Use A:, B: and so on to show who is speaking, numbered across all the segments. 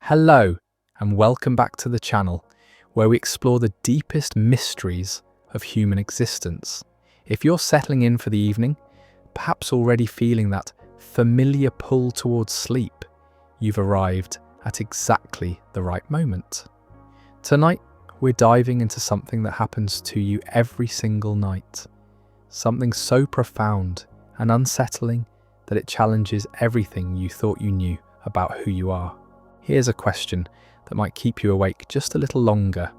A: Hello, and welcome back to the channel, where we explore the deepest mysteries of human existence. If you're settling in for the evening, perhaps already feeling that familiar pull towards sleep, you've arrived at exactly the right moment. Tonight, we're diving into something that happens to you every single night. Something so profound and unsettling that it challenges everything you thought you knew about who you are. Here's a question that might keep you awake just a little longer.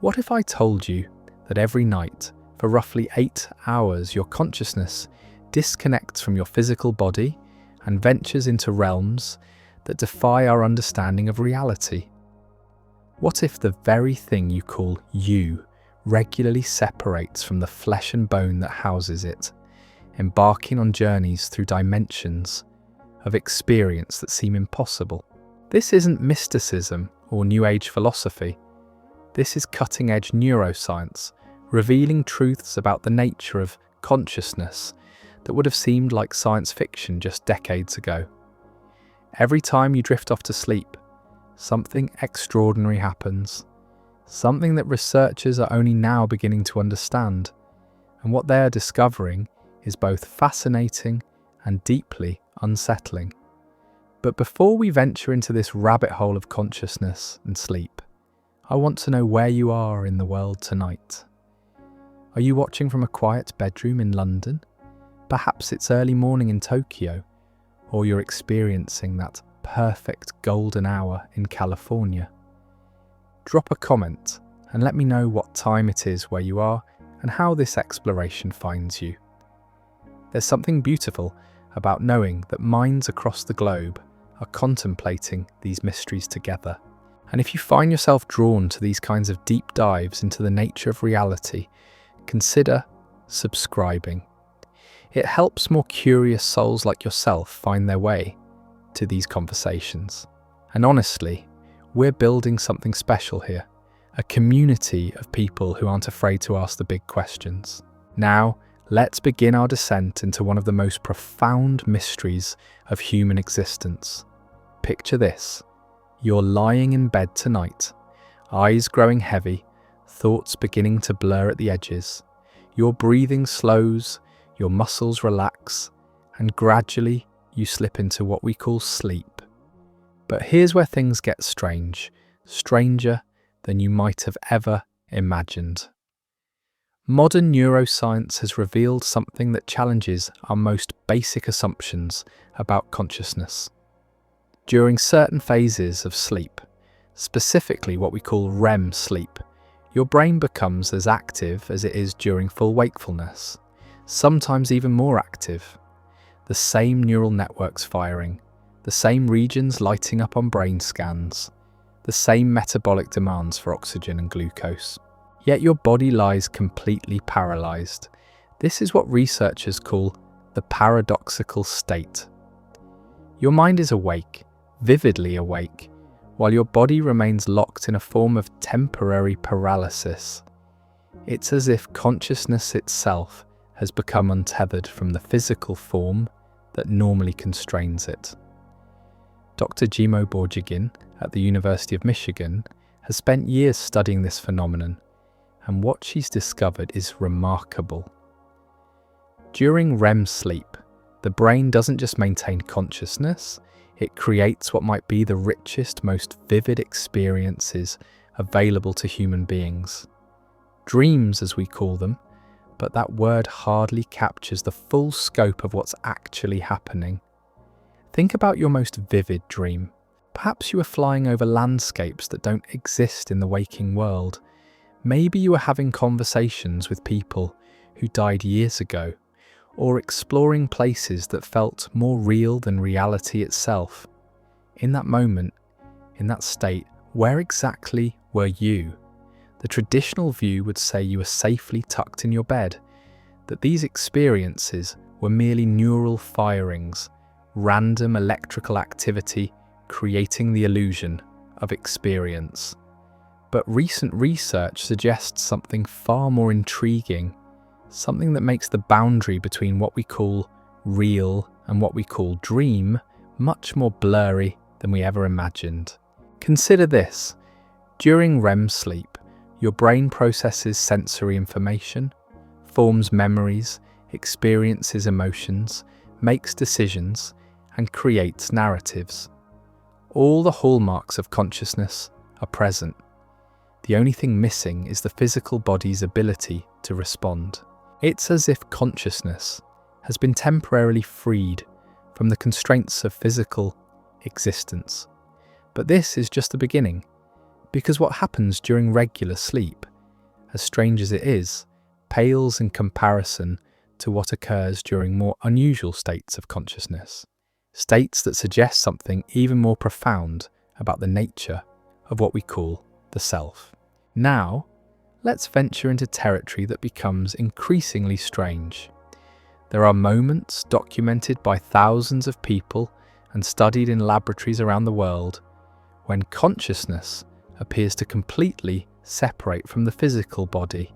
A: What if I told you that every night, for roughly 8 hours, your consciousness disconnects from your physical body and ventures into realms that defy our understanding of reality? What if the very thing you call you regularly separates from the flesh and bone that houses it, embarking on journeys through dimensions of experience that seem impossible? This isn't mysticism or New Age philosophy. This is cutting-edge neuroscience, revealing truths about the nature of consciousness that would have seemed like science fiction just decades ago. Every time you drift off to sleep, something extraordinary happens, something that researchers are only now beginning to understand, and what they are discovering is both fascinating and deeply unsettling. But before we venture into this rabbit hole of consciousness and sleep, I want to know where you are in the world tonight. Are you watching from a quiet bedroom in London? Perhaps it's early morning in Tokyo, or you're experiencing that perfect golden hour in California. Drop a comment and let me know what time it is where you are and how this exploration finds you. There's something beautiful about knowing that minds across the globe are contemplating these mysteries together. And if you find yourself drawn to these kinds of deep dives into the nature of reality, consider subscribing. It helps more curious souls like yourself find their way to these conversations. And honestly, we're building something special here, a community of people who aren't afraid to ask the big questions. Now, let's begin our descent into one of the most profound mysteries of human existence. Picture this. You're lying in bed tonight, eyes growing heavy, thoughts beginning to blur at the edges. Your breathing slows, your muscles relax, and gradually you slip into what we call sleep. But here's where things get strange, stranger than you might have ever imagined. Modern neuroscience has revealed something that challenges our most basic assumptions about consciousness. During certain phases of sleep, specifically what we call REM sleep, your brain becomes as active as it is during full wakefulness, sometimes even more active. The same neural networks firing, the same regions lighting up on brain scans, the same metabolic demands for oxygen and glucose. Yet your body lies completely paralyzed. This is what researchers call the paradoxical state. Your mind is awake, vividly awake, while your body remains locked in a form of temporary paralysis. It's as if consciousness itself has become untethered from the physical form that normally constrains it. Dr. Jimo Borjigin at the University of Michigan has spent years studying this phenomenon, and what she's discovered is remarkable. During REM sleep, the brain doesn't just maintain consciousness, it creates what might be the richest, most vivid experiences available to human beings. Dreams, as we call them, but that word hardly captures the full scope of what's actually happening. Think about your most vivid dream. Perhaps you are flying over landscapes that don't exist in the waking world. Maybe you were having conversations with people who died years ago, or exploring places that felt more real than reality itself. In that moment, in that state, where exactly were you? The traditional view would say you were safely tucked in your bed, that these experiences were merely neural firings, random electrical activity creating the illusion of experience. But recent research suggests something far more intriguing, something that makes the boundary between what we call real and what we call dream much more blurry than we ever imagined. Consider this. During REM sleep, your brain processes sensory information, forms memories, experiences emotions, makes decisions, and creates narratives. All the hallmarks of consciousness are present. The only thing missing is the physical body's ability to respond. It's as if consciousness has been temporarily freed from the constraints of physical existence. But this is just the beginning, because what happens during regular sleep, as strange as it is, pales in comparison to what occurs during more unusual states of consciousness, states that suggest something even more profound about the nature of what we call the self. Now, let's venture into territory that becomes increasingly strange. There are moments documented by thousands of people and studied in laboratories around the world when consciousness appears to completely separate from the physical body.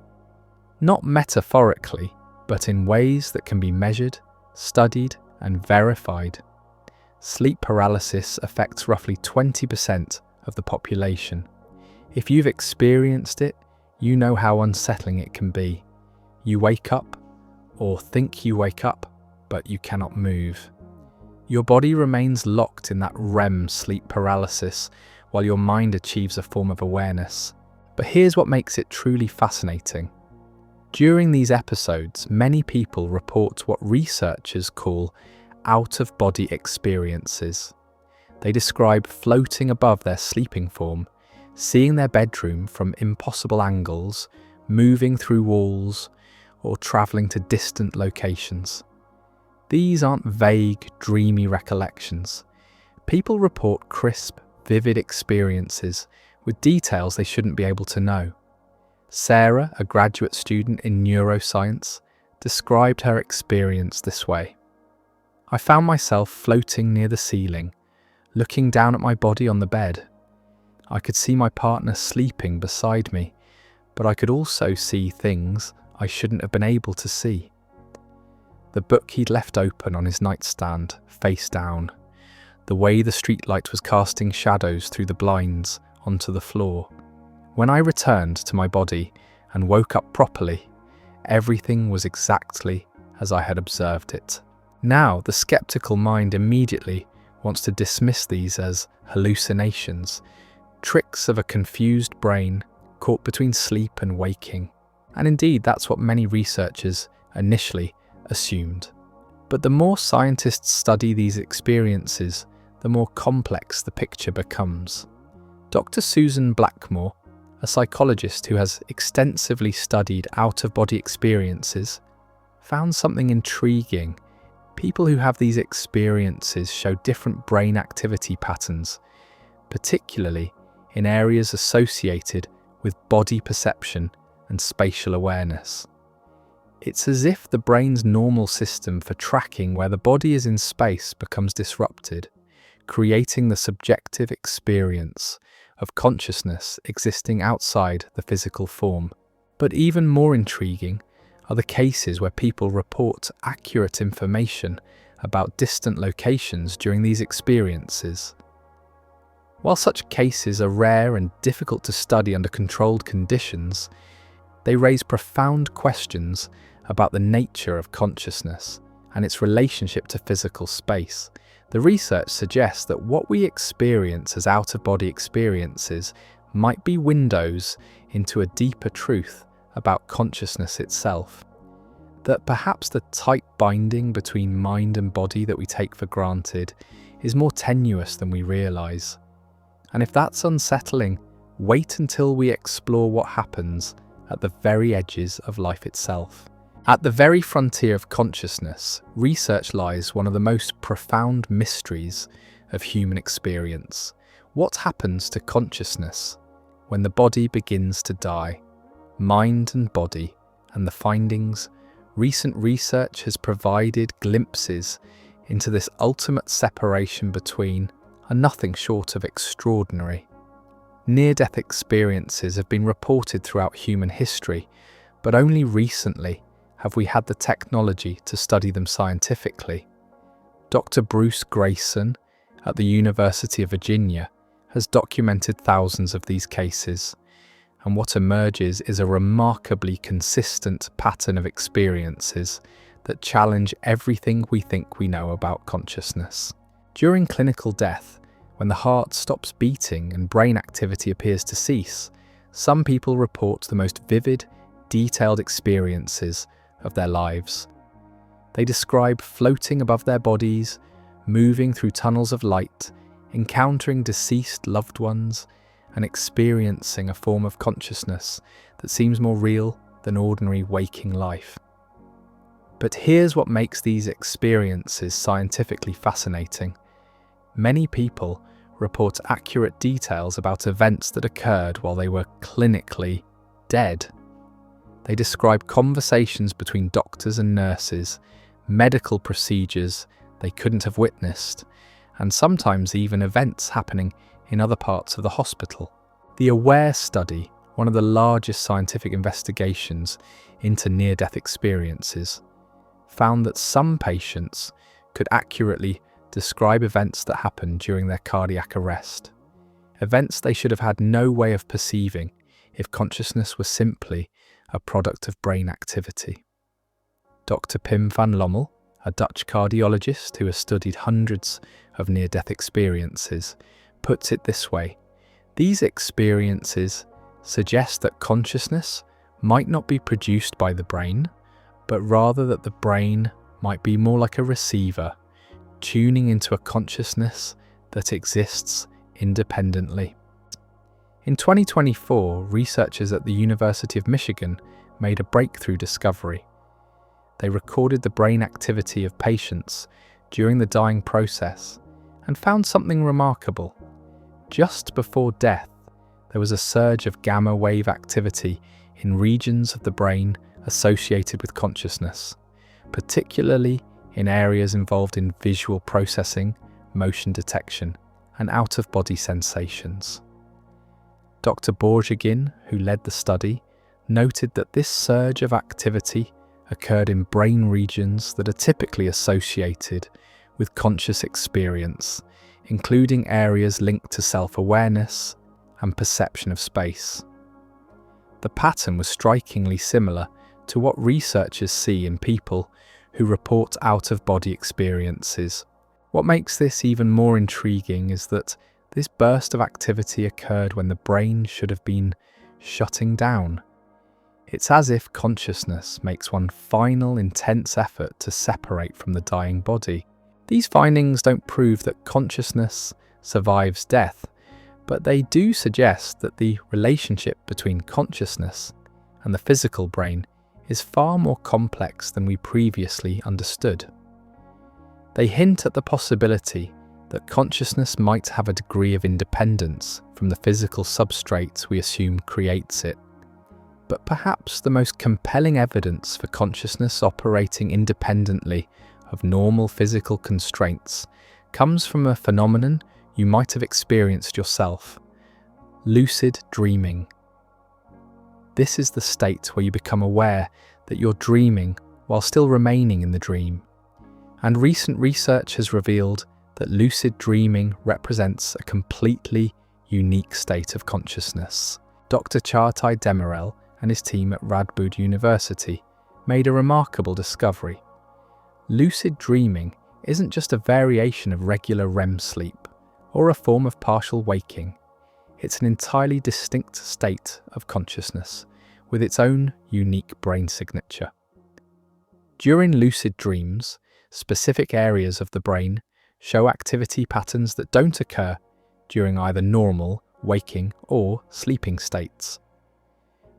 A: Not metaphorically, but in ways that can be measured, studied, and verified. Sleep paralysis affects roughly 20% of the population. If you've experienced it, you know how unsettling it can be. You wake up, or think you wake up, but you cannot move. Your body remains locked in that REM sleep paralysis while your mind achieves a form of awareness. But here's what makes it truly fascinating. During these episodes, many people report what researchers call out-of-body experiences. They describe floating above their sleeping form, seeing their bedroom from impossible angles, moving through walls, or travelling to distant locations. These aren't vague, dreamy recollections. People report crisp, vivid experiences with details they shouldn't be able to know. Sarah, a graduate student in neuroscience, described her experience this way. I found myself floating near the ceiling, looking down at my body on the bed. I could see my partner sleeping beside me, but I could also see things I shouldn't have been able to see. The book he'd left open on his nightstand, face down. The way the streetlight was casting shadows through the blinds onto the floor. When I returned to my body and woke up properly, everything was exactly as I had observed it. Now, the skeptical mind immediately wants to dismiss these as hallucinations, tricks of a confused brain caught between sleep and waking. And indeed, that's what many researchers initially assumed. But the more scientists study these experiences, the more complex the picture becomes. Dr. Susan Blackmore, a psychologist who has extensively studied out-of-body experiences, found something intriguing. People who have these experiences show different brain activity patterns, particularly in areas associated with body perception and spatial awareness. It's as if the brain's normal system for tracking where the body is in space becomes disrupted, creating the subjective experience of consciousness existing outside the physical form. But even more intriguing are the cases where people report accurate information about distant locations during these experiences. While such cases are rare and difficult to study under controlled conditions, they raise profound questions about the nature of consciousness and its relationship to physical space. The research suggests that what we experience as out-of-body experiences might be windows into a deeper truth about consciousness itself. That perhaps the tight binding between mind and body that we take for granted is more tenuous than we realise. And if that's unsettling, wait until we explore what happens at the very edges of life itself. At the very frontier of consciousness, research lies one of the most profound mysteries of human experience. What happens to consciousness when the body begins to die? Mind and body, and the findings. Recent research has provided glimpses into this ultimate separation between are nothing short of extraordinary. Near-death experiences have been reported throughout human history, but only recently have we had the technology to study them scientifically. Dr. Bruce Grayson at the University of Virginia has documented thousands of these cases, and what emerges is a remarkably consistent pattern of experiences that challenge everything we think we know about consciousness. During clinical death, when the heart stops beating and brain activity appears to cease, some people report the most vivid, detailed experiences of their lives. They describe floating above their bodies, moving through tunnels of light, encountering deceased loved ones, and experiencing a form of consciousness that seems more real than ordinary waking life. But here's what makes these experiences scientifically fascinating. Many people report accurate details about events that occurred while they were clinically dead. They describe conversations between doctors and nurses, medical procedures they couldn't have witnessed, and sometimes even events happening in other parts of the hospital. The AWARE study, one of the largest scientific investigations into near-death experiences, found that some patients could accurately describe events that happened during their cardiac arrest, events they should have had no way of perceiving if consciousness was simply a product of brain activity. Dr. Pim van Lommel, a Dutch cardiologist who has studied hundreds of near-death experiences, puts it this way: these experiences suggest that consciousness might not be produced by the brain, but rather that the brain might be more like a receiver, tuning into a consciousness that exists independently. In 2024, researchers at the University of Michigan made a breakthrough discovery. They recorded the brain activity of patients during the dying process and found something remarkable. Just before death, there was a surge of gamma wave activity in regions of the brain associated with consciousness, particularly in areas involved in visual processing, motion detection, and out-of-body sensations. Dr. Borjagin, who led the study, noted that this surge of activity occurred in brain regions that are typically associated with conscious experience, including areas linked to self-awareness and perception of space. The pattern was strikingly similar to what researchers see in people who report out-of-body experiences. What makes this even more intriguing is that this burst of activity occurred when the brain should have been shutting down. It's as if consciousness makes one final intense effort to separate from the dying body. These findings don't prove that consciousness survives death, but they do suggest that the relationship between consciousness and the physical brain is far more complex than we previously understood. They hint at the possibility that consciousness might have a degree of independence from the physical substrate we assume creates it. But perhaps the most compelling evidence for consciousness operating independently of normal physical constraints comes from a phenomenon you might have experienced yourself: lucid dreaming. This is the state where you become aware that you're dreaming while still remaining in the dream. And recent research has revealed that lucid dreaming represents a completely unique state of consciousness. Dr. Chartai Demirel and his team at Radboud University made a remarkable discovery. Lucid dreaming isn't just a variation of regular REM sleep or a form of partial waking. It's an entirely distinct state of consciousness with its own unique brain signature. During lucid dreams, specific areas of the brain show activity patterns that don't occur during either normal, waking, or sleeping states.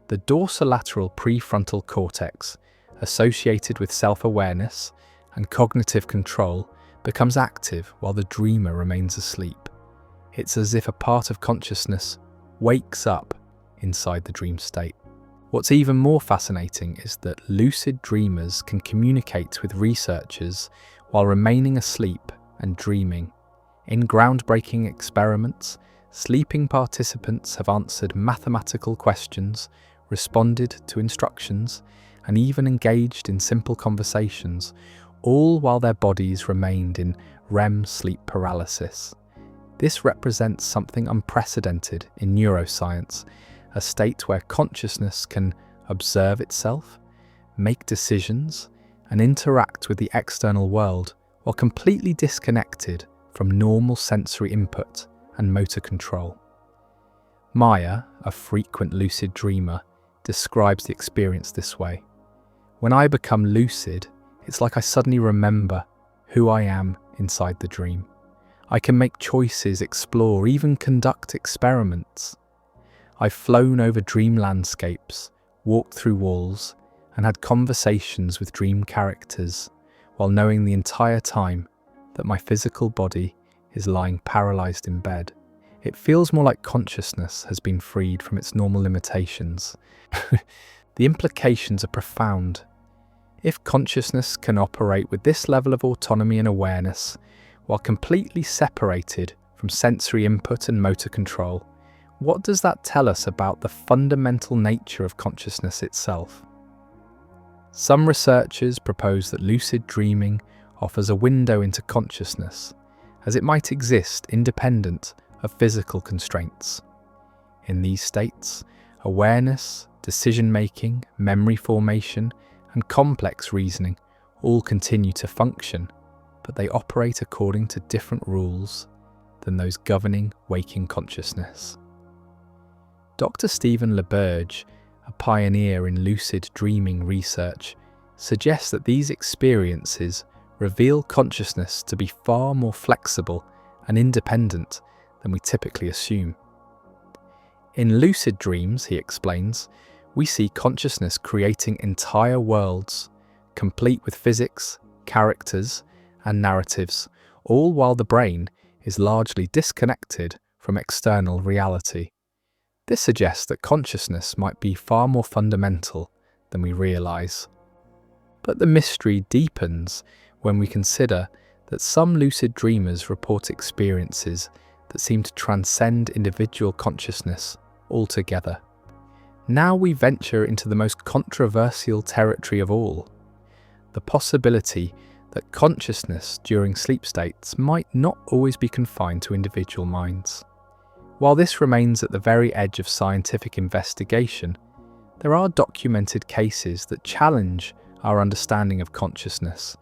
A: The dorsolateral prefrontal cortex, associated with self-awareness and cognitive control, becomes active while the dreamer remains asleep. It's as if a part of consciousness wakes up inside the dream state. What's even more fascinating is that lucid dreamers can communicate with researchers while remaining asleep and dreaming. In groundbreaking experiments, sleeping participants have answered mathematical questions, responded to instructions, and even engaged in simple conversations, all while their bodies remained in REM sleep paralysis. This represents something unprecedented in neuroscience, a state where consciousness can observe itself, make decisions, and interact with the external world while completely disconnected from normal sensory input and motor control. Maya, a frequent lucid dreamer, describes the experience this way. When I become lucid, it's like I suddenly remember who I am inside the dream. I can make choices, explore, even conduct experiments. I've flown over dream landscapes, walked through walls, and had conversations with dream characters, while knowing the entire time that my physical body is lying paralyzed in bed. It feels more like consciousness has been freed from its normal limitations. The implications are profound. If consciousness can operate with this level of autonomy and awareness, while completely separated from sensory input and motor control, what does that tell us about the fundamental nature of consciousness itself? Some researchers propose that lucid dreaming offers a window into consciousness, as it might exist independent of physical constraints. In these states, awareness, decision-making, memory formation, and complex reasoning all continue to function, but they operate according to different rules than those governing waking consciousness. Dr. Stephen LaBerge, a pioneer in lucid dreaming research, suggests that these experiences reveal consciousness to be far more flexible and independent than we typically assume. In lucid dreams, he explains, we see consciousness creating entire worlds, complete with physics, characters, and narratives, all while the brain is largely disconnected from external reality. This suggests that consciousness might be far more fundamental than we realize. But the mystery deepens when we consider that some lucid dreamers report experiences that seem to transcend individual consciousness altogether. Now we venture into the most controversial territory of all, the possibility that consciousness during sleep states might not always be confined to individual minds. While this remains at the very edge of scientific investigation, there are documented cases that challenge our understanding of consciousness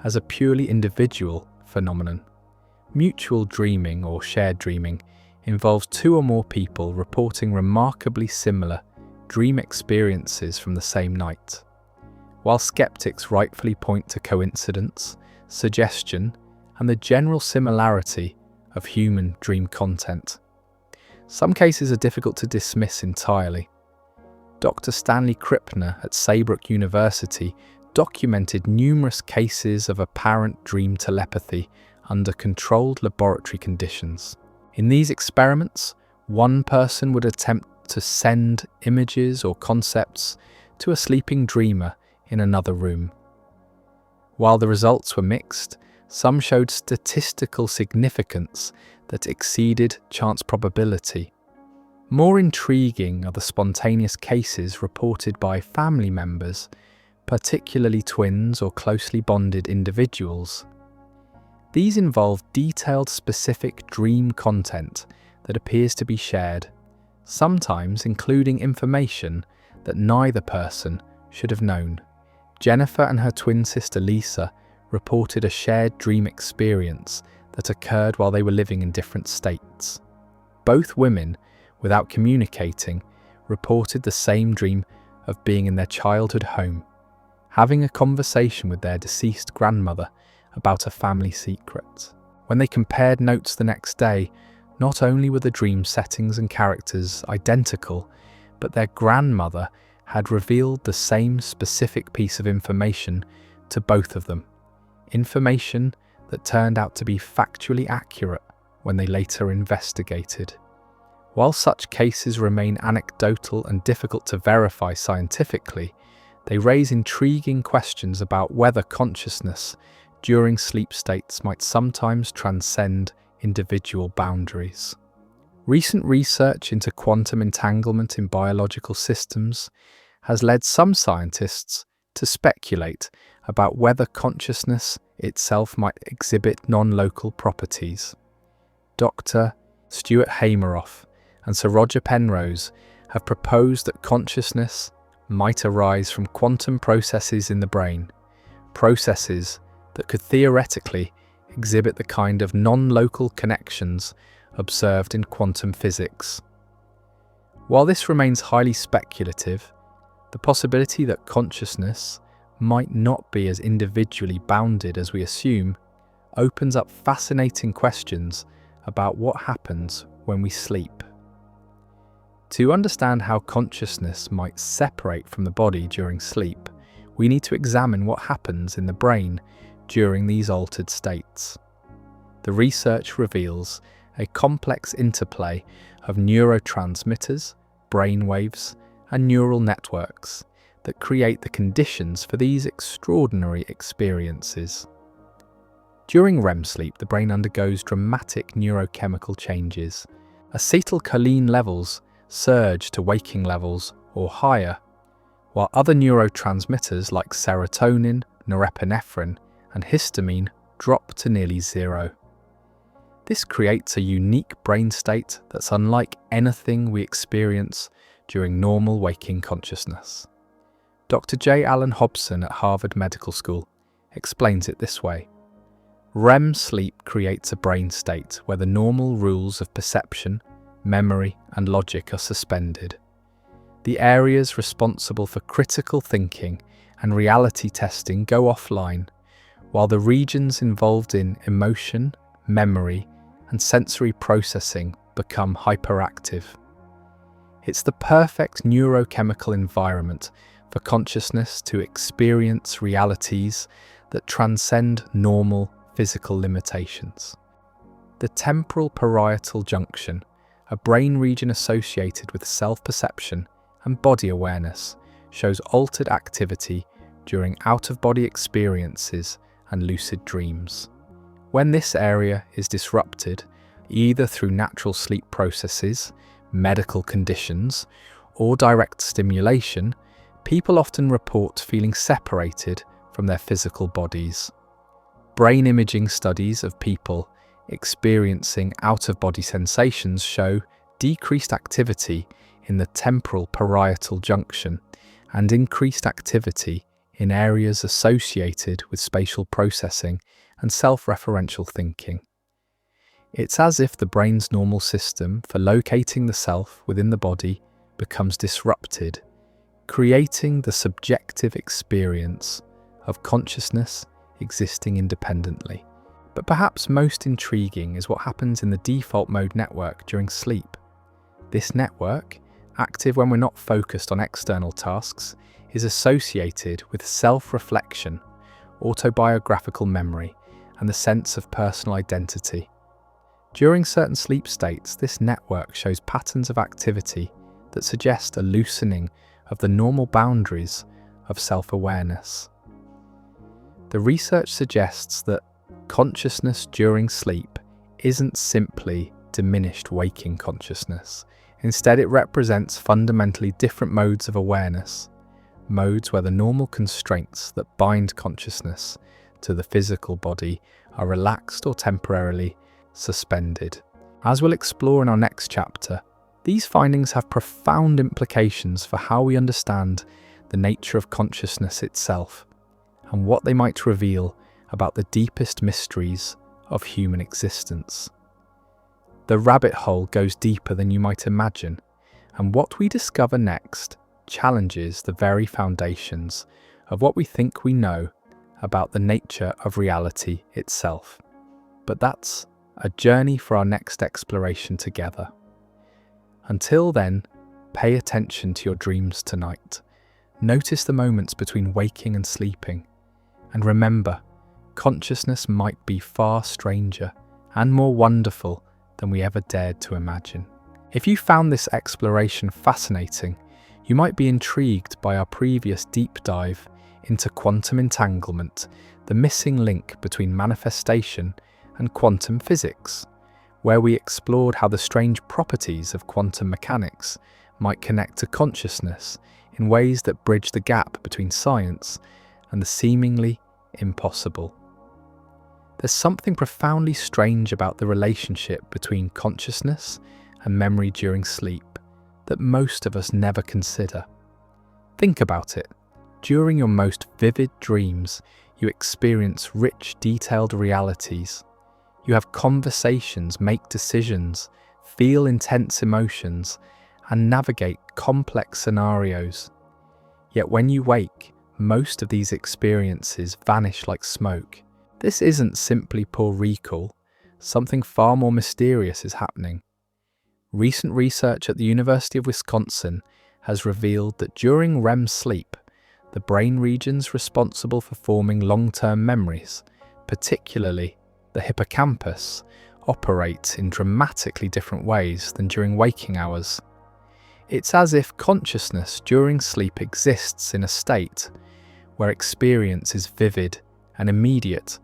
A: as a purely individual phenomenon. Mutual dreaming or shared dreaming involves two or more people reporting remarkably similar dream experiences from the same night. While skeptics rightfully point to coincidence, suggestion, and the general similarity of human dream content, some cases are difficult to dismiss entirely. Dr. Stanley Krippner at Saybrook University documented numerous cases of apparent dream telepathy under controlled laboratory conditions. In these experiments, one person would attempt to send images or concepts to a sleeping dreamer in another room. While the results were mixed, some showed statistical significance that exceeded chance probability. More intriguing are the spontaneous cases reported by family members, particularly twins or closely bonded individuals. These involve detailed specific dream content that appears to be shared, sometimes including information that neither person should have known. Jennifer and her twin sister Lisa reported a shared dream experience that occurred while they were living in different states. Both women, without communicating, reported the same dream of being in their childhood home, having a conversation with their deceased grandmother about a family secret. When they compared notes the next day, not only were the dream settings and characters identical, but their grandmother had revealed the same specific piece of information to both of them. Information that turned out to be factually accurate when they later investigated. While such cases remain anecdotal and difficult to verify scientifically, they raise intriguing questions about whether consciousness during sleep states might sometimes transcend individual boundaries. Recent research into quantum entanglement in biological systems has led some scientists to speculate about whether consciousness itself might exhibit non-local properties. Dr. Stuart Hameroff and Sir Roger Penrose have proposed that consciousness might arise from quantum processes in the brain, processes that could theoretically exhibit the kind of non-local connections observed in quantum physics. While this remains highly speculative, the possibility that consciousness might not be as individually bounded as we assume opens up fascinating questions about what happens when we sleep. To understand how consciousness might separate from the body during sleep, we need to examine what happens in the brain during these altered states. The research reveals a complex interplay of neurotransmitters, brainwaves, and neural networks that create the conditions for these extraordinary experiences. During REM sleep, the brain undergoes dramatic neurochemical changes. Acetylcholine levels surge to waking levels or higher, while other neurotransmitters like serotonin, norepinephrine, and histamine drop to nearly zero. This creates a unique brain state that's unlike anything we experience during normal waking consciousness. Dr. J. Allen Hobson at Harvard Medical School explains it this way. REM sleep creates a brain state where the normal rules of perception, memory, and logic are suspended. The areas responsible for critical thinking and reality testing go offline, while the regions involved in emotion, memory, and sensory processing become hyperactive. It's the perfect neurochemical environment for consciousness to experience realities that transcend normal physical limitations. The temporal parietal junction, a brain region associated with self-perception and body awareness, shows altered activity during out-of-body experiences and lucid dreams. When this area is disrupted, either through natural sleep processes, medical conditions, or direct stimulation, people often report feeling separated from their physical bodies. Brain imaging studies of people experiencing out-of-body sensations show decreased activity in the temporal parietal junction and increased activity in areas associated with spatial processing and self-referential thinking. It's as if the brain's normal system for locating the self within the body becomes disrupted, creating the subjective experience of consciousness existing independently. But perhaps most intriguing is what happens in the default mode network during sleep. This network, active when we're not focused on external tasks, is associated with self-reflection, autobiographical memory, and the sense of personal identity. During certain sleep states, this network shows patterns of activity that suggest a loosening of the normal boundaries of self-awareness. The research suggests that consciousness during sleep isn't simply diminished waking consciousness. Instead, it represents fundamentally different modes of awareness, modes where the normal constraints that bind consciousness to the physical body are relaxed or temporarily suspended. As we'll explore in our next chapter, these findings have profound implications for how we understand the nature of consciousness itself and what they might reveal about the deepest mysteries of human existence. The rabbit hole goes deeper than you might imagine, and what we discover next challenges the very foundations of what we think we know about the nature of reality itself. But that's a journey for our next exploration together. Until then, pay attention to your dreams tonight. Notice the moments between waking and sleeping. And remember, consciousness might be far stranger and more wonderful than we ever dared to imagine. If you found this exploration fascinating, you might be intrigued by our previous deep dive into quantum entanglement, the missing link between manifestation and quantum physics. where we explored how the strange properties of quantum mechanics might connect to consciousness in ways that bridge the gap between science and the seemingly impossible. There's something profoundly strange about the relationship between consciousness and memory during sleep that most of us never consider. Think about it. During your most vivid dreams, you experience rich, detailed realities. You have conversations, make decisions, feel intense emotions, and navigate complex scenarios. Yet when you wake, most of these experiences vanish like smoke. This isn't simply poor recall. Something far more mysterious is happening. Recent research at the University of Wisconsin has revealed that during REM sleep, the brain regions responsible for forming long-term memories, particularly the hippocampus, operate in dramatically different ways than during waking hours. It's as if consciousness during sleep exists in a state where experience is vivid and immediate,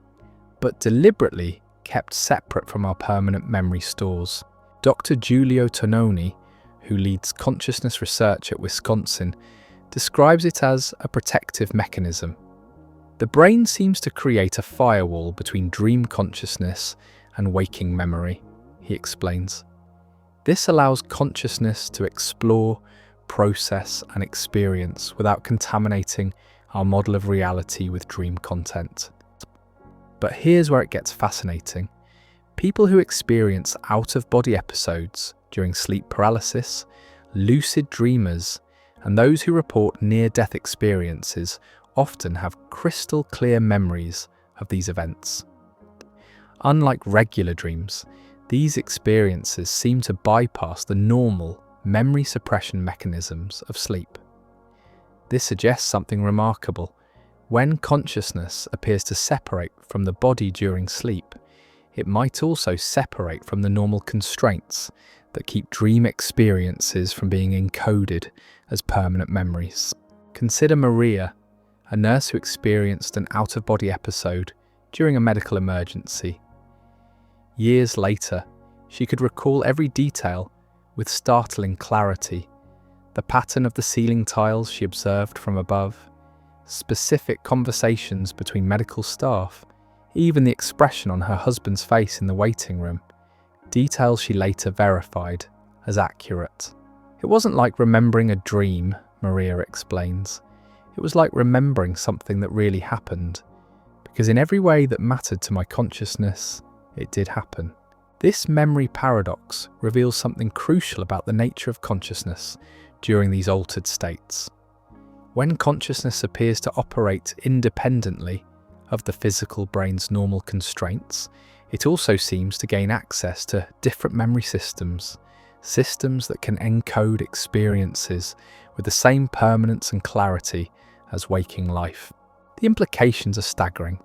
A: but deliberately kept separate from our permanent memory stores. Dr. Giulio Tononi, who leads consciousness research at Wisconsin, describes it as a protective mechanism. The brain seems to create a firewall between dream consciousness and waking memory, he explains. This allows consciousness to explore, process, and experience without contaminating our model of reality with dream content. But here's where it gets fascinating. People who experience out-of-body episodes during sleep paralysis, lucid dreamers, and those who report near-death experiences often have crystal-clear memories of these events. Unlike regular dreams, these experiences seem to bypass the normal memory suppression mechanisms of sleep. This suggests something remarkable. When consciousness appears to separate from the body during sleep, it might also separate from the normal constraints that keep dream experiences from being encoded as permanent memories. Consider Maria, a nurse who experienced an out-of-body episode during a medical emergency. Years later, she could recall every detail with startling clarity. The pattern of the ceiling tiles she observed from above, specific conversations between medical staff, even the expression on her husband's face in the waiting room, details she later verified as accurate. It wasn't like remembering a dream, Maria explains. It was like remembering something that really happened, because in every way that mattered to my consciousness, it did happen. This memory paradox reveals something crucial about the nature of consciousness during these altered states. When consciousness appears to operate independently of the physical brain's normal constraints, it also seems to gain access to different memory systems that can encode experiences with the same permanence and clarity as waking life. The implications are staggering.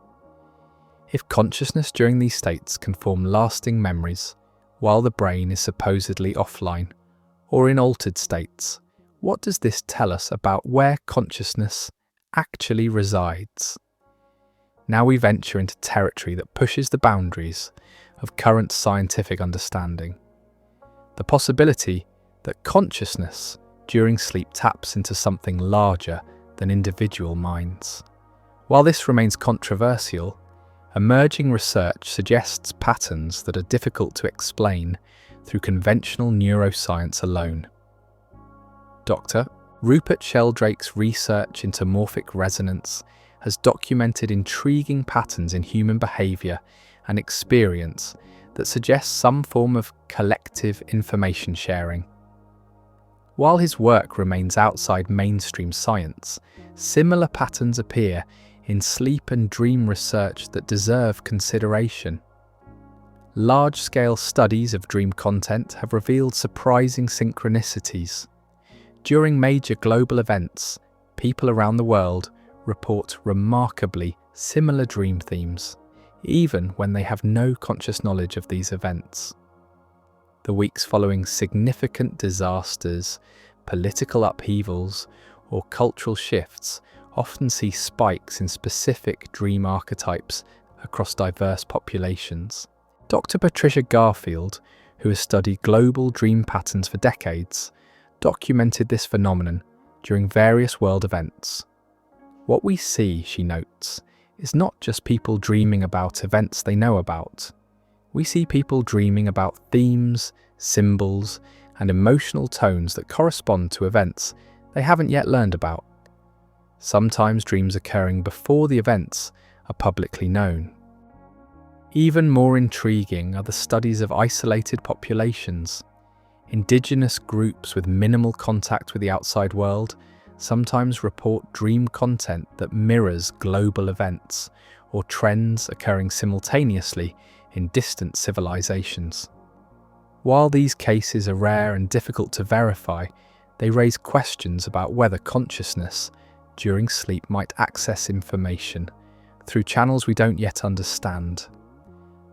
A: If consciousness during these states can form lasting memories while the brain is supposedly offline or in altered states, what does this tell us about where consciousness actually resides? Now we venture into territory that pushes the boundaries of current scientific understanding. The possibility that consciousness during sleep taps into something larger than individual minds. While this remains controversial, emerging research suggests patterns that are difficult to explain through conventional neuroscience alone. Dr. Rupert Sheldrake's research into morphic resonance has documented intriguing patterns in human behaviour and experience that suggest some form of collective information sharing. While his work remains outside mainstream science, similar patterns appear in sleep and dream research that deserve consideration. Large-scale studies of dream content have revealed surprising synchronicities. During major global events, people around the world report remarkably similar dream themes, even when they have no conscious knowledge of these events. The weeks following significant disasters, political upheavals, or cultural shifts often see spikes in specific dream archetypes across diverse populations. Dr. Patricia Garfield, who has studied global dream patterns for decades, documented this phenomenon during various world events. What we see, she notes, is not just people dreaming about events they know about. We see people dreaming about themes, symbols, and emotional tones that correspond to events they haven't yet learned about. Sometimes dreams occurring before the events are publicly known. Even more intriguing are the studies of isolated populations. Indigenous groups with minimal contact with the outside world sometimes report dream content that mirrors global events or trends occurring simultaneously in distant civilizations. While these cases are rare and difficult to verify, they raise questions about whether consciousness during sleep might access information through channels we don't yet understand.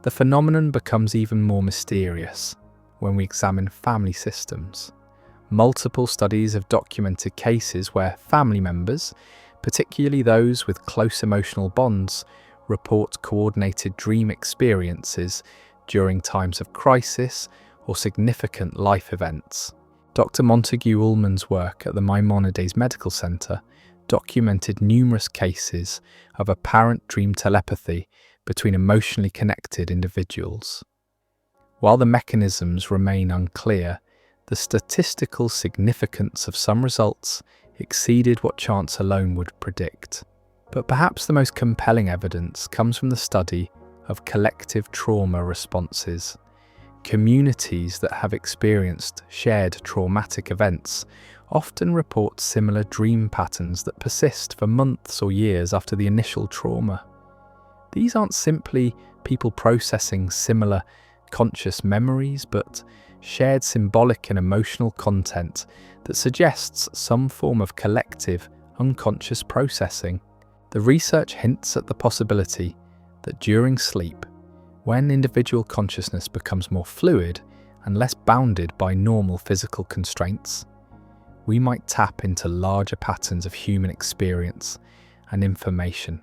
A: The phenomenon becomes even more mysterious when we examine family systems. Multiple studies have documented cases where family members, particularly those with close emotional bonds, report coordinated dream experiences during times of crisis or significant life events. Dr. Montague Ullman's work at the Maimonides Medical Center documented numerous cases of apparent dream telepathy between emotionally connected individuals. While the mechanisms remain unclear, the statistical significance of some results exceeded what chance alone would predict. But perhaps the most compelling evidence comes from the study of collective trauma responses. Communities that have experienced shared traumatic events often report similar dream patterns that persist for months or years after the initial trauma. These aren't simply people processing similar conscious memories, but shared symbolic and emotional content that suggests some form of collective, unconscious processing. The research hints at the possibility that during sleep, when individual consciousness becomes more fluid and less bounded by normal physical constraints, we might tap into larger patterns of human experience and information.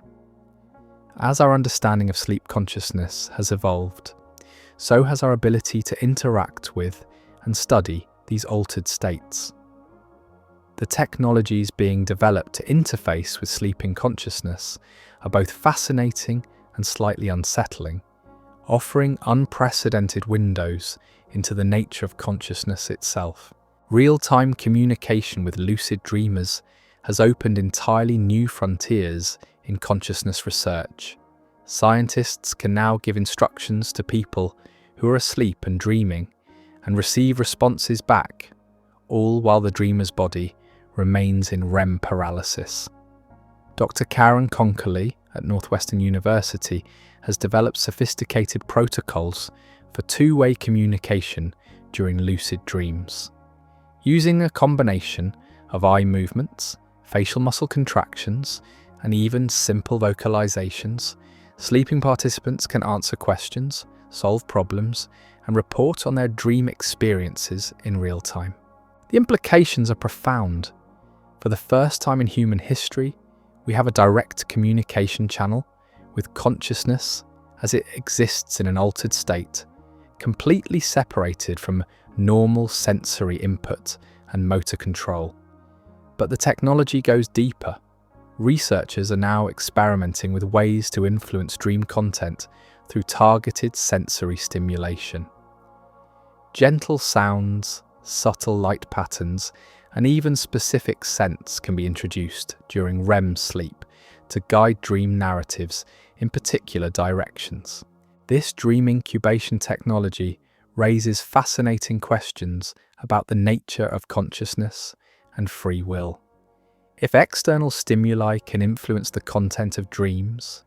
A: As our understanding of sleep consciousness has evolved, so has our ability to interact with and study these altered states. The technologies being developed to interface with sleeping consciousness are both fascinating and slightly unsettling, offering unprecedented windows into the nature of consciousness itself. Real-time communication with lucid dreamers has opened entirely new frontiers in consciousness research. Scientists can now give instructions to people who are asleep and dreaming and receive responses back, all while the dreamer's body remains in REM paralysis. Dr. Karen Conkerly at Northwestern University has developed sophisticated protocols for two-way communication during lucid dreams. Using a combination of eye movements, facial muscle contractions, and even simple vocalizations, sleeping participants can answer questions, solve problems, and report on their dream experiences in real time. The implications are profound. For the first time in human history, we have a direct communication channel with consciousness as it exists in an altered state, completely separated from normal sensory input and motor control. But the technology goes deeper. Researchers are now experimenting with ways to influence dream content through targeted sensory stimulation. Gentle sounds, subtle light patterns, and even specific scents can be introduced during REM sleep to guide dream narratives in particular directions. This dream incubation technology raises fascinating questions about the nature of consciousness and free will. If external stimuli can influence the content of dreams,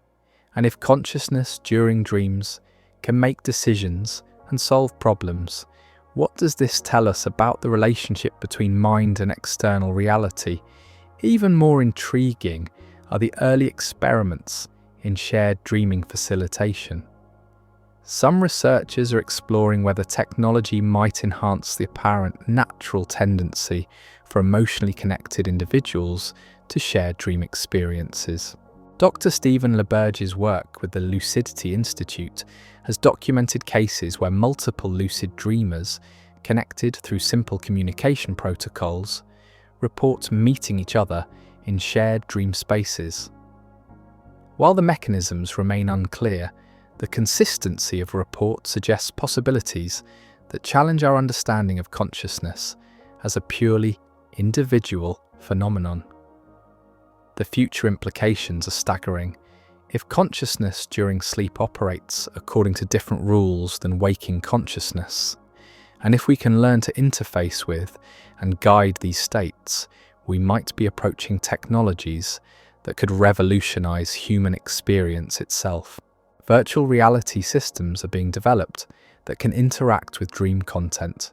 A: and if consciousness during dreams can make decisions and solve problems, what does this tell us about the relationship between mind and external reality? Even more intriguing are the early experiments in shared dreaming facilitation. Some researchers are exploring whether technology might enhance the apparent natural tendency for emotionally connected individuals to share dream experiences. Dr. Stephen LeBurge's work with the Lucidity Institute has documented cases where multiple lucid dreamers, connected through simple communication protocols, report meeting each other in shared dream spaces. While the mechanisms remain unclear, the consistency of report suggests possibilities that challenge our understanding of consciousness as a purely individual phenomenon. The future implications are staggering. If consciousness during sleep operates according to different rules than waking consciousness, and if we can learn to interface with and guide these states, we might be approaching technologies that could revolutionize human experience itself. Virtual reality systems are being developed that can interact with dream content,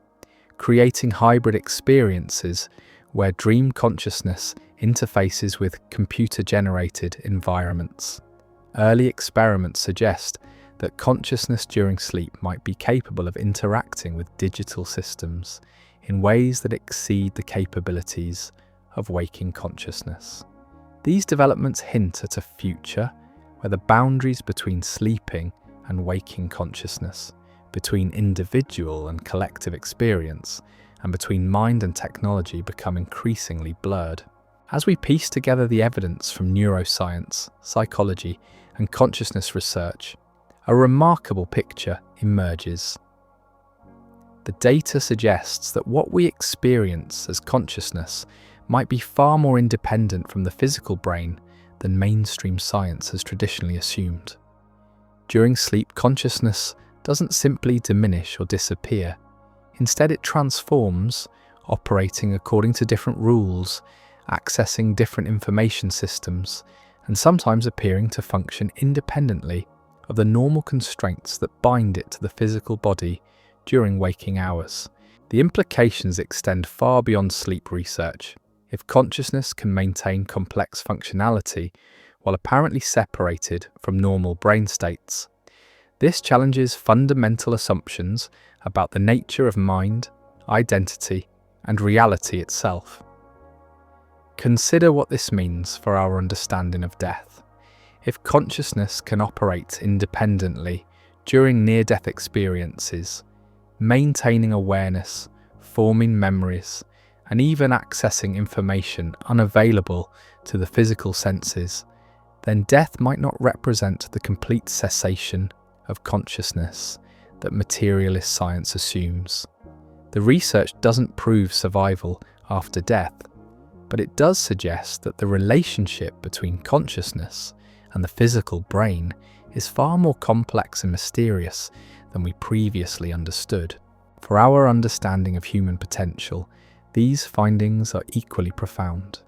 A: creating hybrid experiences where dream consciousness interfaces with computer-generated environments. Early experiments suggest that consciousness during sleep might be capable of interacting with digital systems in ways that exceed the capabilities of waking consciousness. These developments hint at a future where the boundaries between sleeping and waking consciousness, between individual and collective experience, and between mind and technology become increasingly blurred. As we piece together the evidence from neuroscience, psychology, and consciousness research, a remarkable picture emerges. The data suggests that what we experience as consciousness might be far more independent from the physical brain than mainstream science has traditionally assumed. During sleep, consciousness doesn't simply diminish or disappear. Instead, it transforms, operating according to different rules, accessing different information systems, and sometimes appearing to function independently of the normal constraints that bind it to the physical body during waking hours. The implications extend far beyond sleep research. If consciousness can maintain complex functionality while apparently separated from normal brain states, this challenges fundamental assumptions about the nature of mind, identity, and reality itself. Consider what this means for our understanding of death. If consciousness can operate independently during near-death experiences, maintaining awareness, forming memories, and even accessing information unavailable to the physical senses, then death might not represent the complete cessation of consciousness that materialist science assumes. The research doesn't prove survival after death, but it does suggest that the relationship between consciousness and the physical brain is far more complex and mysterious than we previously understood. For our understanding of human potential, these findings are equally profound.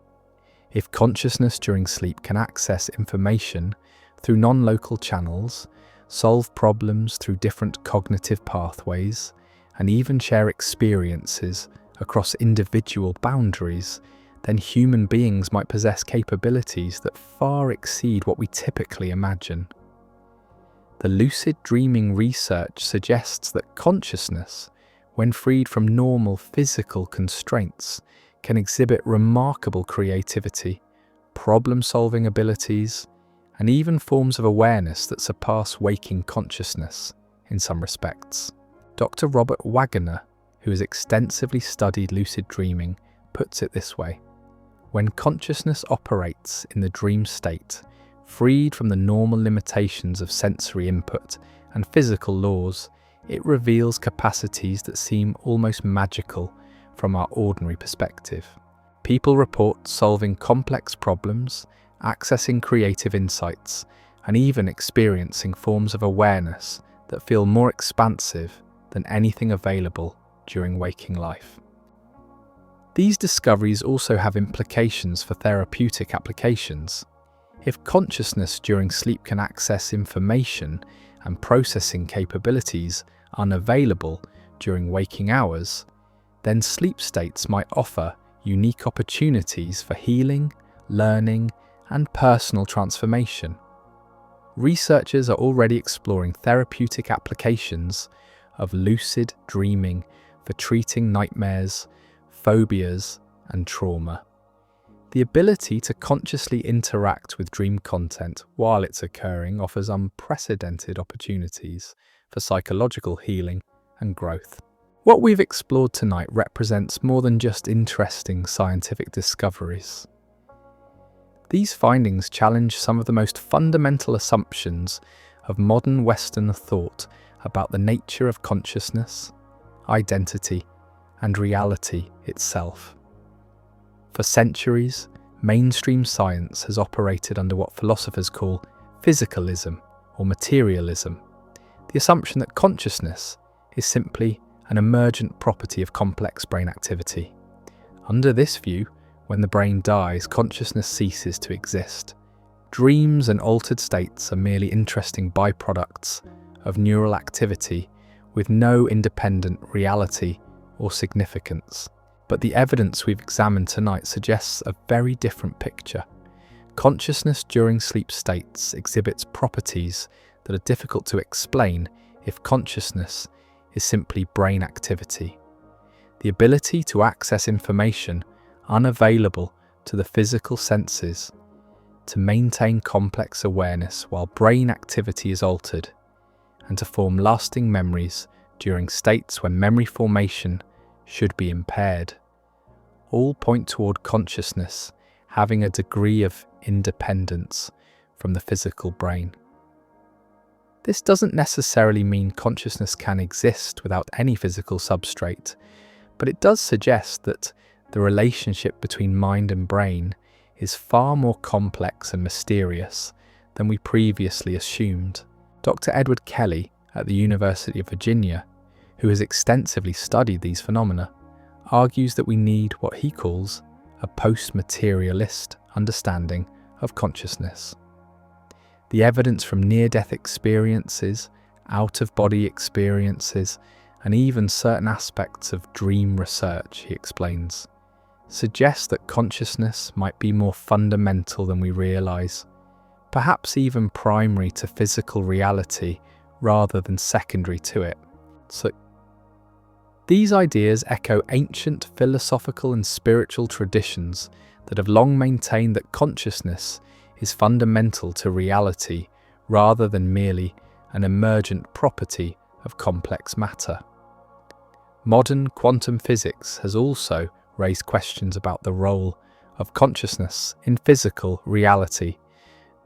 A: If consciousness during sleep can access information through non-local channels, solve problems through different cognitive pathways, and even share experiences across individual boundaries, then human beings might possess capabilities that far exceed what we typically imagine. The lucid dreaming research suggests that consciousness, when freed from normal physical constraints, can exhibit remarkable creativity, problem-solving abilities, and even forms of awareness that surpass waking consciousness in some respects. Dr. Robert Waggoner, who has extensively studied lucid dreaming, puts it this way: when consciousness operates in the dream state, freed from the normal limitations of sensory input and physical laws, it reveals capacities that seem almost magical from our ordinary perspective. People report solving complex problems, accessing creative insights, and even experiencing forms of awareness that feel more expansive than anything available during waking life. These discoveries also have implications for therapeutic applications. If consciousness during sleep can access information and processing capabilities unavailable during waking hours, then sleep states might offer unique opportunities for healing, learning, and personal transformation. Researchers are already exploring therapeutic applications of lucid dreaming for treating nightmares, phobias, and trauma. The ability to consciously interact with dream content while it's occurring offers unprecedented opportunities for psychological healing and growth. What we've explored tonight represents more than just interesting scientific discoveries. These findings challenge some of the most fundamental assumptions of modern Western thought about the nature of consciousness, identity, and reality itself. For centuries, mainstream science has operated under what philosophers call physicalism or materialism, the assumption that consciousness is simply an emergent property of complex brain activity. Under this view, when the brain dies, consciousness ceases to exist. Dreams and altered states are merely interesting byproducts of neural activity with no independent reality or significance. But the evidence we've examined tonight suggests a very different picture. Consciousness during sleep states exhibits properties that are difficult to explain if consciousness is simply brain activity. The ability to access information unavailable to the physical senses, to maintain complex awareness while brain activity is altered, and to form lasting memories during states when memory formation should be impaired, all point toward consciousness having a degree of independence from the physical brain. This doesn't necessarily mean consciousness can exist without any physical substrate, but it does suggest that the relationship between mind and brain is far more complex and mysterious than we previously assumed. Dr. Edward Kelly at the University of Virginia, who has extensively studied these phenomena, argues that we need what he calls a postmaterialist understanding of consciousness. The evidence from near-death experiences, out-of-body experiences, and even certain aspects of dream research, he explains, suggests that consciousness might be more fundamental than we realize, perhaps even primary to physical reality rather than secondary to it. So, these ideas echo ancient philosophical and spiritual traditions that have long maintained that consciousness is fundamental to reality rather than merely an emergent property of complex matter. Modern quantum physics has also raised questions about the role of consciousness in physical reality,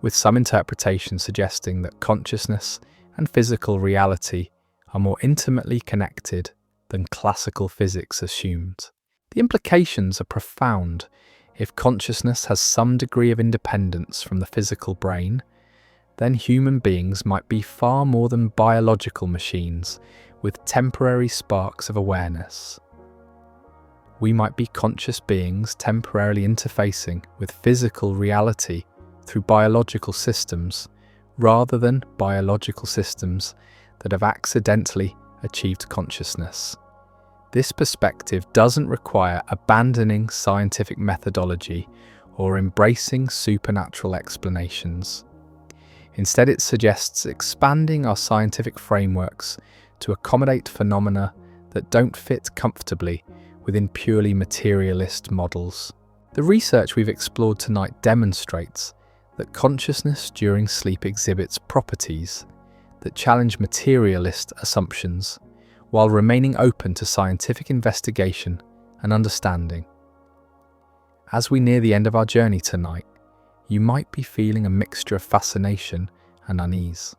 A: with some interpretations suggesting that consciousness and physical reality are more intimately connected than classical physics assumed. The implications are profound. If consciousness has some degree of independence from the physical brain, then human beings might be far more than biological machines with temporary sparks of awareness. We might be conscious beings temporarily interfacing with physical reality through biological systems, rather than biological systems that have accidentally achieved consciousness. This perspective doesn't require abandoning scientific methodology or embracing supernatural explanations. Instead, it suggests expanding our scientific frameworks to accommodate phenomena that don't fit comfortably within purely materialist models. The research we've explored tonight demonstrates that consciousness during sleep exhibits properties that challenge materialist assumptions while remaining open to scientific investigation and understanding. As we near the end of our journey tonight, you might be feeling a mixture of fascination and unease.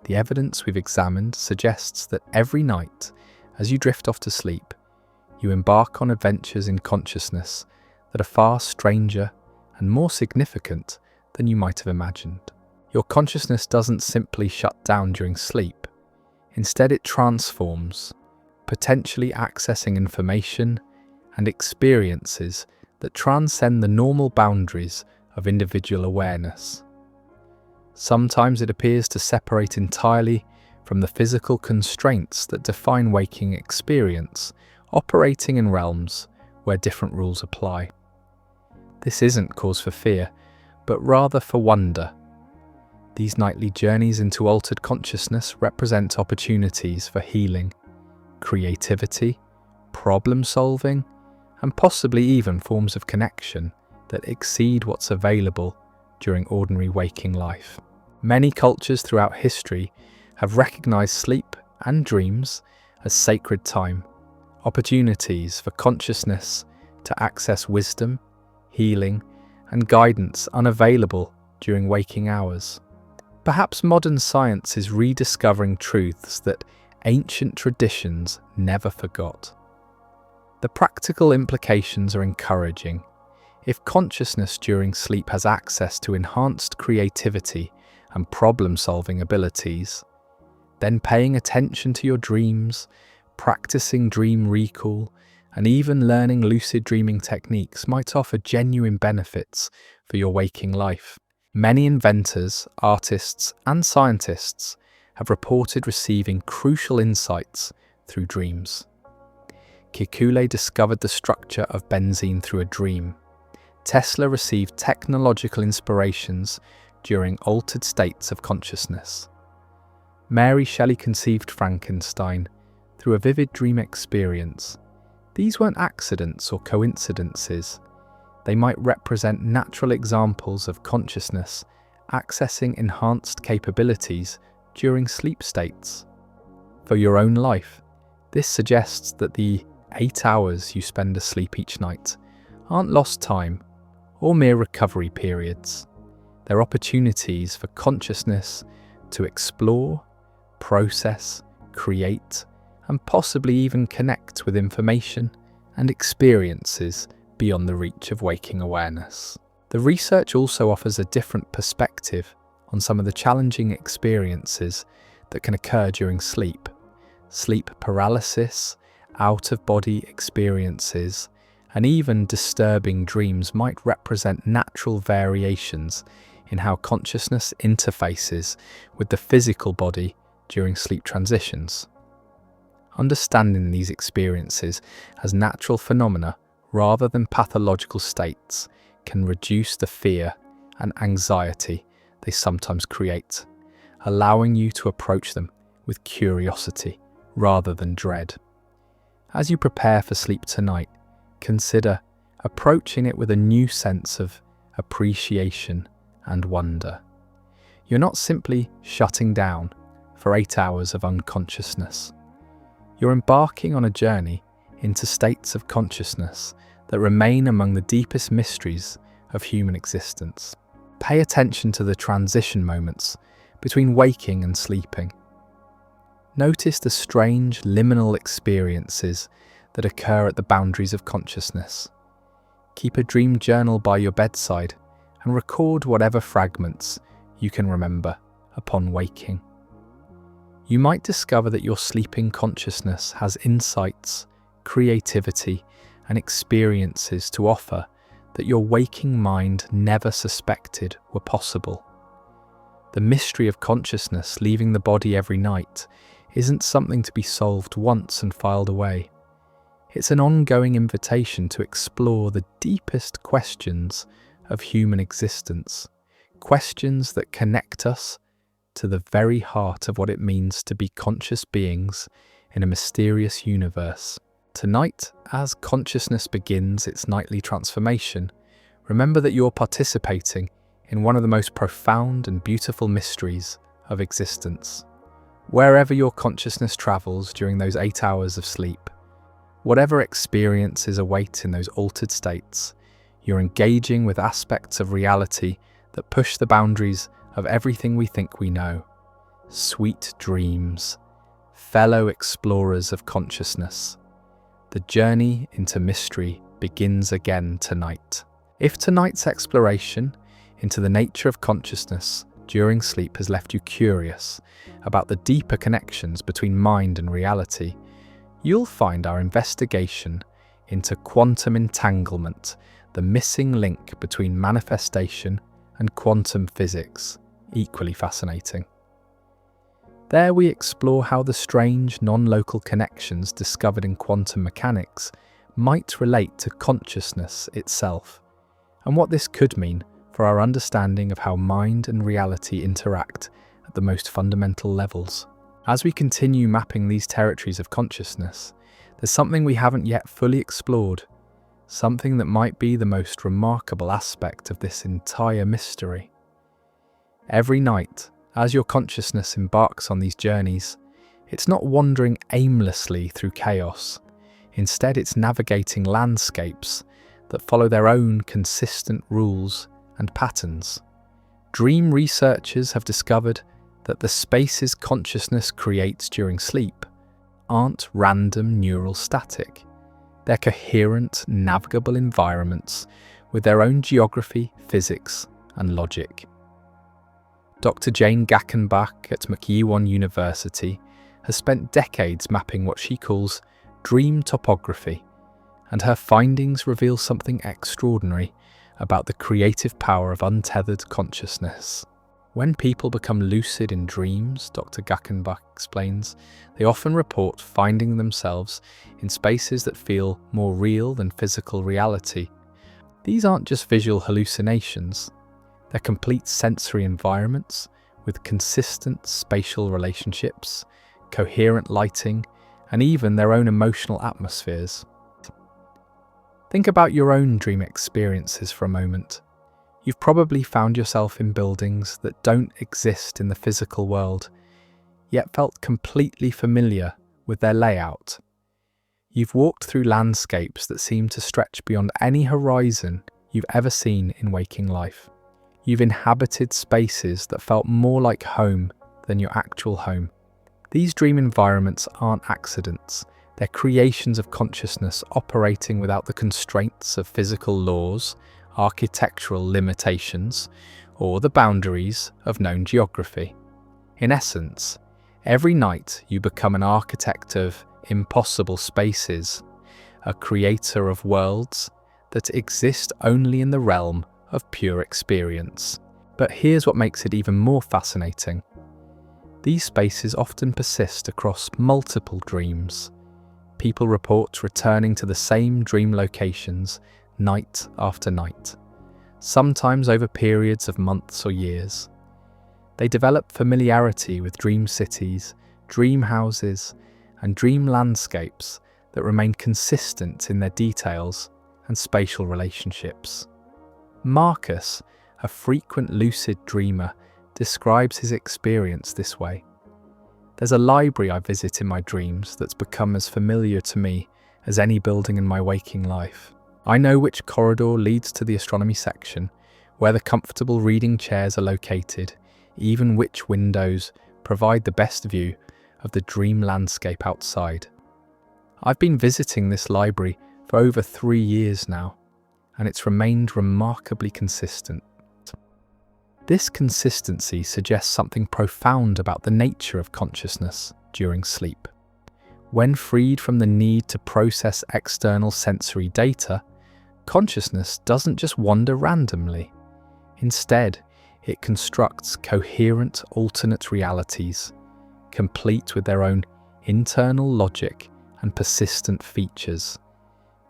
A: The evidence we've examined suggests that every night, as you drift off to sleep, you embark on adventures in consciousness that are far stranger and more significant than you might have imagined. Your consciousness doesn't simply shut down during sleep. Instead, it transforms, potentially accessing information and experiences that transcend the normal boundaries of individual awareness. Sometimes it appears to separate entirely from the physical constraints that define waking experience, operating in realms where different rules apply. This isn't cause for fear, but rather for wonder. These nightly journeys into altered consciousness represent opportunities for healing, creativity, problem solving, and possibly even forms of connection that exceed what's available during ordinary waking life. Many cultures throughout history have recognized sleep and dreams as sacred time, opportunities for consciousness to access wisdom, healing, and guidance unavailable during waking hours. Perhaps modern science is rediscovering truths that ancient traditions never forgot. The practical implications are encouraging. If consciousness during sleep has access to enhanced creativity and problem-solving abilities, then paying attention to your dreams, practicing dream recall, and even learning lucid dreaming techniques might offer genuine benefits for your waking life. Many inventors, artists, and scientists have reported receiving crucial insights through dreams. Kekule discovered the structure of benzene through a dream. Tesla received technological inspirations during altered states of consciousness. Mary Shelley conceived Frankenstein through a vivid dream experience. These weren't accidents or coincidences. They might represent natural examples of consciousness accessing enhanced capabilities during sleep states. For your own life, this suggests that the 8 hours you spend asleep each night aren't lost time or mere recovery periods. They're opportunities for consciousness to explore, process, create, and possibly even connect with information and experiences beyond the reach of waking awareness. The research also offers a different perspective on some of the challenging experiences that can occur during sleep. Sleep paralysis, out-of-body experiences, and even disturbing dreams might represent natural variations in how consciousness interfaces with the physical body during sleep transitions. Understanding these experiences as natural phenomena rather than pathological states can reduce the fear and anxiety they sometimes create, allowing you to approach them with curiosity rather than dread. As you prepare for sleep tonight, consider approaching it with a new sense of appreciation and wonder. You're not simply shutting down for 8 hours of unconsciousness. You're embarking on a journey into states of consciousness that remain among the deepest mysteries of human existence. Pay attention to the transition moments between waking and sleeping. Notice the strange liminal experiences that occur at the boundaries of consciousness. Keep a dream journal by your bedside and record whatever fragments you can remember upon waking. You might discover that your sleeping consciousness has insights, creativity, and experiences to offer that your waking mind never suspected were possible. The mystery of consciousness leaving the body every night isn't something to be solved once and filed away. It's an ongoing invitation to explore the deepest questions of human existence, questions that connect us to the very heart of what it means to be conscious beings in a mysterious universe. Tonight, as consciousness begins its nightly transformation, remember that you're participating in one of the most profound and beautiful mysteries of existence. Wherever your consciousness travels during those 8 hours of sleep, whatever experiences await in those altered states, you're engaging with aspects of reality that push the boundaries of everything we think we know. Sweet dreams, fellow explorers of consciousness. The journey into mystery begins again tonight. If tonight's exploration into the nature of consciousness during sleep has left you curious about the deeper connections between mind and reality, you'll find our investigation into quantum entanglement, the missing link between manifestation and quantum physics, equally fascinating. There we explore how the strange non-local connections discovered in quantum mechanics might relate to consciousness itself, and what this could mean for our understanding of how mind and reality interact at the most fundamental levels. As we continue mapping these territories of consciousness, there's something we haven't yet fully explored, something that might be the most remarkable aspect of this entire mystery. Every night, as your consciousness embarks on these journeys, it's not wandering aimlessly through chaos. Instead, it's navigating landscapes that follow their own consistent rules and patterns. Dream researchers have discovered that the spaces consciousness creates during sleep aren't random neural static. They're coherent, navigable environments with their own geography, physics, and logic. Dr. Jane Gackenbach at McEwan University has spent decades mapping what she calls dream topography, and her findings reveal something extraordinary about the creative power of untethered consciousness. When people become lucid in dreams, Dr. Gackenbach explains, they often report finding themselves in spaces that feel more real than physical reality. These aren't just visual hallucinations, they're complete sensory environments with consistent spatial relationships, coherent lighting, and even their own emotional atmospheres. Think about your own dream experiences for a moment. You've probably found yourself in buildings that don't exist in the physical world, yet felt completely familiar with their layout. You've walked through landscapes that seem to stretch beyond any horizon you've ever seen in waking life. You've inhabited spaces that felt more like home than your actual home. These dream environments aren't accidents. They're creations of consciousness operating without the constraints of physical laws, architectural limitations, or the boundaries of known geography. In essence, every night you become an architect of impossible spaces, a creator of worlds that exist only in the realm of pure experience. But here's what makes it even more fascinating. These spaces often persist across multiple dreams. People report returning to the same dream locations night after night, sometimes over periods of months or years. They develop familiarity with dream cities, dream houses, and dream landscapes that remain consistent in their details and spatial relationships. Marcus, a frequent lucid dreamer, describes his experience this way. There's a library I visit in my dreams that's become as familiar to me as any building in my waking life. I know which corridor leads to the astronomy section, where the comfortable reading chairs are located, even which windows provide the best view of the dream landscape outside. I've been visiting this library for over 3 years now, and it's remained remarkably consistent. This consistency suggests something profound about the nature of consciousness during sleep. When freed from the need to process external sensory data, consciousness doesn't just wander randomly. Instead, it constructs coherent alternate realities, complete with their own internal logic and persistent features.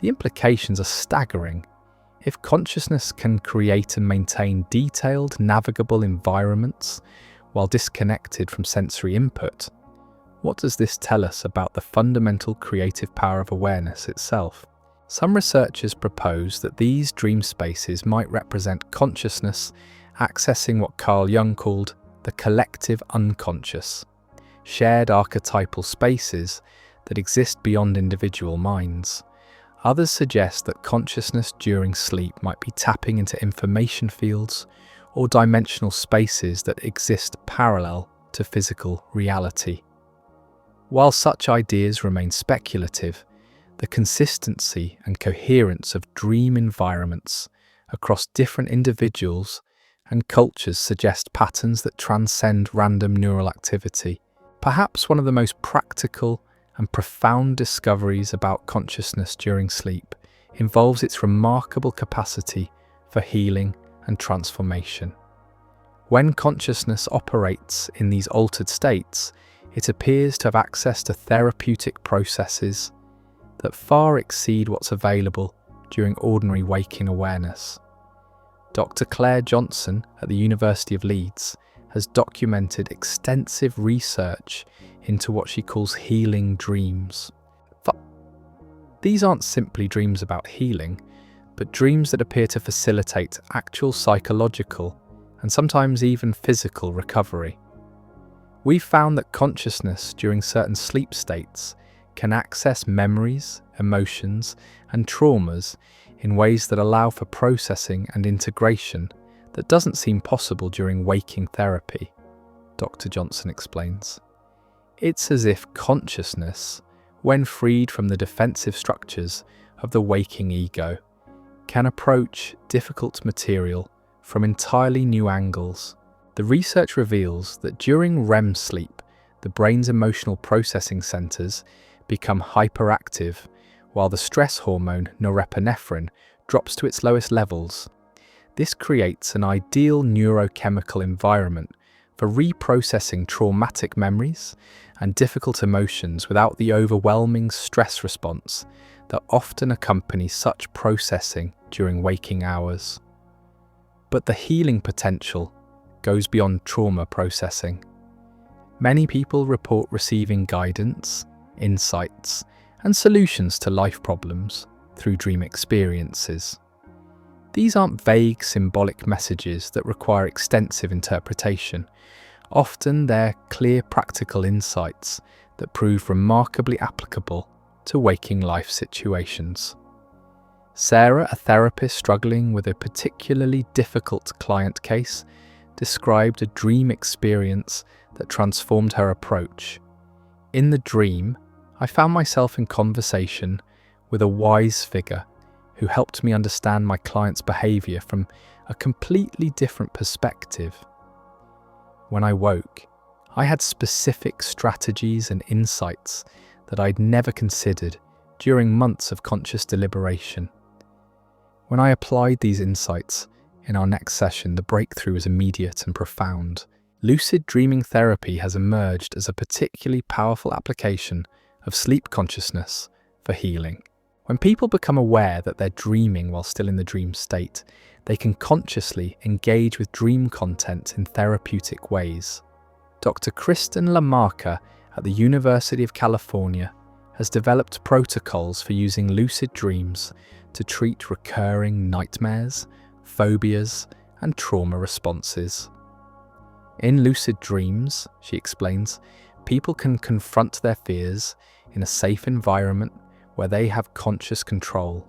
A: The implications are staggering. If consciousness can create and maintain detailed, navigable environments while disconnected from sensory input, what does this tell us about the fundamental creative power of awareness itself? Some researchers propose that these dream spaces might represent consciousness accessing what Carl Jung called the collective unconscious, shared archetypal spaces that exist beyond individual minds. Others suggest that consciousness during sleep might be tapping into information fields or dimensional spaces that exist parallel to physical reality. While such ideas remain speculative, the consistency and coherence of dream environments across different individuals and cultures suggest patterns that transcend random neural activity. Perhaps one of the most practical and profound discoveries about consciousness during sleep involves its remarkable capacity for healing and transformation. When consciousness operates in these altered states, it appears to have access to therapeutic processes that far exceed what's available during ordinary waking awareness. Dr. Claire Johnson at the University of Leeds has documented extensive research into what she calls healing dreams. These aren't simply dreams about healing, but dreams that appear to facilitate actual psychological and sometimes even physical recovery. We've found that consciousness during certain sleep states can access memories, emotions, and traumas in ways that allow for processing and integration that doesn't seem possible during waking therapy, Dr. Johnson explains. It's as if consciousness, when freed from the defensive structures of the waking ego, can approach difficult material from entirely new angles. The research reveals that during REM sleep, the brain's emotional processing centers become hyperactive, while the stress hormone norepinephrine drops to its lowest levels. This creates an ideal neurochemical environment for reprocessing traumatic memories and difficult emotions without the overwhelming stress response that often accompanies such processing during waking hours. But the healing potential goes beyond trauma processing. Many people report receiving guidance, insights, and solutions to life problems through dream experiences. These aren't vague symbolic messages that require extensive interpretation. Often they're clear practical insights that prove remarkably applicable to waking life situations. Sarah, a therapist struggling with a particularly difficult client case, described a dream experience that transformed her approach. In the dream, I found myself in conversation with a wise figure who helped me understand my client's behavior from a completely different perspective. When I woke, I had specific strategies and insights that I'd never considered during months of conscious deliberation. When I applied these insights in our next session, the breakthrough was immediate and profound. Lucid dreaming therapy has emerged as a particularly powerful application of sleep consciousness for healing. When people become aware that they're dreaming while still in the dream state, they can consciously engage with dream content in therapeutic ways. Dr. Kristen Lamarca at the University of California has developed protocols for using lucid dreams to treat recurring nightmares, phobias, and trauma responses. In lucid dreams, she explains, people can confront their fears in a safe environment where they have conscious control.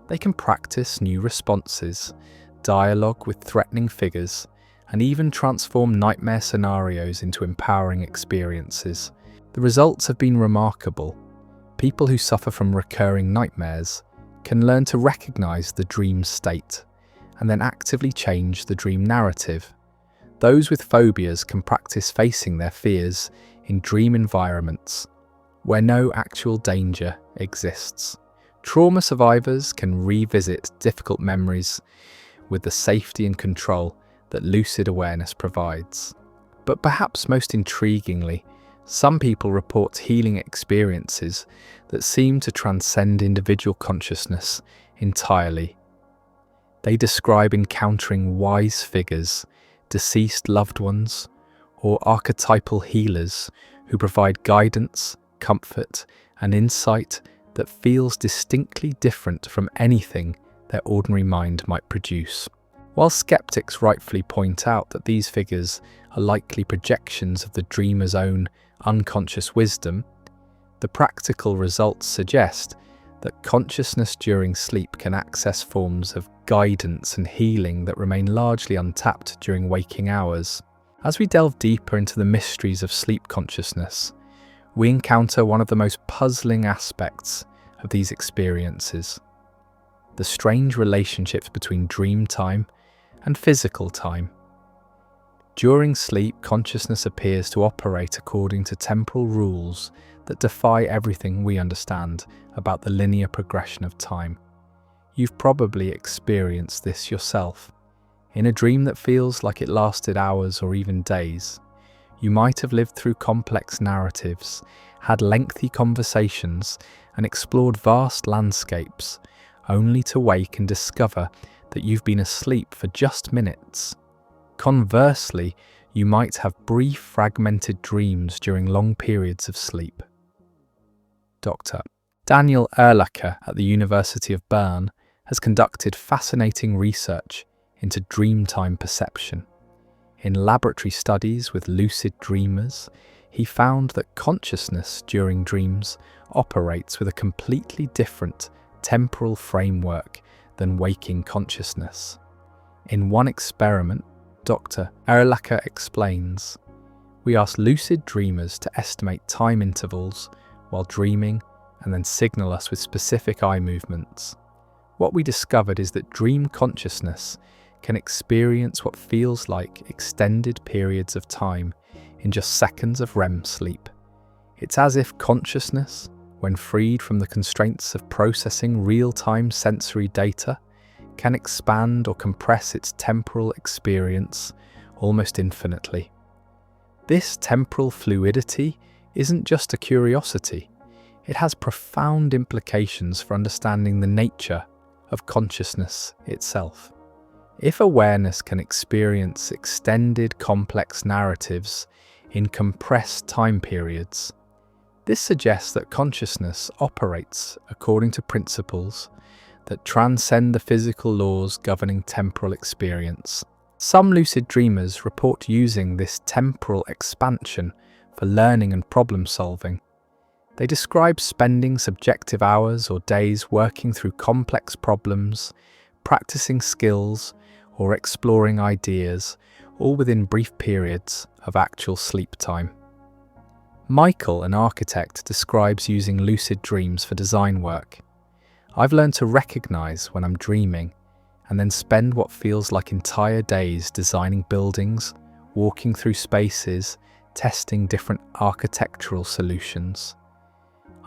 A: They can practice new responses, dialogue with threatening figures, and even transform nightmare scenarios into empowering experiences. The results have been remarkable. People who suffer from recurring nightmares can learn to recognize the dream state and then actively change the dream narrative. Those with phobias can practice facing their fears in dream environments where no actual danger exists. Trauma survivors can revisit difficult memories with the safety and control that lucid awareness provides. But perhaps most intriguingly, some people report healing experiences that seem to transcend individual consciousness entirely. They describe encountering wise figures, deceased loved ones, or archetypal healers who provide guidance, comfort, and insight that feels distinctly different from anything their ordinary mind might produce. While skeptics rightfully point out that these figures are likely projections of the dreamer's own unconscious wisdom, the practical results suggest that consciousness during sleep can access forms of guidance and healing that remain largely untapped during waking hours. As we delve deeper into the mysteries of sleep consciousness, we encounter one of the most puzzling aspects of these experiences: the strange relationships between dream time and physical time. During sleep, consciousness appears to operate according to temporal rules that defy everything we understand about the linear progression of time. You've probably experienced this yourself. In a dream that feels like it lasted hours or even days, you might have lived through complex narratives, had lengthy conversations, and explored vast landscapes, only to wake and discover that you've been asleep for just minutes. Conversely, you might have brief, fragmented dreams during long periods of sleep. Doctor: Daniel Erlacher at the University of Bern has conducted fascinating research into dreamtime perception. In laboratory studies with lucid dreamers, he found that consciousness during dreams operates with a completely different temporal framework than waking consciousness. In one experiment, Dr. Erlacher explains, we asked lucid dreamers to estimate time intervals while dreaming and then signal us with specific eye movements. What we discovered is that dream consciousness can experience what feels like extended periods of time in just seconds of REM sleep. It's as if consciousness, when freed from the constraints of processing real-time sensory data, can expand or compress its temporal experience almost infinitely. This temporal fluidity isn't just a curiosity. It has profound implications for understanding the nature of consciousness itself. If awareness can experience extended complex narratives in compressed time periods, this suggests that consciousness operates according to principles that transcend the physical laws governing temporal experience. Some lucid dreamers report using this temporal expansion for learning and problem solving. They describe spending subjective hours or days working through complex problems, practicing skills, or exploring ideas, all within brief periods of actual sleep time. Michael, an architect, describes using lucid dreams for design work. I've learned to recognize when I'm dreaming and then spend what feels like entire days designing buildings, walking through spaces, testing different architectural solutions.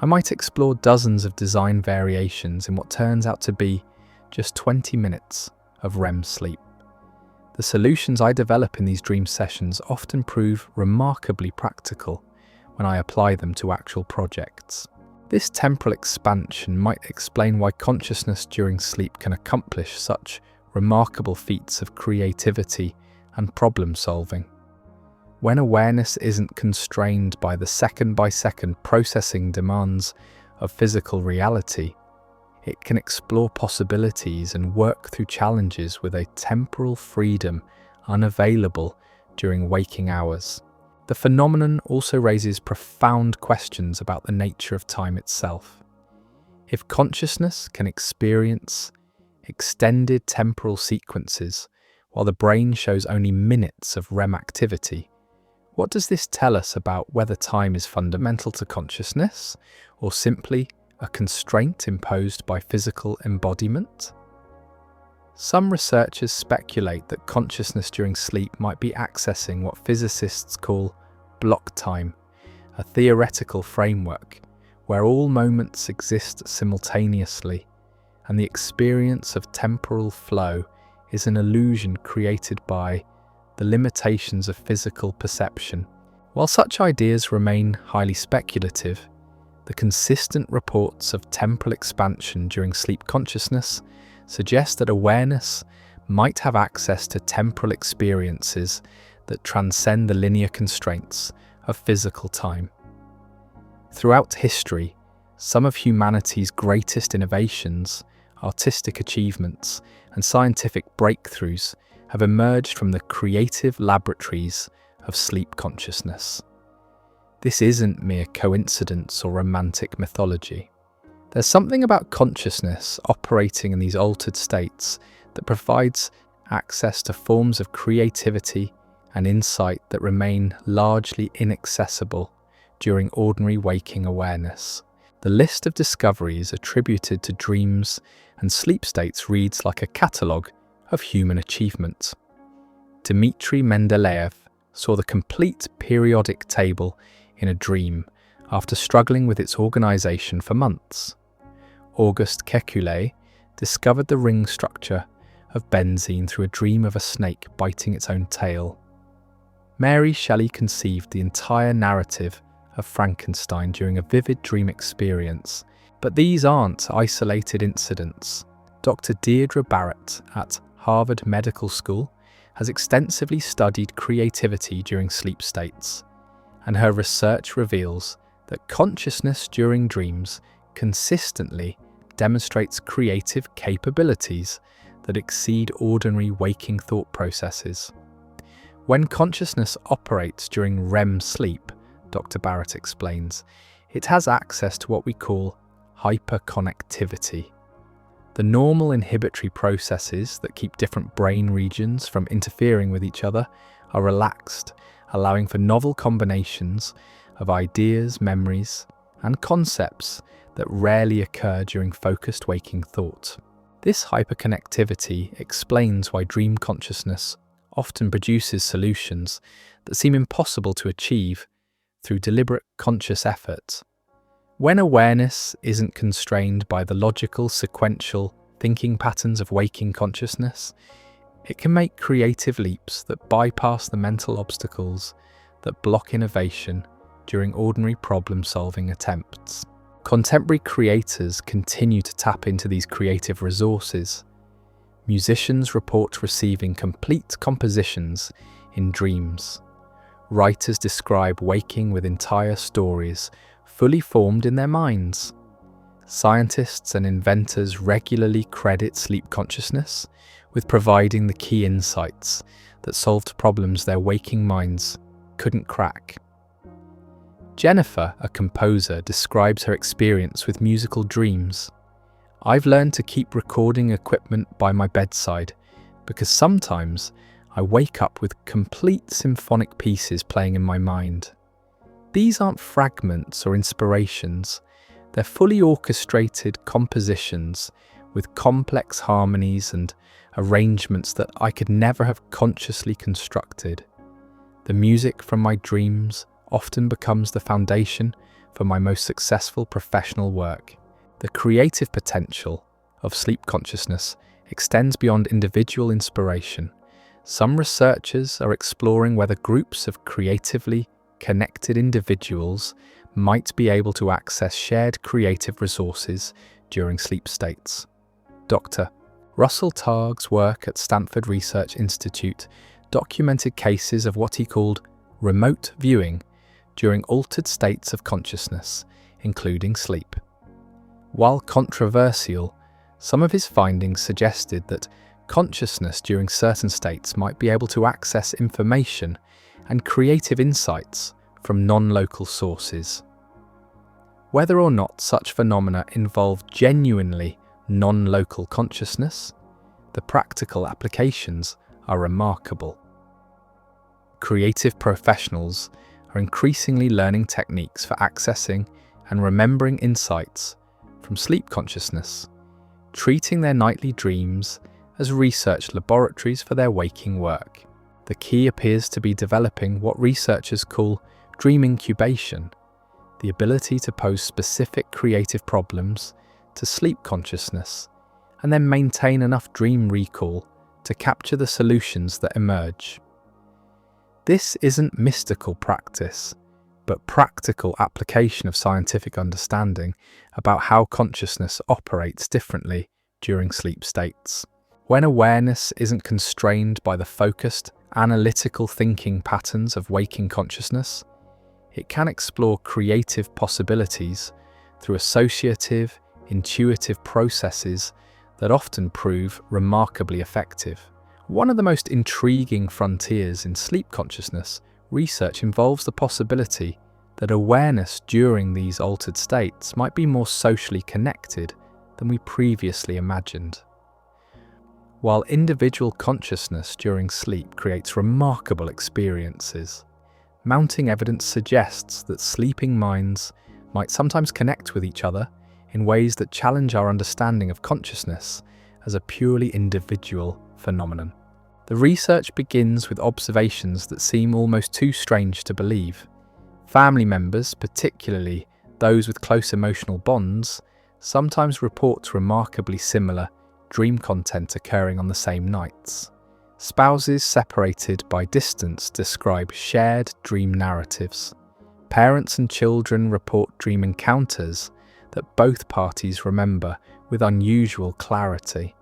A: I might explore dozens of design variations in what turns out to be just 20 minutes of REM sleep. The solutions I develop in these dream sessions often prove remarkably practical when I apply them to actual projects. This temporal expansion might explain why consciousness during sleep can accomplish such remarkable feats of creativity and problem solving. When awareness isn't constrained by the second-by-second processing demands of physical reality, it can explore possibilities and work through challenges with a temporal freedom unavailable during waking hours. The phenomenon also raises profound questions about the nature of time itself. If consciousness can experience extended temporal sequences while the brain shows only minutes of REM activity, what does this tell us about whether time is fundamental to consciousness or simply a constraint imposed by physical embodiment? Some researchers speculate that consciousness during sleep might be accessing what physicists call block time, a theoretical framework where all moments exist simultaneously, and the experience of temporal flow is an illusion created by the limitations of physical perception. While such ideas remain highly speculative, the consistent reports of temporal expansion during sleep consciousness suggest that awareness might have access to temporal experiences that transcend the linear constraints of physical time. Throughout history, some of humanity's greatest innovations, artistic achievements, and scientific breakthroughs have emerged from the creative laboratories of sleep consciousness. This isn't mere coincidence or romantic mythology. There's something about consciousness operating in these altered states that provides access to forms of creativity and insight that remain largely inaccessible during ordinary waking awareness. The list of discoveries attributed to dreams and sleep states reads like a catalogue of human achievements. Dmitry Mendeleev saw the complete periodic table in a dream after struggling with its organization for months. Auguste Kekule discovered the ring structure of benzene through a dream of a snake biting its own tail. Mary Shelley conceived the entire narrative of Frankenstein during a vivid dream experience. But these aren't isolated incidents. Dr. Deirdre Barrett at Harvard Medical School has extensively studied creativity during sleep states, and her research reveals that consciousness during dreams consistently demonstrates creative capabilities that exceed ordinary waking thought processes. When consciousness operates during REM sleep, Dr. Barrett explains, it has access to what we call hyperconnectivity. The normal inhibitory processes that keep different brain regions from interfering with each other are relaxed, allowing for novel combinations of ideas, memories, and concepts that rarely occur during focused waking thought. This hyperconnectivity explains why dream consciousness often produces solutions that seem impossible to achieve through deliberate conscious effort. When awareness isn't constrained by the logical, sequential thinking patterns of waking consciousness, it can make creative leaps that bypass the mental obstacles that block innovation during ordinary problem-solving attempts. Contemporary creators continue to tap into these creative resources. Musicians report receiving complete compositions in dreams. Writers describe waking with entire stories fully formed in their minds. Scientists and inventors regularly credit sleep consciousness with providing the key insights that solved problems their waking minds couldn't crack. Jennifer, a composer, describes her experience with musical dreams. I've learned to keep recording equipment by my bedside because sometimes I wake up with complete symphonic pieces playing in my mind. These aren't fragments or inspirations, they're fully orchestrated compositions with complex harmonies and arrangements that I could never have consciously constructed. The music from my dreams often becomes the foundation for my most successful professional work. The creative potential of sleep consciousness extends beyond individual inspiration. Some researchers are exploring whether groups of creatively connected individuals might be able to access shared creative resources during sleep states. Dr. Russell Targ's work at Stanford Research Institute documented cases of what he called remote viewing during altered states of consciousness, including sleep. While controversial, some of his findings suggested that consciousness during certain states might be able to access information and creative insights from non-local sources. Whether or not such phenomena involve genuinely non-local consciousness, the practical applications are remarkable. Creative professionals are increasingly learning techniques for accessing and remembering insights from sleep consciousness, treating their nightly dreams as research laboratories for their waking work. The key appears to be developing what researchers call dream incubation, the ability to pose specific creative problems to sleep consciousness and then maintain enough dream recall to capture the solutions that emerge. This isn't mystical practice, but practical application of scientific understanding about how consciousness operates differently during sleep states. When awareness isn't constrained by the focused, analytical thinking patterns of waking consciousness, it can explore creative possibilities through associative, intuitive processes that often prove remarkably effective. One of the most intriguing frontiers in sleep consciousness research involves the possibility that awareness during these altered states might be more socially connected than we previously imagined. While individual consciousness during sleep creates remarkable experiences, mounting evidence suggests that sleeping minds might sometimes connect with each other in ways that challenge our understanding of consciousness as a purely individual phenomenon. The research begins with observations that seem almost too strange to believe. Family members, particularly those with close emotional bonds, sometimes report remarkably similar dream content occurring on the same nights. Spouses separated by distance describe shared dream narratives. Parents and children report dream encounters that both parties remember with unusual clarity.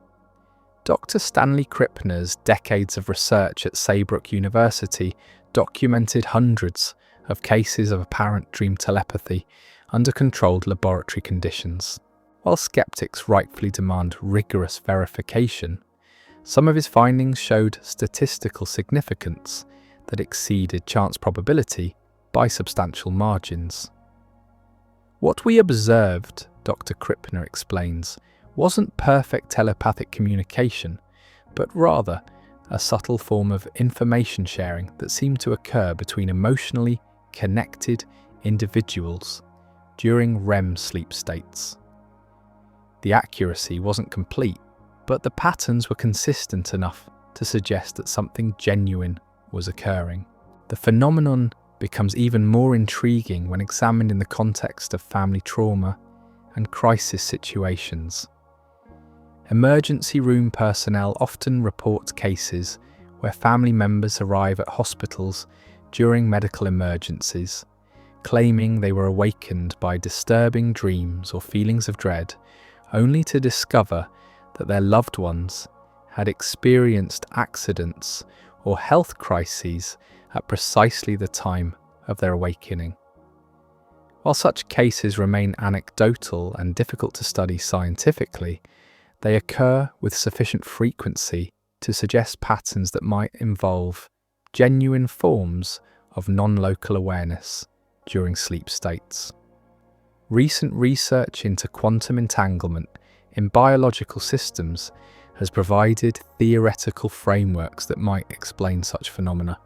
A: Dr. Stanley Krippner's decades of research at Saybrook University documented hundreds of cases of apparent dream telepathy under controlled laboratory conditions. While skeptics rightfully demand rigorous verification, some of his findings showed statistical significance that exceeded chance probability by substantial margins. What we observed, Dr. Krippner explains, wasn't perfect telepathic communication, but rather a subtle form of information sharing that seemed to occur between emotionally connected individuals during REM sleep states. The accuracy wasn't complete, but the patterns were consistent enough to suggest that something genuine was occurring. The phenomenon becomes even more intriguing when examined in the context of family trauma and crisis situations. Emergency room personnel often report cases where family members arrive at hospitals during medical emergencies, claiming they were awakened by disturbing dreams or feelings of dread, only to discover that their loved ones had experienced accidents or health crises at precisely the time of their awakening. While such cases remain anecdotal and difficult to study scientifically, they occur with sufficient frequency to suggest patterns that might involve genuine forms of non-local awareness during sleep states. Recent research into quantum entanglement in biological systems has provided theoretical frameworks that might explain such phenomena.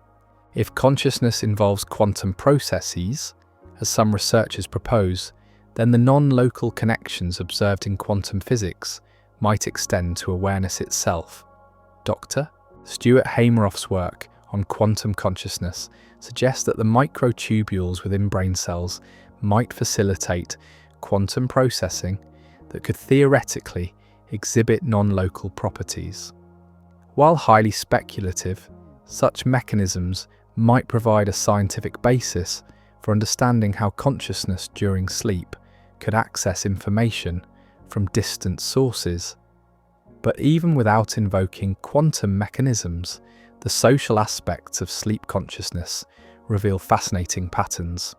A: If consciousness involves quantum processes, as some researchers propose, then the non-local connections observed in quantum physics might extend to awareness itself. Dr. Stuart Hameroff's work on quantum consciousness suggests that the microtubules within brain cells might facilitate quantum processing that could theoretically exhibit non-local properties. While highly speculative, such mechanisms might provide a scientific basis for understanding how consciousness during sleep could access information from distant sources. But even without invoking quantum mechanisms, the social aspects of sleep consciousness reveal fascinating patterns.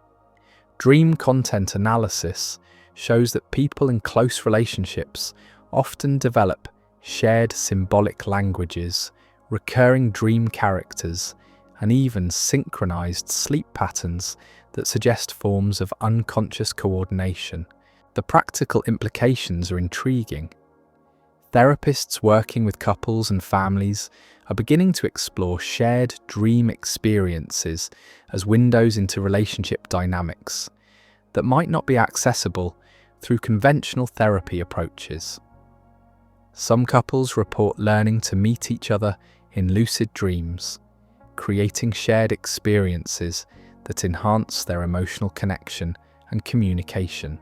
A: Dream content analysis shows that people in close relationships often develop shared symbolic languages, recurring dream characters, and even synchronized sleep patterns that suggest forms of unconscious coordination. The practical implications are intriguing. Therapists working with couples and families are beginning to explore shared dream experiences as windows into relationship dynamics that might not be accessible through conventional therapy approaches. Some couples report learning to meet each other in lucid dreams, creating shared experiences that enhance their emotional connection and communication.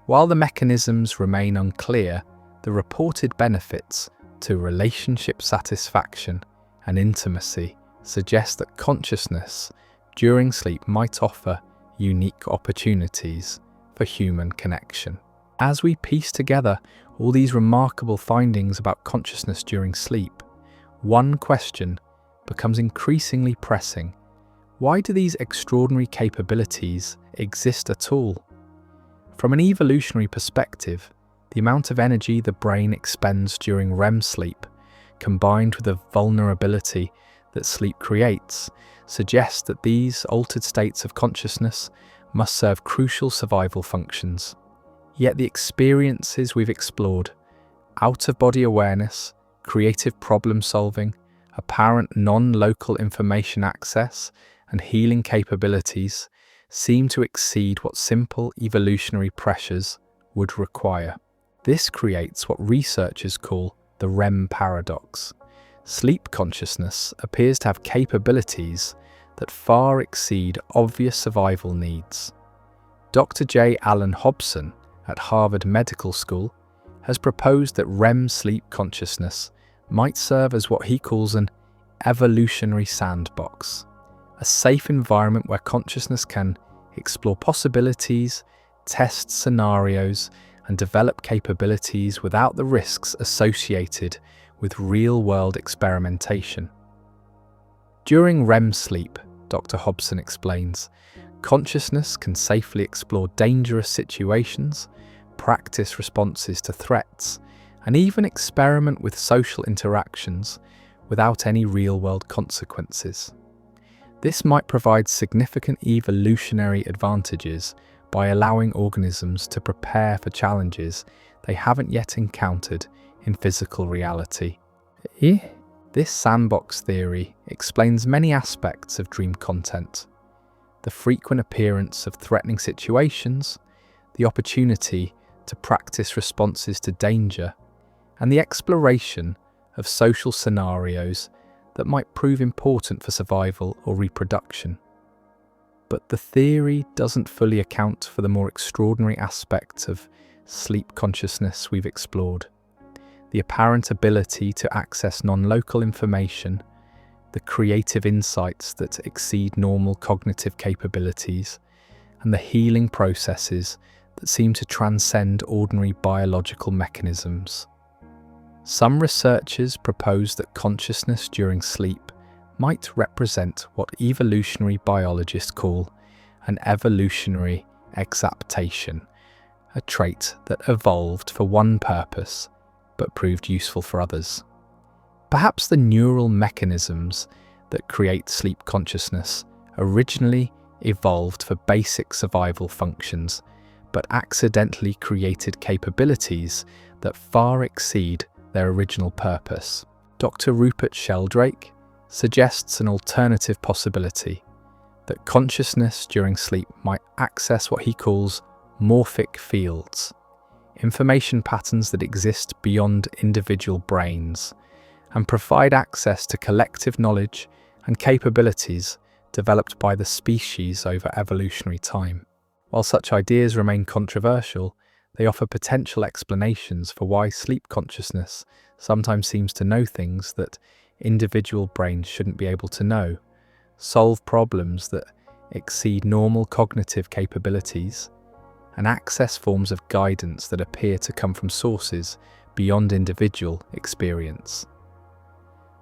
A: While the mechanisms remain unclear, the reported benefits to relationship satisfaction and intimacy suggest that consciousness during sleep might offer unique opportunities for human connection. As we piece together all these remarkable findings about consciousness during sleep, one question becomes increasingly pressing. Why do these extraordinary capabilities exist at all? From an evolutionary perspective, the amount of energy the brain expends during REM sleep, combined with the vulnerability that sleep creates, suggests that these altered states of consciousness must serve crucial survival functions. Yet the experiences we've explored, out-of-body awareness, creative problem-solving, apparent non-local information access, and healing capabilities seem to exceed what simple evolutionary pressures would require. This creates what researchers call the REM paradox. Sleep consciousness appears to have capabilities that far exceed obvious survival needs. Dr. J. Allen Hobson at Harvard Medical School has proposed that REM sleep consciousness might serve as what he calls an evolutionary sandbox, a safe environment where consciousness can explore possibilities, test scenarios, and develop capabilities without the risks associated with real-world experimentation. During REM sleep, Dr. Hobson explains, Consciousness can safely explore dangerous situations, practice responses to threats, and even experiment with social interactions without any real-world consequences. This might provide significant evolutionary advantages by allowing organisms to prepare for challenges they haven't yet encountered in physical reality. This sandbox theory explains many aspects of dream content: the frequent appearance of threatening situations, the opportunity to practice responses to danger, and the exploration of social scenarios that might prove important for survival or reproduction. But the theory doesn't fully account for the more extraordinary aspects of sleep consciousness we've explored: the apparent ability to access non-local information, the creative insights that exceed normal cognitive capabilities, and the healing processes that seem to transcend ordinary biological mechanisms. Some researchers propose that consciousness during sleep might represent what evolutionary biologists call an evolutionary exaptation, a trait that evolved for one purpose but proved useful for others. Perhaps the neural mechanisms that create sleep consciousness originally evolved for basic survival functions, but accidentally created capabilities that far exceed their original purpose. Dr. Rupert Sheldrake suggests an alternative possibility: that consciousness during sleep might access what he calls morphic fields, information patterns that exist beyond individual brains, and provide access to collective knowledge and capabilities developed by the species over evolutionary time. While such ideas remain controversial, they offer potential explanations for why sleep consciousness sometimes seems to know things that individual brains shouldn't be able to know, solve problems that exceed normal cognitive capabilities, and access forms of guidance that appear to come from sources beyond individual experience.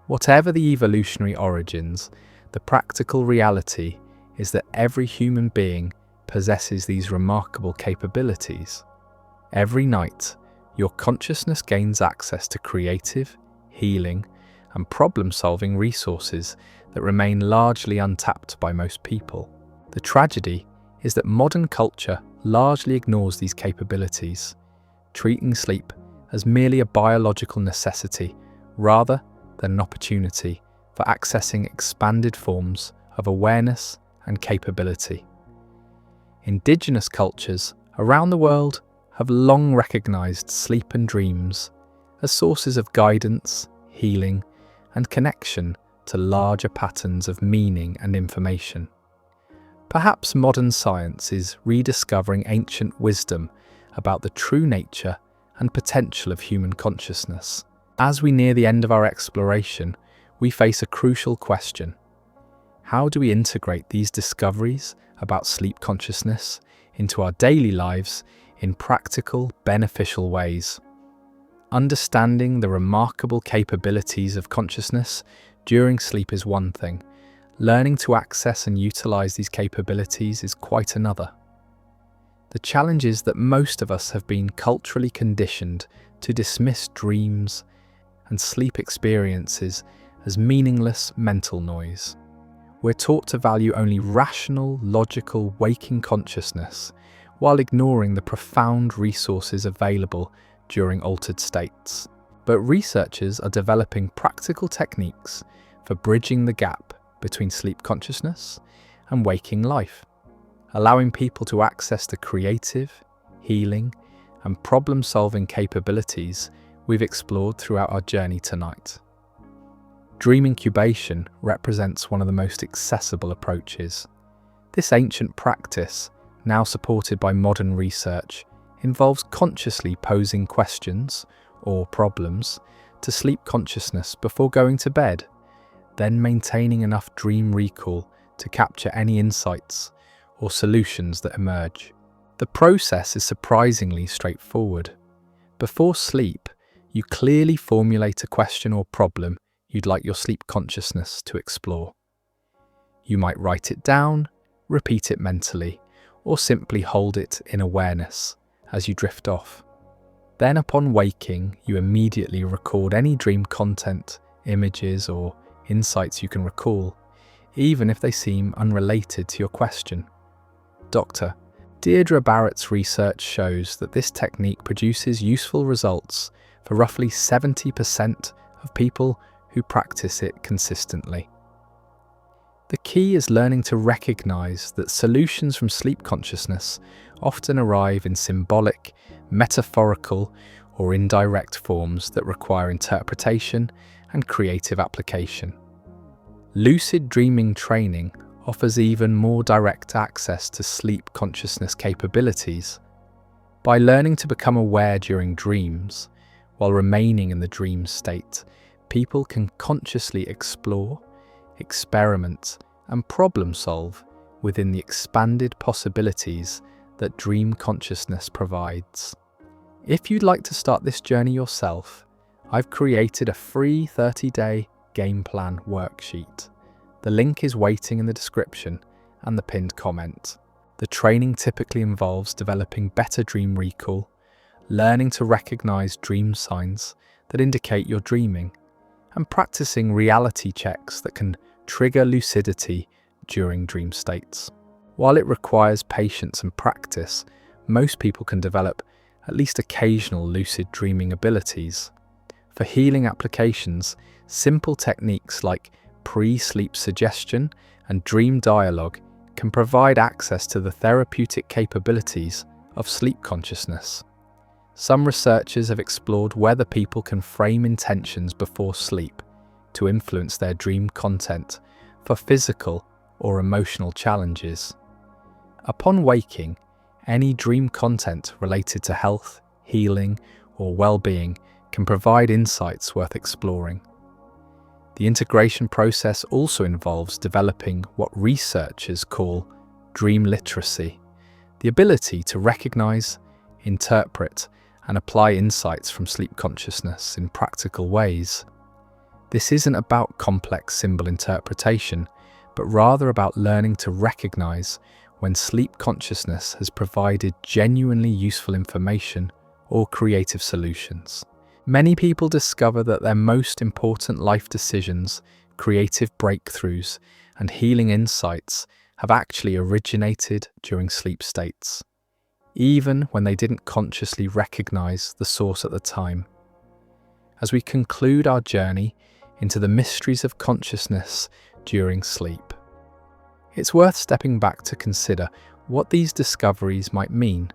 A: Whatever the evolutionary origins, the practical reality is that every human being possesses these remarkable capabilities. Every night, your consciousness gains access to creative, healing, and problem-solving resources that remain largely untapped by most people. The tragedy is that modern culture largely ignores these capabilities, treating sleep as merely a biological necessity rather than an opportunity for accessing expanded forms of awareness and capability. Indigenous cultures around the world have long recognized sleep and dreams as sources of guidance, healing, and connection to larger patterns of meaning and information. Perhaps modern science is rediscovering ancient wisdom about the true nature and potential of human consciousness. As we near the end of our exploration, we face a crucial question: how do we integrate these discoveries about sleep consciousness into our daily lives in practical, beneficial ways? Understanding the remarkable capabilities of consciousness during sleep is one thing. Learning to access and utilize these capabilities is quite another. The challenge is that most of us have been culturally conditioned to dismiss dreams and sleep experiences as meaningless mental noise. We're taught to value only rational, logical, waking consciousness, while ignoring the profound resources available during altered states. But researchers are developing practical techniques for bridging the gap between sleep consciousness and waking life, allowing people to access the creative, healing, and problem-solving capabilities we've explored throughout our journey tonight. Dream incubation represents one of the most accessible approaches. This ancient practice, now supported by modern research, involves consciously posing questions or problems to sleep consciousness before going to bed, then maintaining enough dream recall to capture any insights or solutions that emerge. The process is surprisingly straightforward. Before sleep, you clearly formulate a question or problem you'd like your sleep consciousness to explore. You might write it down, repeat it mentally, or simply hold it in awareness as you drift off. Then upon waking, you immediately record any dream content, images, or insights you can recall, even if they seem unrelated to your question. Dr. Deirdre Barrett's research shows that this technique produces useful results for roughly 70% of people who practice it consistently. The key is learning to recognize that solutions from sleep consciousness often arrive in symbolic, metaphorical, or indirect forms that require interpretation and creative application. Lucid dreaming training offers even more direct access to sleep consciousness capabilities. By learning to become aware during dreams, while remaining in the dream state, people can consciously explore, experiment, and problem solve within the expanded possibilities that dream consciousness provides. If you'd like to start this journey yourself, I've created a free 30-day game plan worksheet. The link is waiting in the description and the pinned comment. The training typically involves developing better dream recall, learning to recognize dream signs that indicate you're dreaming, and practicing reality checks that can trigger lucidity during dream states. While it requires patience and practice, most people can develop at least occasional lucid dreaming abilities. For healing applications, simple techniques like pre-sleep suggestion and dream dialogue can provide access to the therapeutic capabilities of sleep consciousness. Some researchers have explored whether people can frame intentions before sleep to influence their dream content for physical or emotional challenges. Upon waking, any dream content related to health, healing, or well-being can provide insights worth exploring. The integration process also involves developing what researchers call dream literacy, the ability to recognize, interpret, and apply insights from sleep consciousness in practical ways. This isn't about complex symbol interpretation, but rather about learning to recognize when sleep consciousness has provided genuinely useful information or creative solutions. Many people discover that their most important life decisions, creative breakthroughs, and healing insights have actually originated during sleep states, even when they didn't consciously recognize the source at the time. As we conclude our journey into the mysteries of consciousness during sleep, it's worth stepping back to consider what these discoveries might mean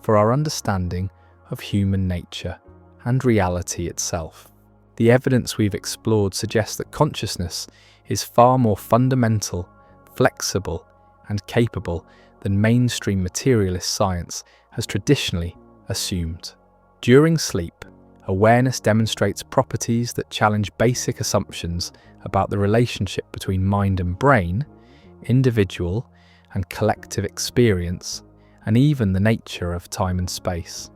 A: for our understanding of human nature and reality itself. The evidence we've explored suggests that consciousness is far more fundamental, flexible, and capable than mainstream materialist science has traditionally assumed. During sleep, awareness demonstrates properties that challenge basic assumptions about the relationship between mind and brain, individual and collective experience, and even the nature of time and space.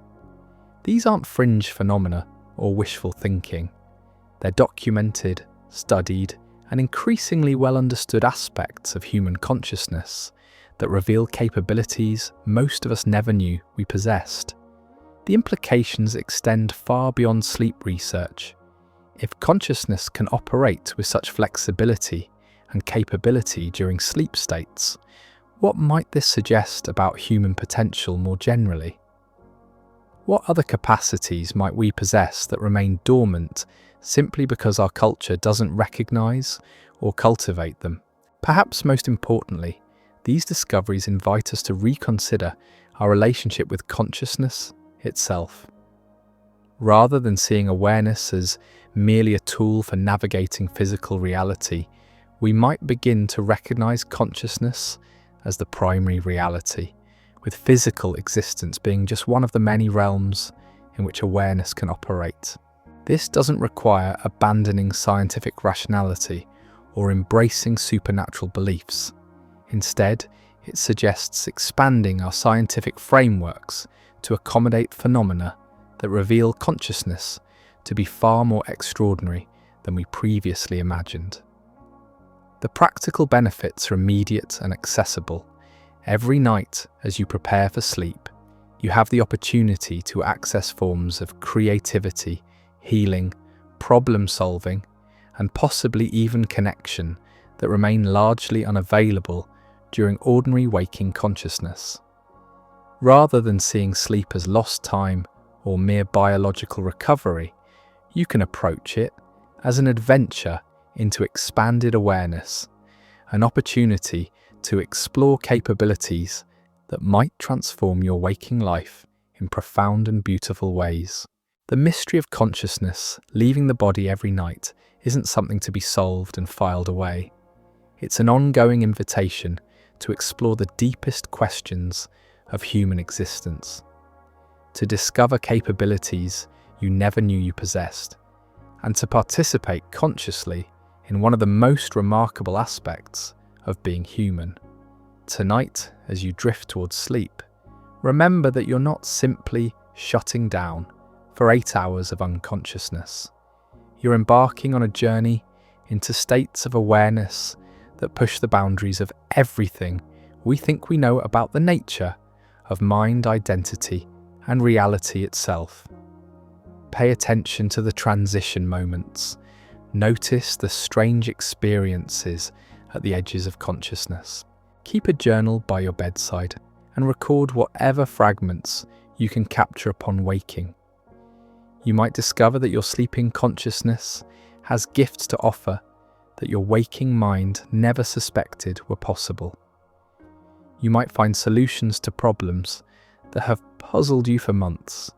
A: These aren't fringe phenomena or wishful thinking. They're documented, studied, and increasingly well understood aspects of human consciousness that reveal capabilities most of us never knew we possessed. The implications extend far beyond sleep research. If consciousness can operate with such flexibility and capability during sleep states, what might this suggest about human potential more generally? What other capacities might we possess that remain dormant simply because our culture doesn't recognize or cultivate them? Perhaps most importantly, these discoveries invite us to reconsider our relationship with consciousness itself. Rather than seeing awareness as merely a tool for navigating physical reality, we might begin to recognize consciousness as the primary reality, with physical existence being just one of the many realms in which awareness can operate. This doesn't require abandoning scientific rationality or embracing supernatural beliefs. Instead, it suggests expanding our scientific frameworks to accommodate phenomena that reveal consciousness to be far more extraordinary than we previously imagined. The practical benefits are immediate and accessible, Every night, as you prepare for sleep, you have the opportunity to access forms of creativity, healing, problem-solving, and possibly even connection that remain largely unavailable during ordinary waking consciousness. Rather than seeing sleep as lost time or mere biological recovery, you can approach it as an adventure into expanded awareness, an opportunity to explore capabilities that might transform your waking life in profound and beautiful ways. The mystery of consciousness leaving the body every night isn't something to be solved and filed away. It's an ongoing invitation to explore the deepest questions of human existence, to discover capabilities you never knew you possessed, and to participate consciously in one of the most remarkable aspects of being human. Tonight, as you drift towards sleep, remember that you're not simply shutting down for 8 hours of unconsciousness. You're embarking on a journey into states of awareness that push the boundaries of everything we think we know about the nature of mind, identity, and reality itself. Pay attention to the transition moments. Notice the strange experiences at the edges of consciousness. Keep a journal by your bedside and record whatever fragments you can capture upon waking. You might discover that your sleeping consciousness has gifts to offer that your waking mind never suspected were possible. You might find solutions to problems that have puzzled you for months.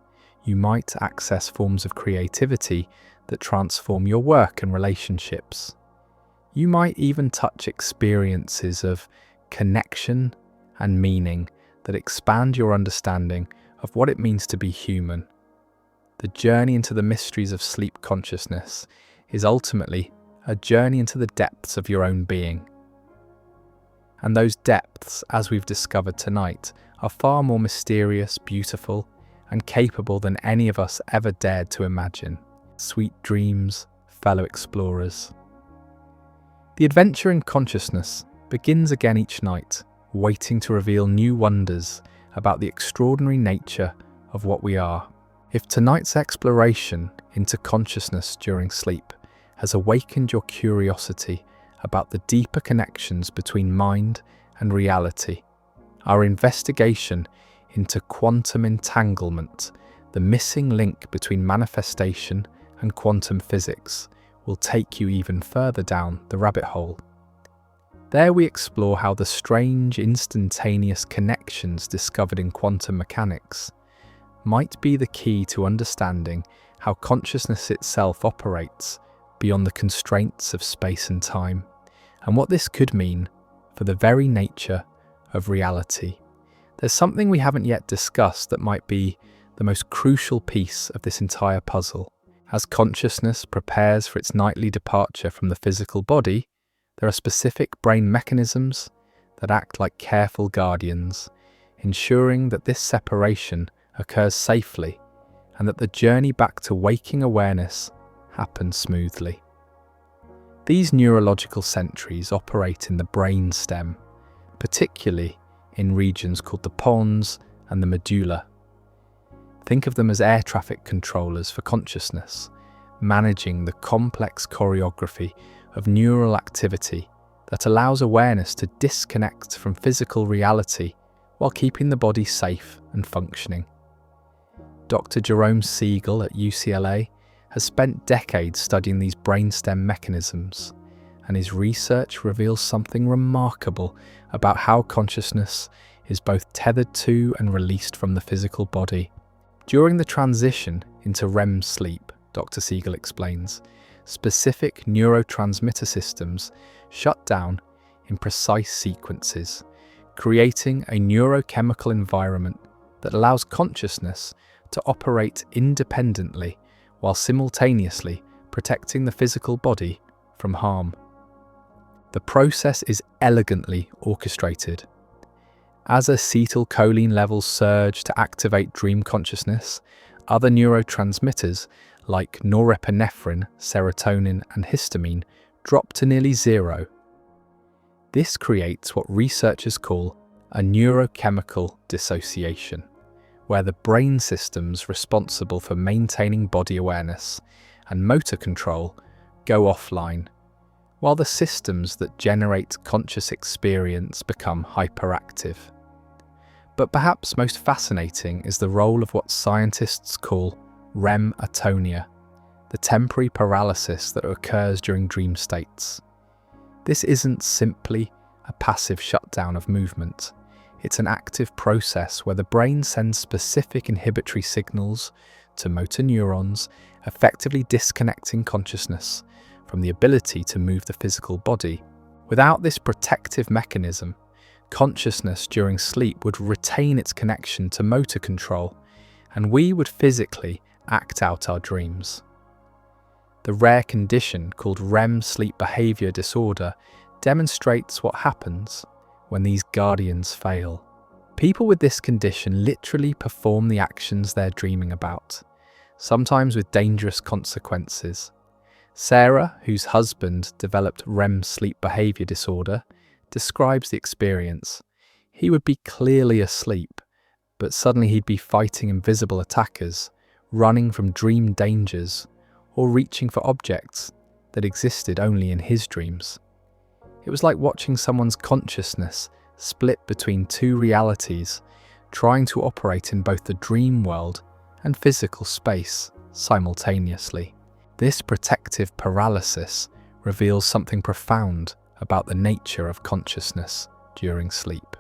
A: You might access forms of creativity that transform your work and relationships. You might even touch experiences of connection and meaning that expand your understanding of what it means to be human. The journey into the mysteries of sleep consciousness is ultimately a journey into the depths of your own being. And those depths, as we've discovered tonight, are far more mysterious, beautiful, and capable than any of us ever dared to imagine. Sweet dreams, fellow explorers. The adventure in consciousness begins again each night, waiting to reveal new wonders about the extraordinary nature of what we are. If tonight's exploration into consciousness during sleep has awakened your curiosity about the deeper connections between mind and reality, our investigation into quantum entanglement, the missing link between manifestation and quantum physics, will take you even further down the rabbit hole. There we explore how the strange instantaneous connections discovered in quantum mechanics might be the key to understanding how consciousness itself operates beyond the constraints of space and time, and what this could mean for the very nature of reality. There's something we haven't yet discussed that might be the most crucial piece of this entire puzzle. As consciousness prepares for its nightly departure from the physical body, there are specific brain mechanisms that act like careful guardians, ensuring that this separation occurs safely and that the journey back to waking awareness happens smoothly. These neurological sentries operate in the brain stem, particularly in regions called the pons and the medulla. Think of them as air traffic controllers for consciousness, managing the complex choreography of neural activity that allows awareness to disconnect from physical reality while keeping the body safe and functioning. Dr. Jerome Siegel at UCLA has spent decades studying these brainstem mechanisms, and his research reveals something remarkable about how consciousness is both tethered to and released from the physical body. During the transition into REM sleep, Dr. Siegel explains, specific neurotransmitter systems shut down in precise sequences, creating a neurochemical environment that allows consciousness to operate independently while simultaneously protecting the physical body from harm. The process is elegantly orchestrated. As acetylcholine levels surge to activate dream consciousness, other neurotransmitters like norepinephrine, serotonin, and histamine drop to nearly zero. This creates what researchers call a neurochemical dissociation, where the brain systems responsible for maintaining body awareness and motor control go offline, while the systems that generate conscious experience become hyperactive. But perhaps most fascinating is the role of what scientists call REM atonia, the temporary paralysis that occurs during dream states. This isn't simply a passive shutdown of movement. It's an active process where the brain sends specific inhibitory signals to motor neurons, effectively disconnecting consciousness from the ability to move the physical body. Without this protective mechanism, consciousness during sleep would retain its connection to motor control, and we would physically act out our dreams. The rare condition called REM sleep behavior disorder demonstrates what happens when these guardians fail. People with this condition literally perform the actions they're dreaming about, sometimes with dangerous consequences. Sarah, whose husband developed REM sleep behavior disorder, describes the experience. He would be clearly asleep, but suddenly he'd be fighting invisible attackers, running from dream dangers, or reaching for objects that existed only in his dreams. It was like watching someone's consciousness split between two realities, trying to operate in both the dream world and physical space simultaneously. This protective paralysis reveals something profound about the nature of consciousness during sleep.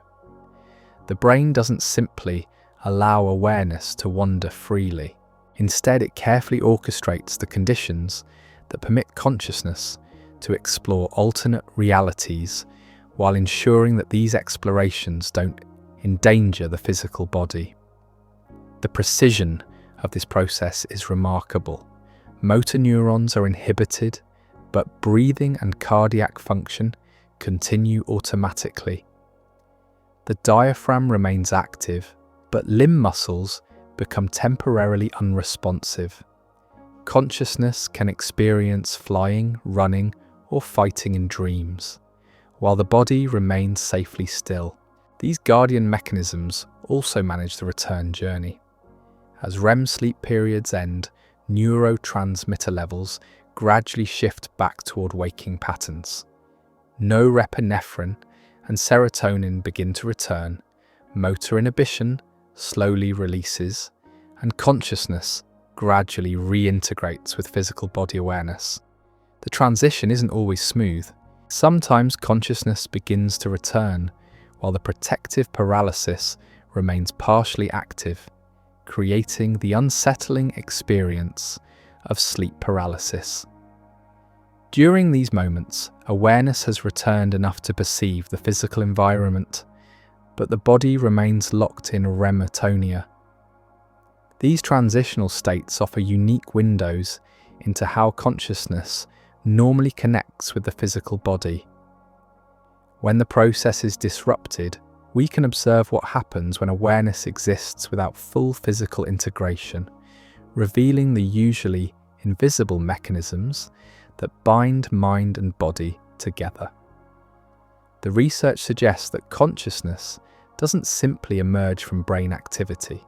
A: The brain doesn't simply allow awareness to wander freely. Instead, it carefully orchestrates the conditions that permit consciousness to explore alternate realities while ensuring that these explorations don't endanger the physical body. The precision of this process is remarkable. Motor neurons are inhibited, but breathing and cardiac function continue automatically. The diaphragm remains active, but limb muscles become temporarily unresponsive. Consciousness can experience flying, running, or fighting in dreams, while the body remains safely still. These guardian mechanisms also manage the return journey. As REM sleep periods end, neurotransmitter levels gradually shift back toward waking patterns. Norepinephrine and serotonin begin to return, motor inhibition slowly releases, and consciousness gradually reintegrates with physical body awareness. The transition isn't always smooth. Sometimes consciousness begins to return, while the protective paralysis remains partially active, creating the unsettling experience of sleep paralysis. During these moments, awareness has returned enough to perceive the physical environment, but the body remains locked in REM atonia. These transitional states offer unique windows into how consciousness normally connects with the physical body. When the process is disrupted, we can observe what happens when awareness exists without full physical integration, revealing the usually invisible mechanisms that bind mind and body together. The research suggests that consciousness doesn't simply emerge from brain activity.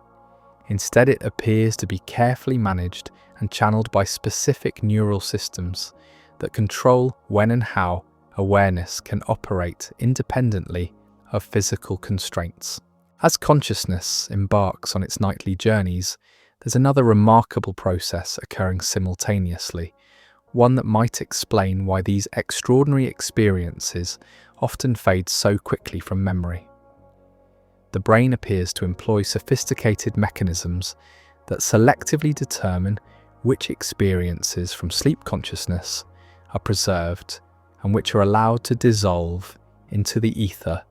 A: Instead, it appears to be carefully managed and channeled by specific neural systems that control when and how awareness can operate independently of physical constraints. As consciousness embarks on its nightly journeys, there's another remarkable process occurring simultaneously, one that might explain why these extraordinary experiences often fade so quickly from memory. The brain appears to employ sophisticated mechanisms that selectively determine which experiences from sleep consciousness are preserved and which are allowed to dissolve into the ether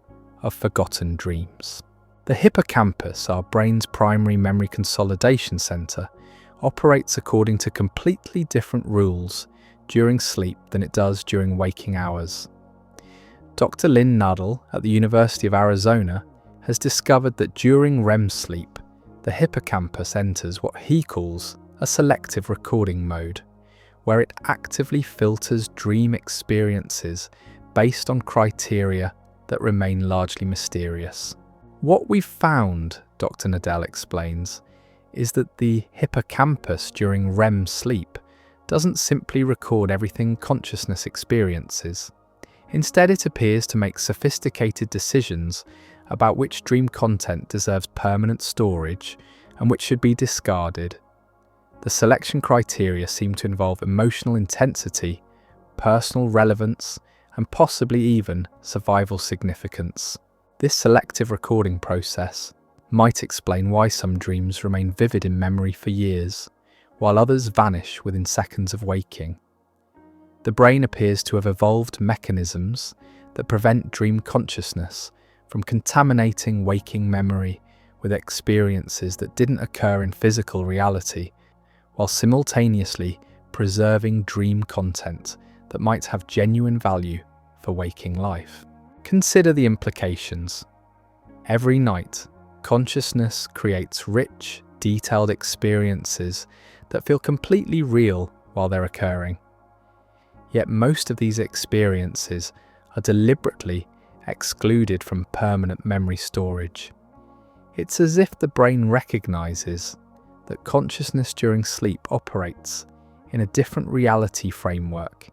A: of forgotten dreams. The hippocampus, our brain's primary memory consolidation center, operates according to completely different rules during sleep than it does during waking hours. Dr. Lynn Nuttall at the University of Arizona has discovered that during REM sleep, the hippocampus enters what he calls a selective recording mode, where it actively filters dream experiences based on criteria that remain largely mysterious. What we've found, Dr. Nadell explains, is that the hippocampus during REM sleep doesn't simply record everything consciousness experiences. Instead, it appears to make sophisticated decisions about which dream content deserves permanent storage and which should be discarded. The selection criteria seem to involve emotional intensity, personal relevance, and possibly even survival significance. This selective recording process might explain why some dreams remain vivid in memory for years, while others vanish within seconds of waking. The brain appears to have evolved mechanisms that prevent dream consciousness from contaminating waking memory with experiences that didn't occur in physical reality, while simultaneously preserving dream content that might have genuine value for waking life. Consider the implications. Every night, consciousness creates rich, detailed experiences that feel completely real while they're occurring. Yet most of these experiences are deliberately excluded from permanent memory storage. It's as if the brain recognizes that consciousness during sleep operates in a different reality framework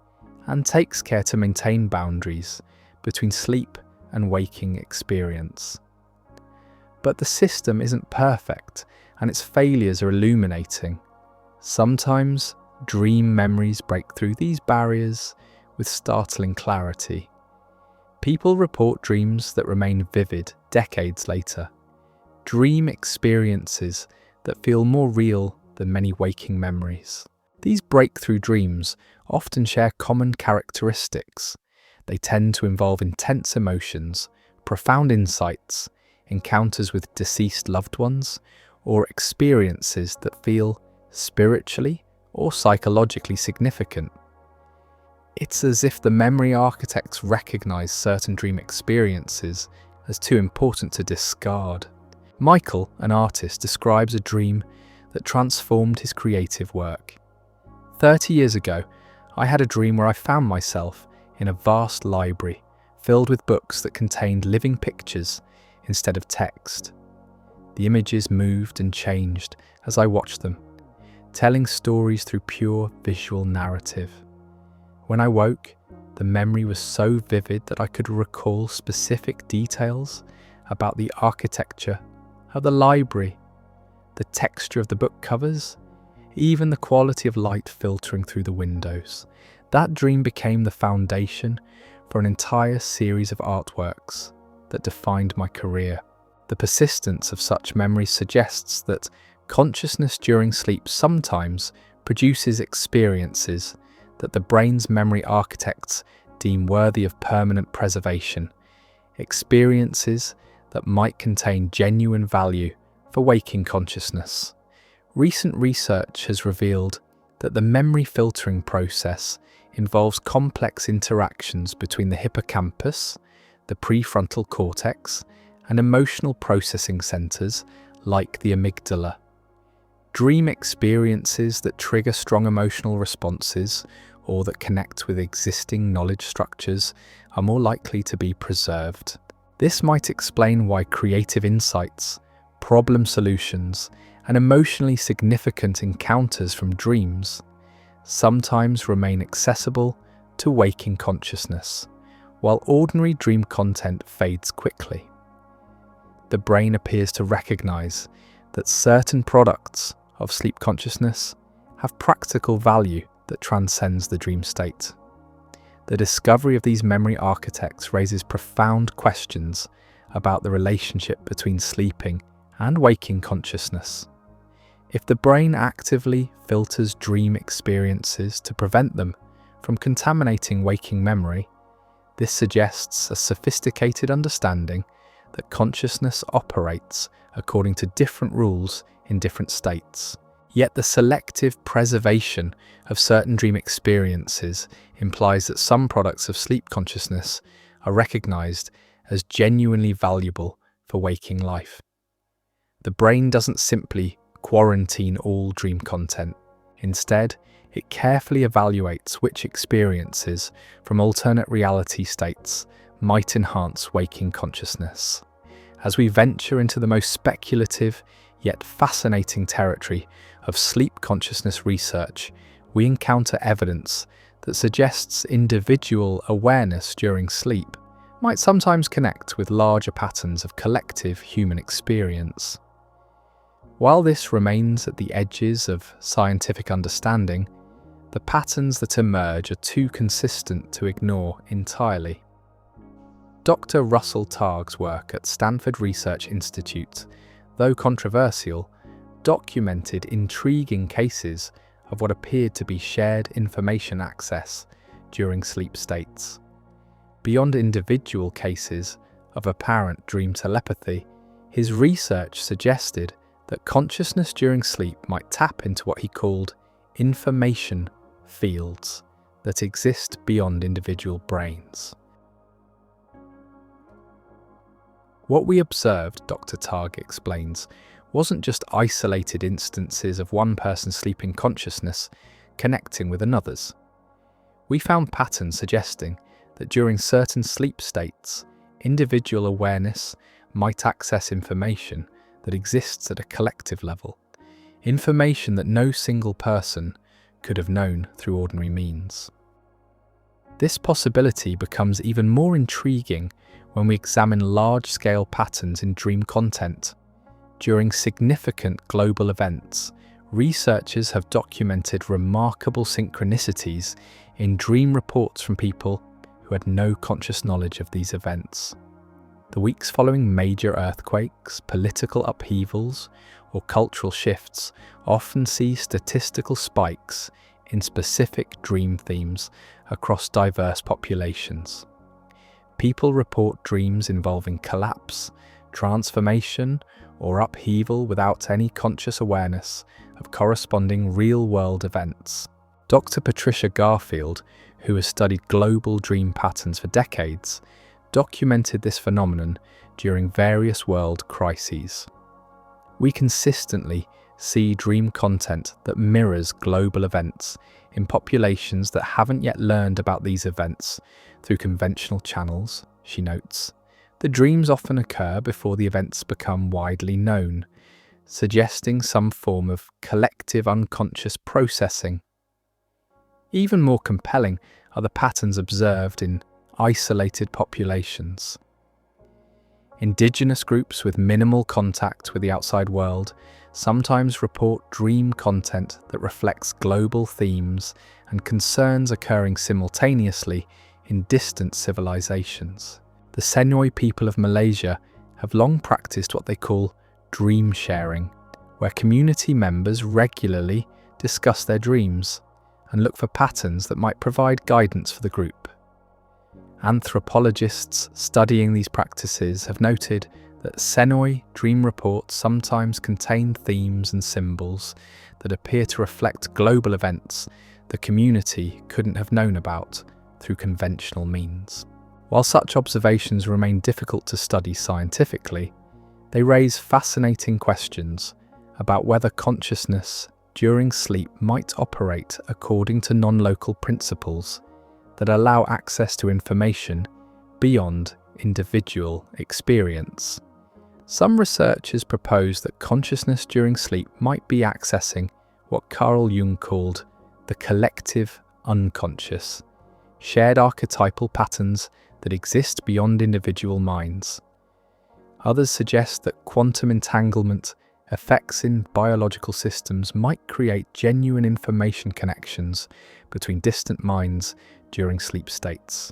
A: and takes care to maintain boundaries between sleep and waking experience. But the system isn't perfect, and its failures are illuminating. Sometimes dream memories break through these barriers with startling clarity. People report dreams that remain vivid decades later, dream experiences that feel more real than many waking memories. These breakthrough dreams often share common characteristics. They tend to involve intense emotions, profound insights, encounters with deceased loved ones, or experiences that feel spiritually or psychologically significant. It's as if the memory architects recognize certain dream experiences as too important to discard. Michael, an artist, describes a dream that transformed his creative work. 30 years ago, I had a dream where I found myself in a vast library filled with books that contained living pictures instead of text. The images moved and changed as I watched them, telling stories through pure visual narrative. When I woke, the memory was so vivid that I could recall specific details about the architecture of the library, the texture of the book covers, even the quality of light filtering through the windows. That dream became the foundation for an entire series of artworks that defined my career. The persistence of such memories suggests that consciousness during sleep sometimes produces experiences that the brain's memory architects deem worthy of permanent preservation, experiences that might contain genuine value for waking consciousness. Recent research has revealed that the memory filtering process involves complex interactions between the hippocampus, the prefrontal cortex, and emotional processing centers like the amygdala. Dream experiences that trigger strong emotional responses or that connect with existing knowledge structures are more likely to be preserved. This might explain why creative insights, problem solutions, and emotionally significant encounters from dreams sometimes remain accessible to waking consciousness, while ordinary dream content fades quickly. The brain appears to recognize that certain products of sleep consciousness have practical value that transcends the dream state. The discovery of these memory architects raises profound questions about the relationship between sleeping and waking consciousness. If the brain actively filters dream experiences to prevent them from contaminating waking memory, this suggests a sophisticated understanding that consciousness operates according to different rules in different states. Yet the selective preservation of certain dream experiences implies that some products of sleep consciousness are recognized as genuinely valuable for waking life. The brain doesn't simply quarantine all dream content. Instead, it carefully evaluates which experiences from alternate reality states might enhance waking consciousness. As we venture into the most speculative yet fascinating territory of sleep consciousness research, we encounter evidence that suggests individual awareness during sleep might sometimes connect with larger patterns of collective human experience. While this remains at the edges of scientific understanding, the patterns that emerge are too consistent to ignore entirely. Dr. Russell Targ's work at Stanford Research Institute, though controversial, documented intriguing cases of what appeared to be shared information access during sleep states. Beyond individual cases of apparent dream telepathy, his research suggested that consciousness during sleep might tap into what he called information fields that exist beyond individual brains. What we observed, Dr. Targ explains, wasn't just isolated instances of one person's sleeping consciousness connecting with another's. We found patterns suggesting that during certain sleep states, individual awareness might access information that exists at a collective level, information that no single person could have known through ordinary means. This possibility becomes even more intriguing when we examine large-scale patterns in dream content. During significant global events, researchers have documented remarkable synchronicities in dream reports from people who had no conscious knowledge of these events. The weeks following major earthquakes, political upheavals, or cultural shifts often see statistical spikes in specific dream themes across diverse populations. People report dreams involving collapse, transformation, or upheaval without any conscious awareness of corresponding real-world events. Dr. Patricia Garfield, who has studied global dream patterns for decades, documented this phenomenon during various world crises. We consistently see dream content that mirrors global events in populations that haven't yet learned about these events through conventional channels, she notes. The dreams often occur before the events become widely known, suggesting some form of collective unconscious processing. Even more compelling are the patterns observed in isolated populations. Indigenous groups with minimal contact with the outside world sometimes report dream content that reflects global themes and concerns occurring simultaneously in distant civilizations. The Senoi people of Malaysia have long practiced what they call dream sharing, where community members regularly discuss their dreams and look for patterns that might provide guidance for the group. Anthropologists studying these practices have noted that Senoi dream reports sometimes contain themes and symbols that appear to reflect global events the community couldn't have known about through conventional means. While such observations remain difficult to study scientifically, they raise fascinating questions about whether consciousness during sleep might operate according to non-local principles that allow access to information beyond individual experience. Some researchers propose that consciousness during sleep might be accessing what Carl Jung called the collective unconscious, shared archetypal patterns that exist beyond individual minds. Others suggest that quantum entanglement effects in biological systems might create genuine information connections between distant minds during sleep states.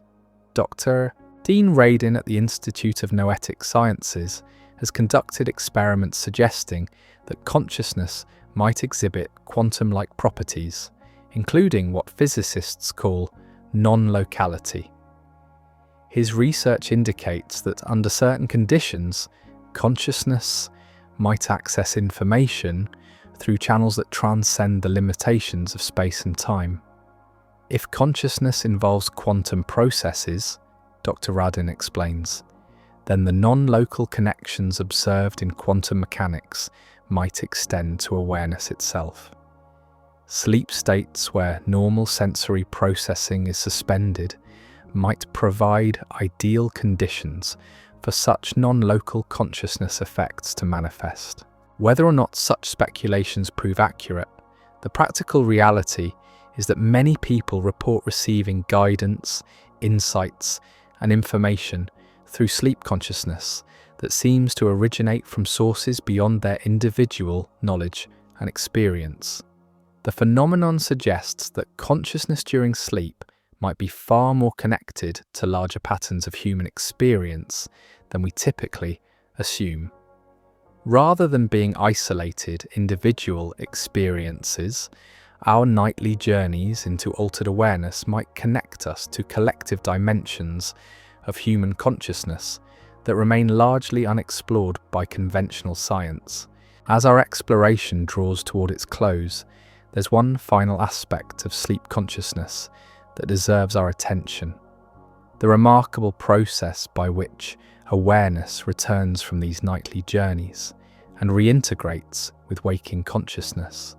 A: Dr. Dean Radin at the Institute of Noetic Sciences has conducted experiments suggesting that consciousness might exhibit quantum-like properties, including what physicists call non-locality. His research indicates that under certain conditions, consciousness might access information through channels that transcend the limitations of space and time. If consciousness involves quantum processes, Dr. Radin explains, then the non-local connections observed in quantum mechanics might extend to awareness itself. Sleep states where normal sensory processing is suspended might provide ideal conditions for such non-local consciousness effects to manifest. Whether or not such speculations prove accurate, the practical reality is that many people report receiving guidance, insights, and information through sleep consciousness that seems to originate from sources beyond their individual knowledge and experience. The phenomenon suggests that consciousness during sleep might be far more connected to larger patterns of human experience than we typically assume. Rather than being isolated individual experiences, our nightly journeys into altered awareness might connect us to collective dimensions of human consciousness that remain largely unexplored by conventional science. As our exploration draws toward its close, there's one final aspect of sleep consciousness that deserves our attention: the remarkable process by which awareness returns from these nightly journeys and reintegrates with waking consciousness.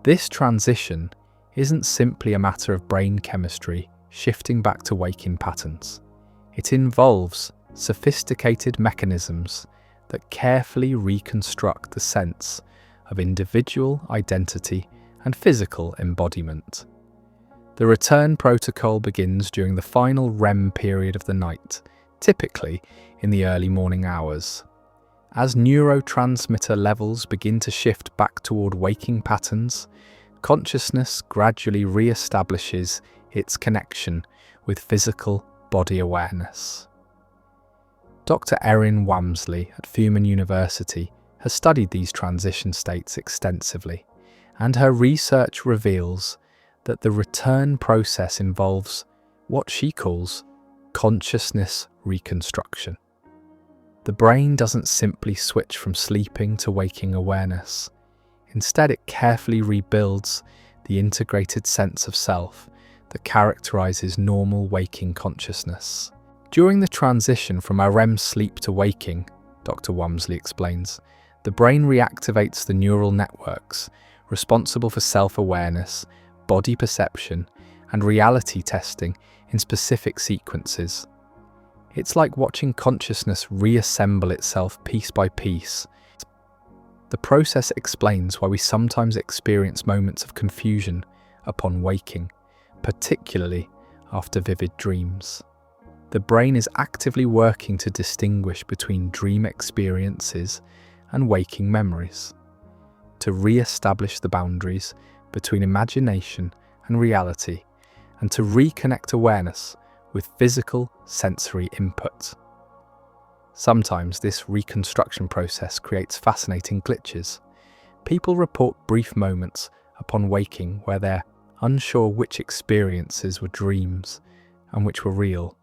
A: This transition isn't simply a matter of brain chemistry shifting back to waking patterns. It involves sophisticated mechanisms that carefully reconstruct the sense of individual identity and physical embodiment. The return protocol begins during the final REM period of the night, typically in the early morning hours. As neurotransmitter levels begin to shift back toward waking patterns, consciousness gradually re-establishes its connection with physical body awareness. Dr. Erin Wamsley at Fuman University has studied these transition states extensively, and her research reveals that the return process involves what she calls consciousness reconstruction. The brain doesn't simply switch from sleeping to waking awareness. Instead, it carefully rebuilds the integrated sense of self that characterizes normal waking consciousness. During the transition from REM sleep to waking, Dr. Wamsley explains, the brain reactivates the neural networks responsible for self-awareness, body perception, and reality testing in specific sequences. It's like watching consciousness reassemble itself piece by piece. The process explains why we sometimes experience moments of confusion upon waking, particularly after vivid dreams. The brain is actively working to distinguish between dream experiences and waking memories, to re-establish the boundaries between imagination and reality, and to reconnect awareness with physical sensory input. Sometimes this reconstruction process creates fascinating glitches. People report brief moments upon waking where they're unsure which experiences were dreams and which were real.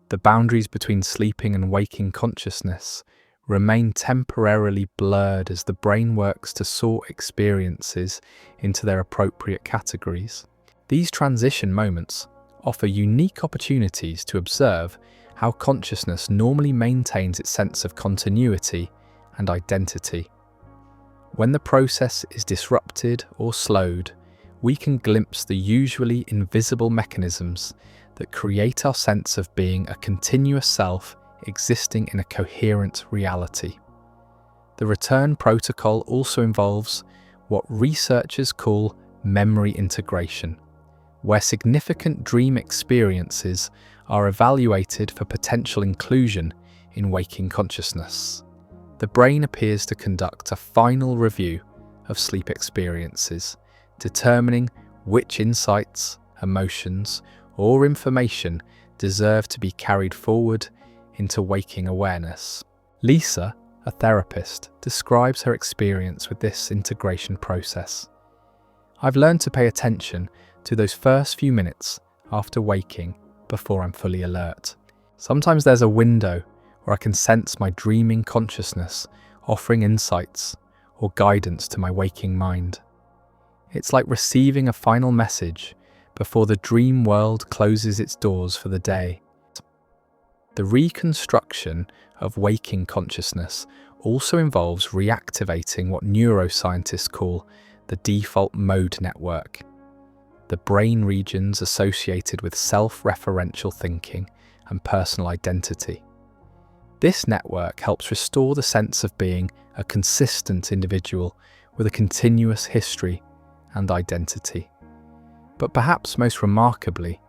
A: The boundaries between sleeping and waking consciousness remain temporarily blurred as the brain works to sort experiences into their appropriate categories. These transition moments offer unique opportunities to observe how consciousness normally maintains its sense of continuity and identity. When the process is disrupted or slowed, we can glimpse the usually invisible mechanisms that create our sense of being a continuous self existing in a coherent reality. The return protocol also involves what researchers call memory integration, where significant dream experiences are evaluated for potential inclusion in waking consciousness. The brain appears to conduct a final review of sleep experiences, determining which insights, emotions, or information deserve to be carried forward into waking awareness. Lisa, a therapist, describes her experience with this integration process. I've learned to pay attention to those first few minutes after waking before I'm fully alert. Sometimes there's a window where I can sense my dreaming consciousness offering insights or guidance to my waking mind. It's like receiving a final message before the dream world closes its doors for the day. The reconstruction of waking consciousness also involves reactivating what neuroscientists call the default mode network, the brain regions associated with self-referential thinking and personal identity. This network helps restore the sense of being a consistent individual with a continuous history and identity. But perhaps most remarkably,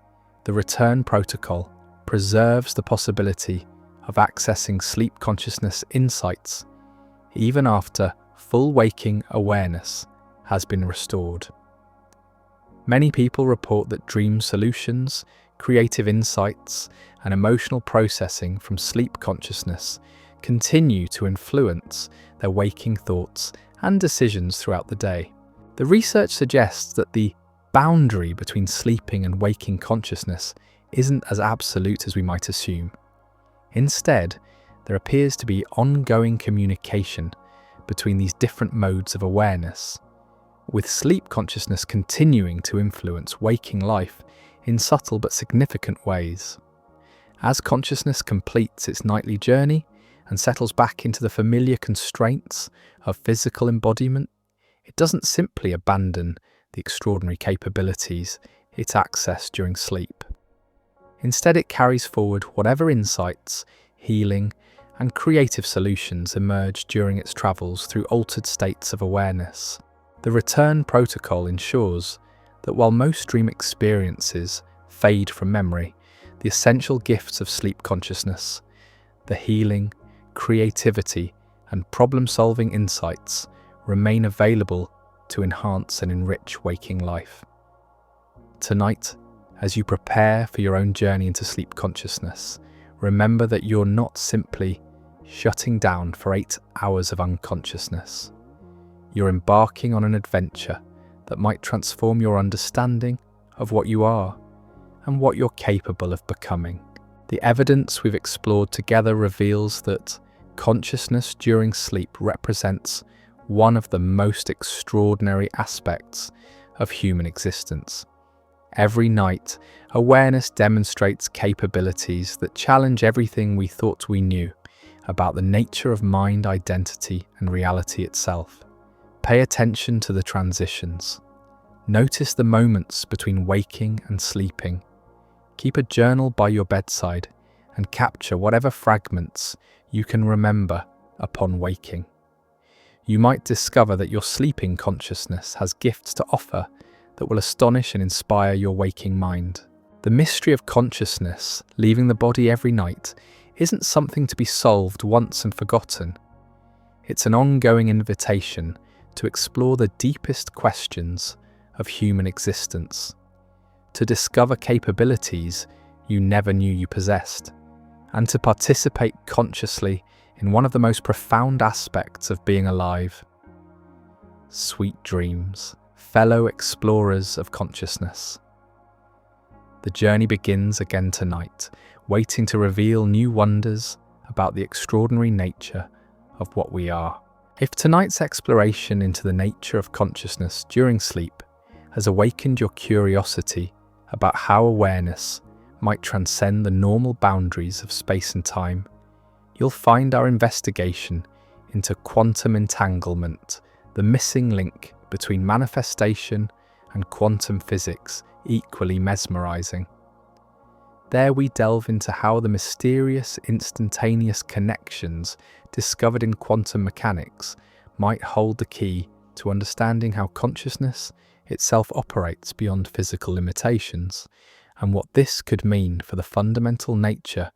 A: the return protocol preserves the possibility of accessing sleep consciousness insights even after full waking awareness has been restored. Many people report that dream solutions, creative insights, and emotional processing from sleep consciousness continue to influence their waking thoughts and decisions throughout the day. The research suggests that the boundary between sleeping and waking consciousness isn't as absolute as we might assume. Instead, there appears to be ongoing communication between these different modes of awareness, with sleep consciousness continuing to influence waking life in subtle but significant ways. As consciousness completes its nightly journey and settles back into the familiar constraints of physical embodiment, it doesn't simply abandon the extraordinary capabilities it accessed during sleep. Instead, it carries forward whatever insights, healing, and creative solutions emerge during its travels through altered states of awareness. The return protocol ensures that while most dream experiences fade from memory, the essential gifts of sleep consciousness, the healing, creativity, and problem-solving insights remain available to enhance and enrich waking life. Tonight, as you prepare for your own journey into sleep consciousness, remember that you're not simply shutting down for 8 hours of unconsciousness. You're embarking on an adventure that might transform your understanding of what you are and what you're capable of becoming. The evidence we've explored together reveals that consciousness during sleep represents one of the most extraordinary aspects of human existence. Every night, awareness demonstrates capabilities that challenge everything we thought we knew about the nature of mind, identity, and reality itself. Pay attention to the transitions. Notice the moments between waking and sleeping. Keep a journal by your bedside and capture whatever fragments you can remember upon waking. You might discover that your sleeping consciousness has gifts to offer that will astonish and inspire your waking mind. The mystery of consciousness leaving the body every night isn't something to be solved once and forgotten. It's an ongoing invitation to explore the deepest questions of human existence, to discover capabilities you never knew you possessed, and to participate consciously in one of the most profound aspects of being alive. Sweet dreams, fellow explorers of consciousness. The journey begins again tonight, waiting to reveal new wonders about the extraordinary nature of what we are. If tonight's exploration into the nature of consciousness during sleep has awakened your curiosity about how awareness might transcend the normal boundaries of space and time, you'll find our investigation into quantum entanglement, the missing link between manifestation and quantum physics, equally mesmerizing. There we delve into how the mysterious instantaneous connections discovered in quantum mechanics might hold the key to understanding how consciousness itself operates beyond physical limitations, and what this could mean for the fundamental nature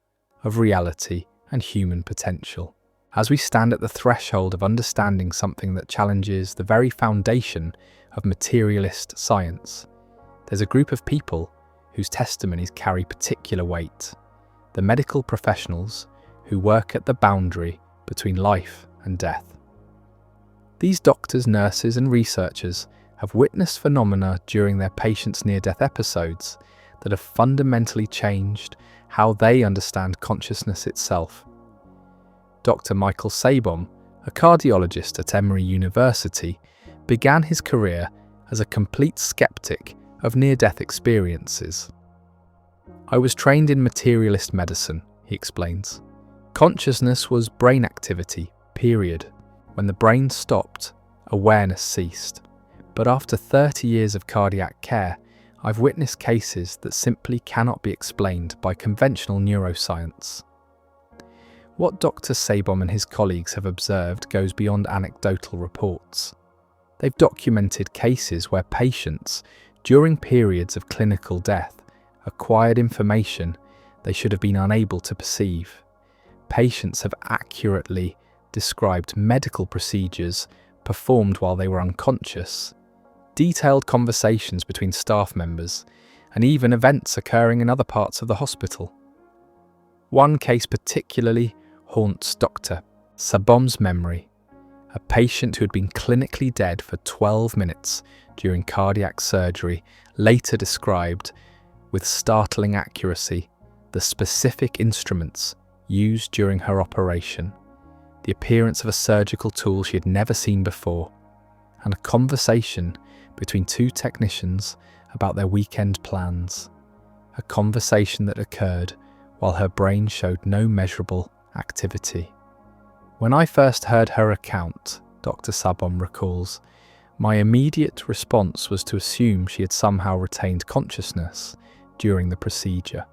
A: of reality and human potential. As we stand at the threshold of understanding something that challenges the very foundation of materialist science, there's a group of people whose testimonies carry particular weight: the medical professionals who work at the boundary between life and death. These doctors, nurses, and researchers have witnessed phenomena during their patients' near-death episodes that have fundamentally changed how they understand consciousness itself. Dr. Michael Sabom, a cardiologist at Emory University, began his career as a complete skeptic of near-death experiences. "I was trained in materialist medicine," he explains. "Consciousness was brain activity, period. When the brain stopped, awareness ceased. But after 30 years of cardiac care, I've witnessed cases that simply cannot be explained by conventional neuroscience." What Dr. Sabom and his colleagues have observed goes beyond anecdotal reports. They've documented cases where patients, during periods of clinical death, acquired information they should have been unable to perceive. Patients have accurately described medical procedures performed while they were unconscious, detailed conversations between staff members, and even events occurring in other parts of the hospital. One case particularly haunts Dr. Sabom's memory. A patient who had been clinically dead for 12 minutes during cardiac surgery later described, with startling accuracy, the specific instruments used during her operation, the appearance of a surgical tool she had never seen before, and a conversation between two technicians about their weekend plans, a conversation that occurred while her brain showed no measurable activity. When I first heard her account, Dr. Sabom recalls, my immediate response was to assume she had somehow retained consciousness during the procedure.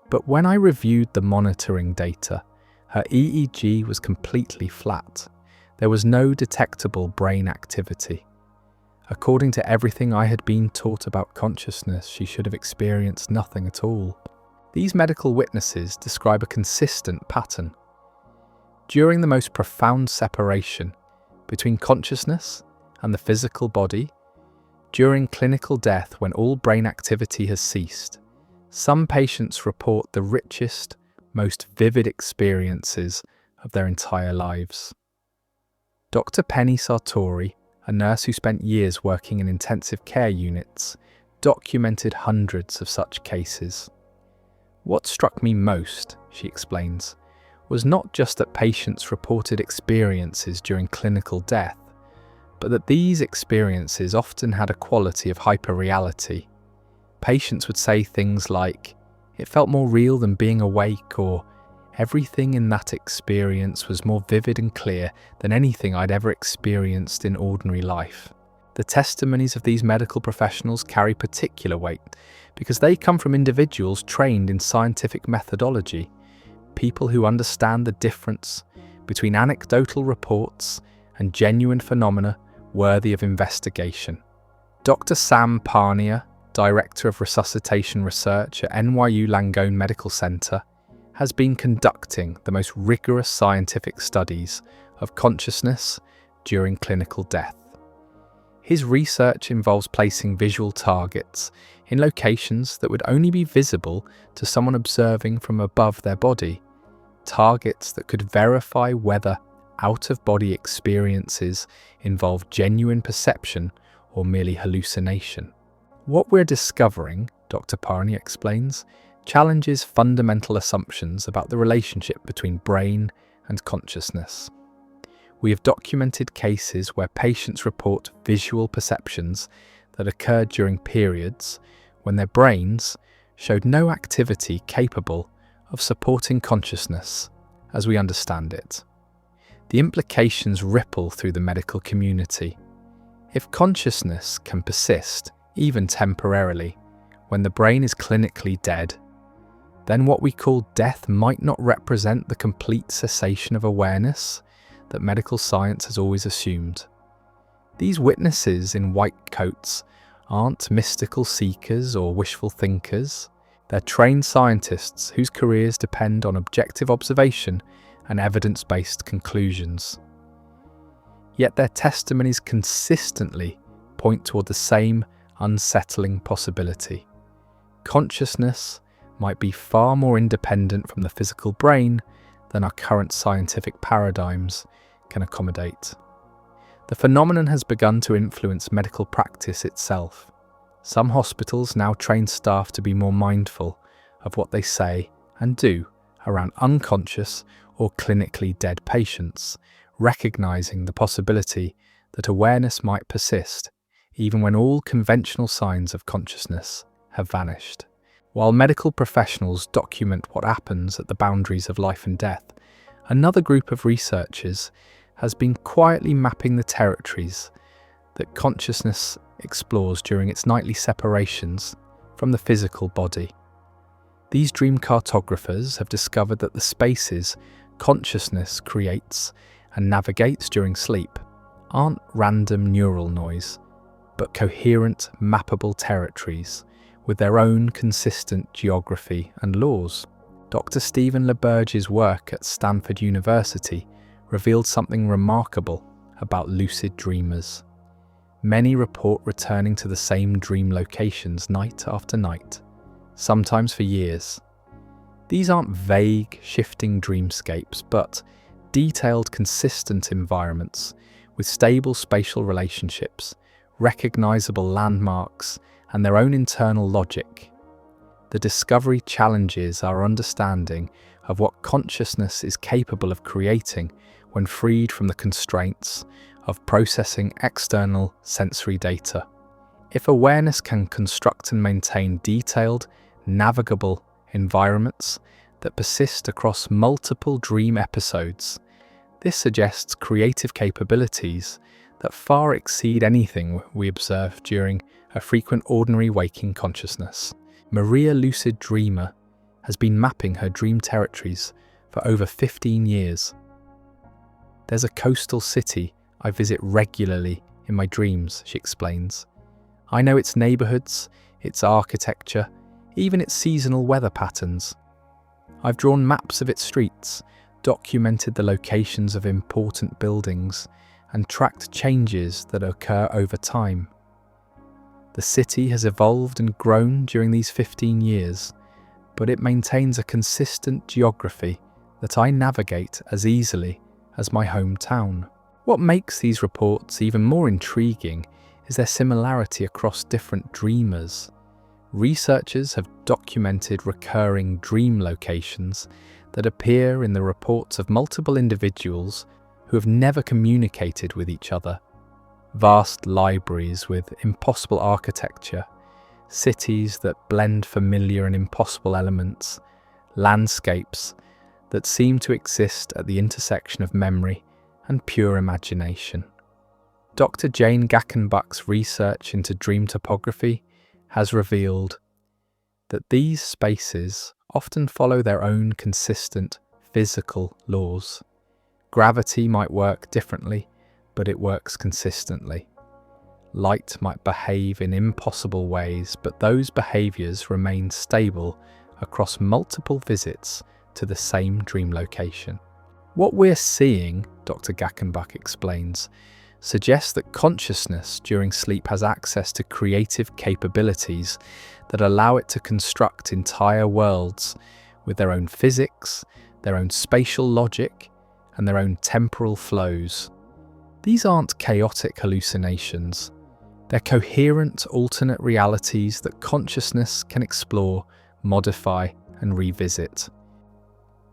A: But when I reviewed the monitoring data, her EEG was completely flat. There was no detectable brain activity. According to everything I had been taught about consciousness, she should have experienced nothing at all. These medical witnesses describe a consistent pattern. During the most profound separation between consciousness and the physical body, during clinical death when all brain activity has ceased, some patients report the richest, most vivid experiences of their entire lives. Dr. Penny Sartori, a nurse who spent years working in intensive care units, documented hundreds of such cases. What struck me most, she explains, was not just that patients reported experiences during clinical death, but that these experiences often had a quality of hyperreality. Patients would say things like, "It felt more real than being awake," or "Everything in that experience was more vivid and clear than anything I'd ever experienced in ordinary life." The testimonies of these medical professionals carry particular weight because they come from individuals trained in scientific methodology, people who understand the difference between anecdotal reports and genuine phenomena worthy of investigation. Dr. Sam Parnia, Director of Resuscitation Research at NYU Langone Medical Center, has been conducting the most rigorous scientific studies of consciousness during clinical death. His research involves placing visual targets in locations that would only be visible to someone observing from above their body, targets that could verify whether out-of-body experiences involve genuine perception or merely hallucination. What we're discovering, Dr. Parnia explains, challenges fundamental assumptions about the relationship between brain and consciousness. We have documented cases where patients report visual perceptions that occurred during periods when their brains showed no activity capable of supporting consciousness as we understand it. The implications ripple through the medical community. If consciousness can persist, even temporarily, when the brain is clinically dead, then what we call death might not represent the complete cessation of awareness that medical science has always assumed. These witnesses in white coats aren't mystical seekers or wishful thinkers. They're trained scientists whose careers depend on objective observation and evidence-based conclusions. Yet their testimonies consistently point toward the same unsettling possibility. Consciousness might be far more independent from the physical brain than our current scientific paradigms can accommodate. The phenomenon has begun to influence medical practice itself. Some hospitals now train staff to be more mindful of what they say and do around unconscious or clinically dead patients, recognizing the possibility that awareness might persist even when all conventional signs of consciousness have vanished. While medical professionals document what happens at the boundaries of life and death, another group of researchers has been quietly mapping the territories that consciousness explores during its nightly separations from the physical body. These dream cartographers have discovered that the spaces consciousness creates and navigates during sleep aren't random neural noise, but coherent, mappable territories with their own consistent geography and laws. Dr. Stephen LaBerge's work at Stanford University revealed something remarkable about lucid dreamers. Many report returning to the same dream locations night after night, sometimes for years. These aren't vague, shifting dreamscapes, but detailed, consistent environments with stable spatial relationships, recognizable landmarks, and their own internal logic. The discovery challenges our understanding of what consciousness is capable of creating when freed from the constraints of processing external sensory data. If awareness can construct and maintain detailed, navigable environments that persist across multiple dream episodes, this suggests creative capabilities that far exceed anything we observe during a frequent ordinary waking consciousness. Maria Lucid Dreamer has been mapping her dream territories for over 15 years. There's a coastal city I visit regularly in my dreams, she explains. I know its neighborhoods, its architecture, even its seasonal weather patterns. I've drawn maps of its streets, documented the locations of important buildings, and tracked changes that occur over time. The city has evolved and grown during these 15 years, but it maintains a consistent geography that I navigate as easily as my hometown. What makes these reports even more intriguing is their similarity across different dreamers. Researchers have documented recurring dream locations that appear in the reports of multiple individuals who have never communicated with each other. Vast libraries with impossible architecture, cities that blend familiar and impossible elements, landscapes that seem to exist at the intersection of memory and pure imagination. Dr. Jane Gackenbach's research into dream topography has revealed that these spaces often follow their own consistent physical laws. Gravity might work differently, but it works consistently. Light might behave in impossible ways, but those behaviors remain stable across multiple visits to the same dream location. What we're seeing, Dr. Gackenbach explains, suggests that consciousness during sleep has access to creative capabilities that allow it to construct entire worlds with their own physics, their own spatial logic, and their own temporal flows. These aren't chaotic hallucinations. They're coherent alternate realities that consciousness can explore, modify, and revisit.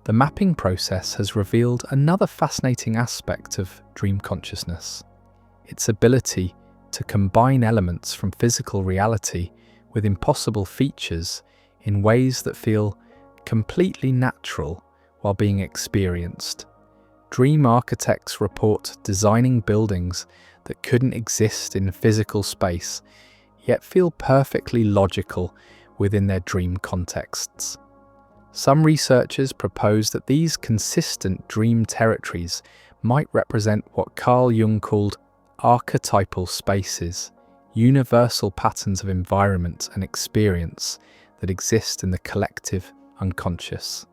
A: The mapping process has revealed another fascinating aspect of dream consciousness: its ability to combine elements from physical reality with impossible features in ways that feel completely natural while being experienced. Dream architects report designing buildings that couldn't exist in physical space, yet feel perfectly logical within their dream contexts. Some researchers propose that these consistent dream territories might represent what Carl Jung called archetypal spaces, universal patterns of environment and experience that exist in the collective unconscious.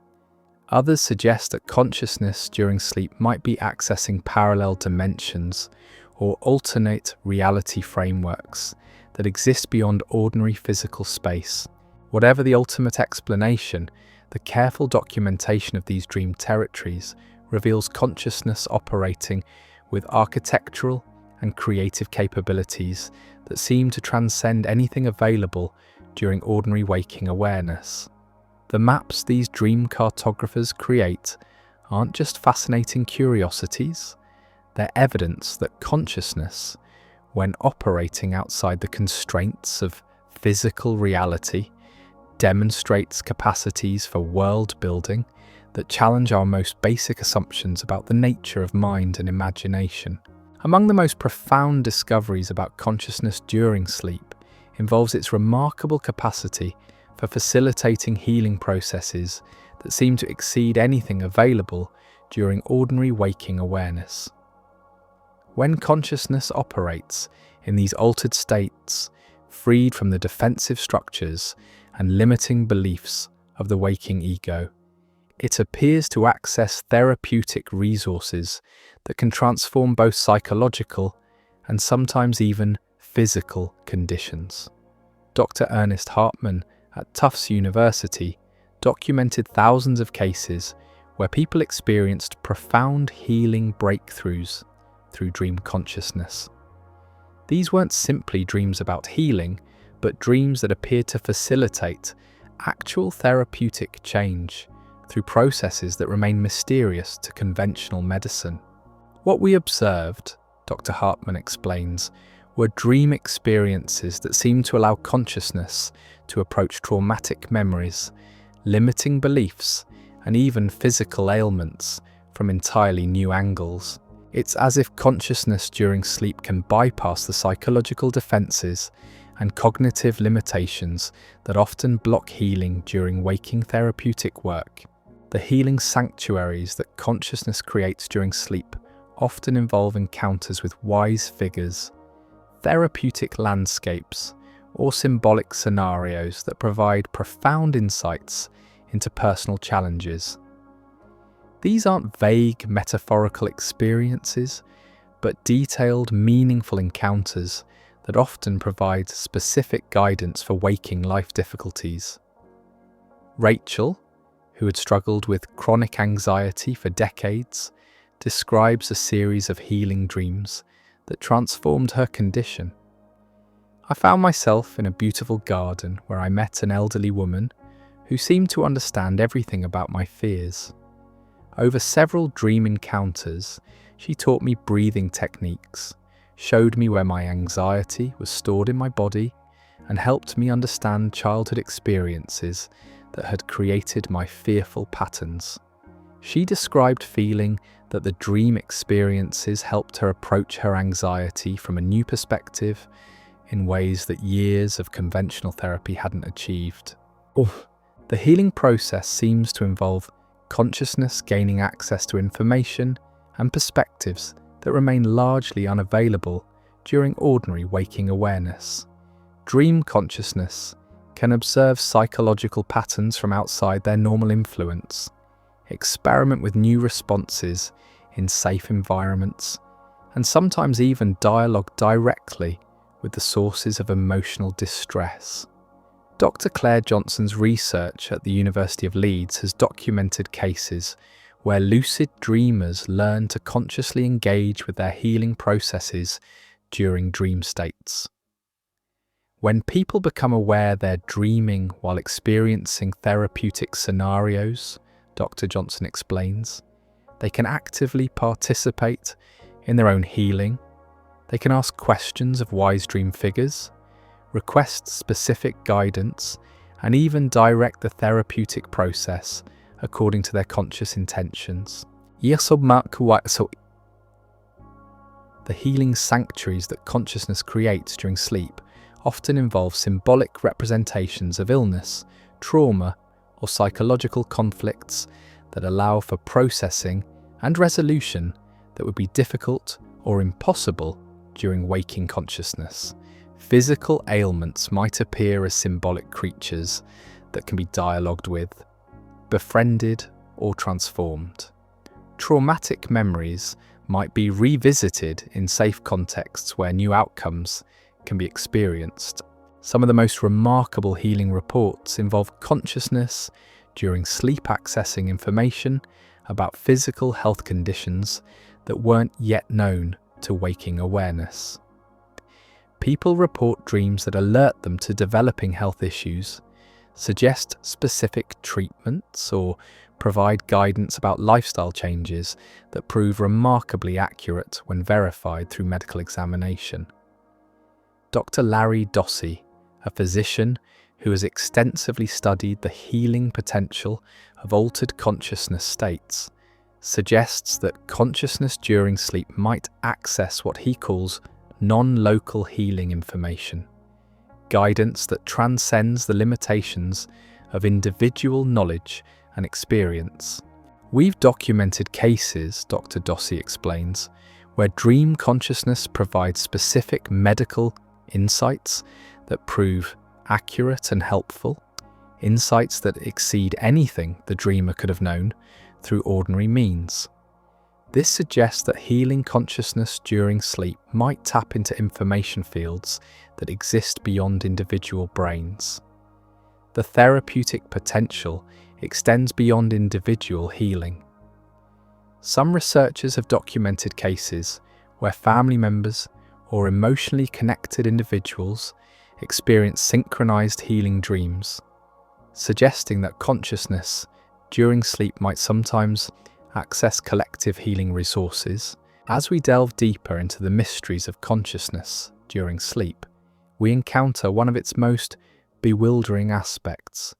A: Others suggest that consciousness during sleep might be accessing parallel dimensions or alternate reality frameworks that exist beyond ordinary physical space. Whatever the ultimate explanation, the careful documentation of these dream territories reveals consciousness operating with architectural and creative capabilities that seem to transcend anything available during ordinary waking awareness. The maps these dream cartographers create aren't just fascinating curiosities, they're evidence that consciousness, when operating outside the constraints of physical reality, demonstrates capacities for world building that challenge our most basic assumptions about the nature of mind and imagination. Among the most profound discoveries about consciousness during sleep involves its remarkable capacity for facilitating healing processes that seem to exceed anything available during ordinary waking awareness. When consciousness operates in these altered states, freed from the defensive structures and limiting beliefs of the waking ego, it appears to access therapeutic resources that can transform both psychological and sometimes even physical conditions. Dr. Ernest Hartman at Tufts University documented thousands of cases where people experienced profound healing breakthroughs through dream consciousness. These weren't simply dreams about healing, but dreams that appeared to facilitate actual therapeutic change through processes that remain mysterious to conventional medicine. What we observed, Dr. Hartman explains, were dream experiences that seemed to allow consciousness to approach traumatic memories, limiting beliefs, and even physical ailments from entirely new angles. It's as if consciousness during sleep can bypass the psychological defenses and cognitive limitations that often block healing during waking therapeutic work. The healing sanctuaries that consciousness creates during sleep often involve encounters with wise figures, therapeutic landscapes, or symbolic scenarios that provide profound insights into personal challenges. These aren't vague metaphorical experiences, but detailed, meaningful encounters that often provide specific guidance for waking life difficulties. Rachel, who had struggled with chronic anxiety for decades, describes a series of healing dreams that transformed her condition. I found myself in a beautiful garden where I met an elderly woman who seemed to understand everything about my fears. Over several dream encounters, she taught me breathing techniques, showed me where my anxiety was stored in my body, and helped me understand childhood experiences that had created my fearful patterns. She described feeling that the dream experiences helped her approach her anxiety from a new perspective in ways that years of conventional therapy hadn't achieved. The healing process seems to involve consciousness gaining access to information and perspectives that remain largely unavailable during ordinary waking awareness. Dream consciousness can observe psychological patterns from outside their normal influence, experiment with new responses in safe environments, and sometimes even dialogue directly with the sources of emotional distress. Dr. Claire Johnson's research at the University of Leeds has documented cases where lucid dreamers learn to consciously engage with their healing processes during dream states. When people become aware they're dreaming while experiencing therapeutic scenarios, Dr. Johnson explains, they can actively participate in their own healing. They can ask questions of wise dream figures, request specific guidance, and even direct the therapeutic process according to their conscious intentions. The healing sanctuaries that consciousness creates during sleep often involve symbolic representations of illness, trauma, or psychological conflicts that allow for processing and resolution that would be difficult or impossible during waking consciousness. Physical ailments might appear as symbolic creatures that can be dialogued with, befriended, or transformed. Traumatic memories might be revisited in safe contexts where new outcomes can be experienced. Some of the most remarkable healing reports involve consciousness during sleep accessing information about physical health conditions that weren't yet known to waking awareness. People report dreams that alert them to developing health issues, suggest specific treatments, or provide guidance about lifestyle changes that prove remarkably accurate when verified through medical examination. Dr. Larry Dossey, a physician who has extensively studied the healing potential of altered consciousness states, suggests that consciousness during sleep might access what he calls non-local healing information, guidance that transcends the limitations of individual knowledge and experience. We've documented cases, Dr. Dossi explains, where dream consciousness provides specific medical insights that prove accurate and helpful, insights that exceed anything the dreamer could have known through ordinary means. This suggests that healing consciousness during sleep might tap into information fields that exist beyond individual brains. The therapeutic potential extends beyond individual healing. Some researchers have documented cases where family members or emotionally connected individuals experience synchronized healing dreams, suggesting that consciousness during sleep might sometimes access collective healing resources. As we delve deeper into the mysteries of consciousness during sleep, we encounter one of its most bewildering aspects: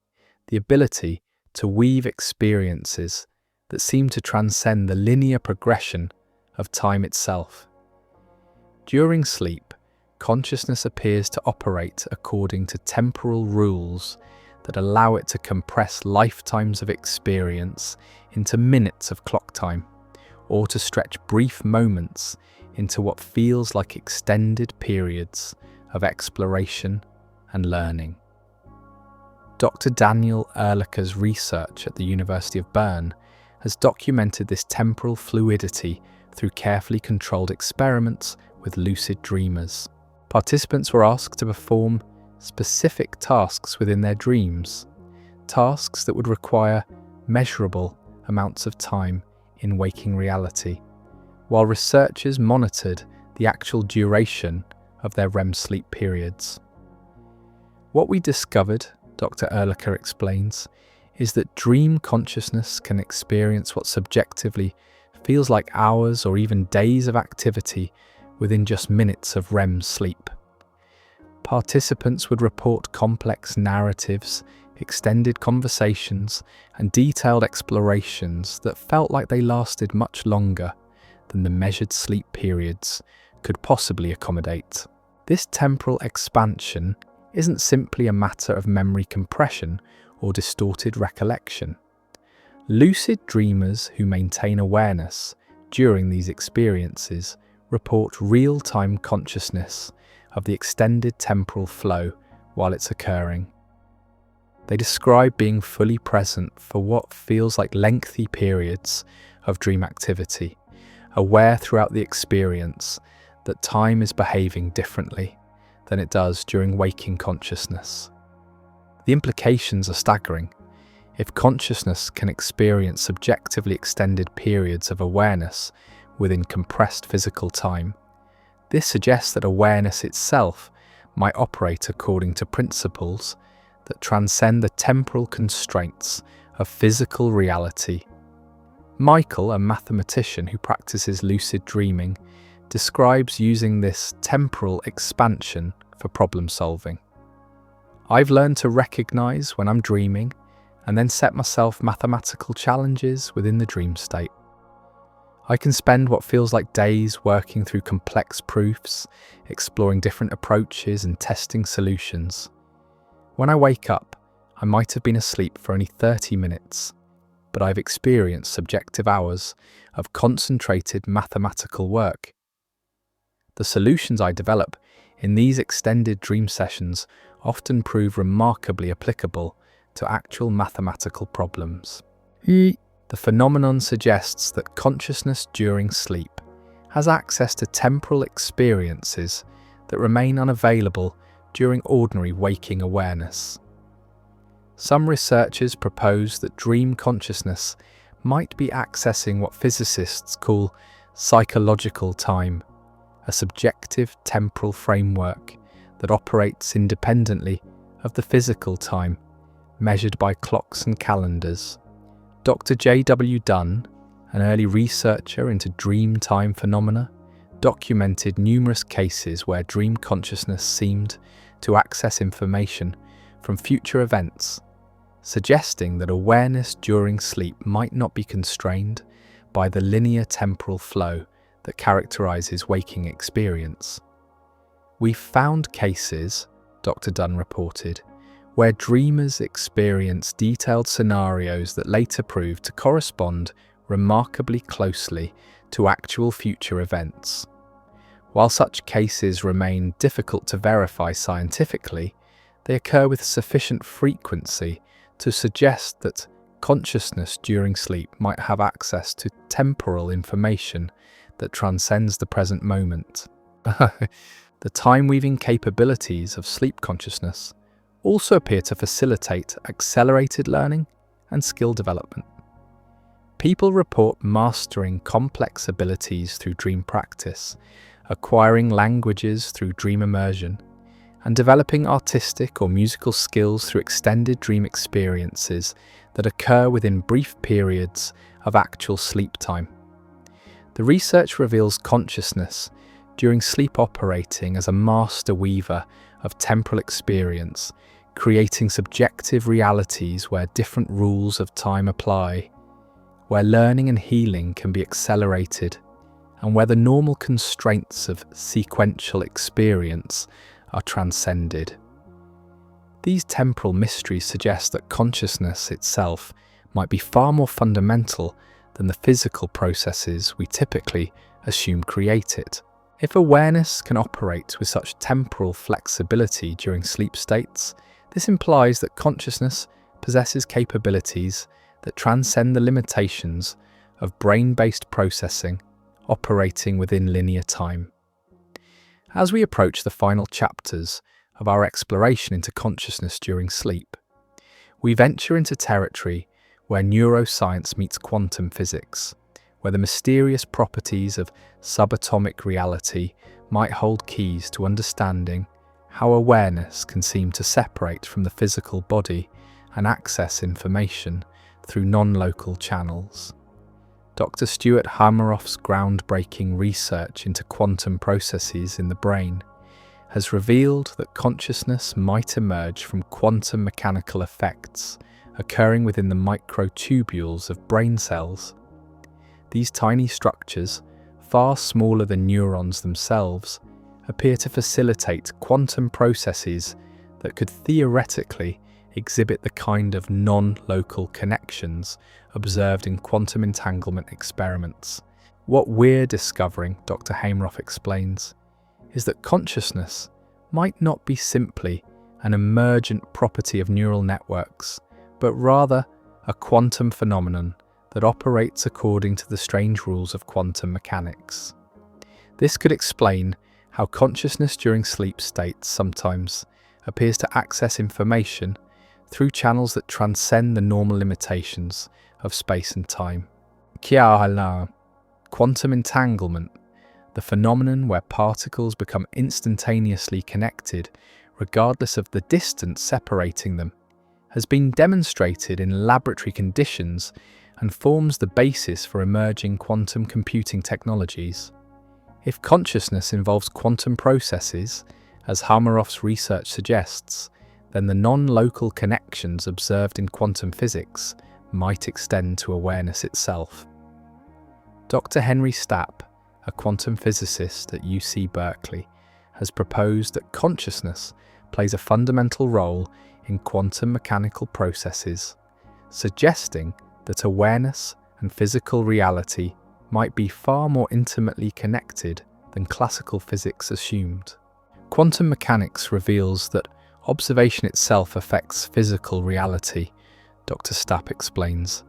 A: the ability to weave experiences that seem to transcend the linear progression of time itself. During sleep, consciousness appears to operate according to temporal rules that allow it to compress lifetimes of experience into minutes of clock time, or to stretch brief moments into what feels like extended periods of exploration and learning. Dr. Daniel Ehrlich's research at the University of Bern has documented this temporal fluidity through carefully controlled experiments with lucid dreamers. Participants were asked to perform specific tasks within their dreams, tasks that would require measurable amounts of time in waking reality, while researchers monitored the actual duration of their REM sleep periods. What we discovered, Dr. Ehrlich explains, is that dream consciousness can experience what subjectively feels like hours or even days of activity within just minutes of REM sleep. Participants would report complex narratives, extended conversations, and detailed explorations that felt like they lasted much longer than the measured sleep periods could possibly accommodate. This temporal expansion isn't simply a matter of memory compression or distorted recollection. Lucid dreamers who maintain awareness during these experiences report real-time consciousness of the extended temporal flow while it's occurring. They describe being fully present for what feels like lengthy periods of dream activity, aware throughout the experience that time is behaving differently than it does during waking consciousness. The implications are staggering. If consciousness can experience subjectively extended periods of awareness within compressed physical time, this suggests that awareness itself might operate according to principles that transcend the temporal constraints of physical reality. Michael, a mathematician who practices lucid dreaming, describes using this temporal expansion for problem solving. I've learned to recognize when I'm dreaming and then set myself mathematical challenges within the dream state. I can spend what feels like days working through complex proofs, exploring different approaches and testing solutions. When I wake up, I might have been asleep for only 30 minutes, but I've experienced subjective hours of concentrated mathematical work. The solutions I develop in these extended dream sessions often prove remarkably applicable to actual mathematical problems. The phenomenon suggests that consciousness during sleep has access to temporal experiences that remain unavailable during ordinary waking awareness. Some researchers propose that dream consciousness might be accessing what physicists call psychological time, a subjective temporal framework that operates independently of the physical time, measured by clocks and calendars. Dr. J.W. Dunn, an early researcher into dream time phenomena, documented numerous cases where dream consciousness seemed to access information from future events, suggesting that awareness during sleep might not be constrained by the linear temporal flow that characterizes waking experience. We found cases, Dr. Dunn reported, where dreamers experience detailed scenarios that later prove to correspond remarkably closely to actual future events. While such cases remain difficult to verify scientifically, they occur with sufficient frequency to suggest that consciousness during sleep might have access to temporal information that transcends the present moment. The time-weaving capabilities of sleep consciousness also appear to facilitate accelerated learning and skill development. People report mastering complex abilities through dream practice, acquiring languages through dream immersion, and developing artistic or musical skills through extended dream experiences that occur within brief periods of actual sleep time. The research reveals consciousness during sleep operating as a master weaver of temporal experience, creating subjective realities where different rules of time apply, where learning and healing can be accelerated, and where the normal constraints of sequential experience are transcended. These temporal mysteries suggest that consciousness itself might be far more fundamental than the physical processes we typically assume create it. If awareness can operate with such temporal flexibility during sleep states, this implies that consciousness possesses capabilities that transcend the limitations of brain-based processing operating within linear time. As we approach the final chapters of our exploration into consciousness during sleep, we venture into territory where neuroscience meets quantum physics, where the mysterious properties of subatomic reality might hold keys to understanding how awareness can seem to separate from the physical body and access information through non-local channels. Dr. Stuart Hameroff's groundbreaking research into quantum processes in the brain has revealed that consciousness might emerge from quantum mechanical effects occurring within the microtubules of brain cells. These tiny structures, far smaller than neurons themselves, appear to facilitate quantum processes that could theoretically exhibit the kind of non-local connections observed in quantum entanglement experiments. What we're discovering, Dr. Hameroff explains, is that consciousness might not be simply an emergent property of neural networks, but rather a quantum phenomenon that operates according to the strange rules of quantum mechanics. This could explain how consciousness during sleep states sometimes appears to access information through channels that transcend the normal limitations of space and time. Quantum entanglement, the phenomenon where particles become instantaneously connected regardless of the distance separating them, has been demonstrated in laboratory conditions and forms the basis for emerging quantum computing technologies. If consciousness involves quantum processes, as Hameroff's research suggests, then the non-local connections observed in quantum physics might extend to awareness itself. Dr. Henry Stapp, a quantum physicist at UC Berkeley, has proposed that consciousness plays a fundamental role in quantum mechanical processes, suggesting that awareness and physical reality might be far more intimately connected than classical physics assumed. Quantum mechanics reveals that observation itself affects physical reality, Dr. Stapp explains.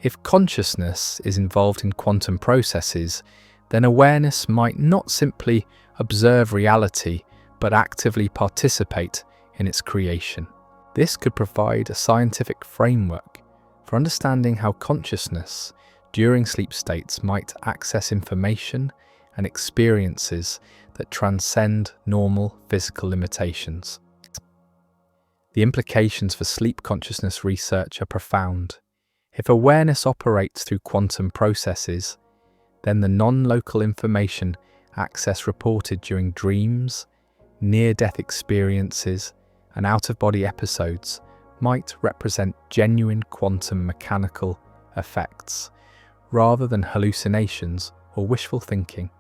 A: If consciousness is involved in quantum processes, then awareness might not simply observe reality, but actively participate in its creation. This could provide a scientific framework for understanding how consciousness during sleep states might access information and experiences that transcend normal physical limitations. The implications for sleep consciousness research are profound. If awareness operates through quantum processes, then the non-local information access reported during dreams, near-death experiences, and out-of-body episodes might represent genuine quantum mechanical effects, rather than hallucinations or wishful thinking.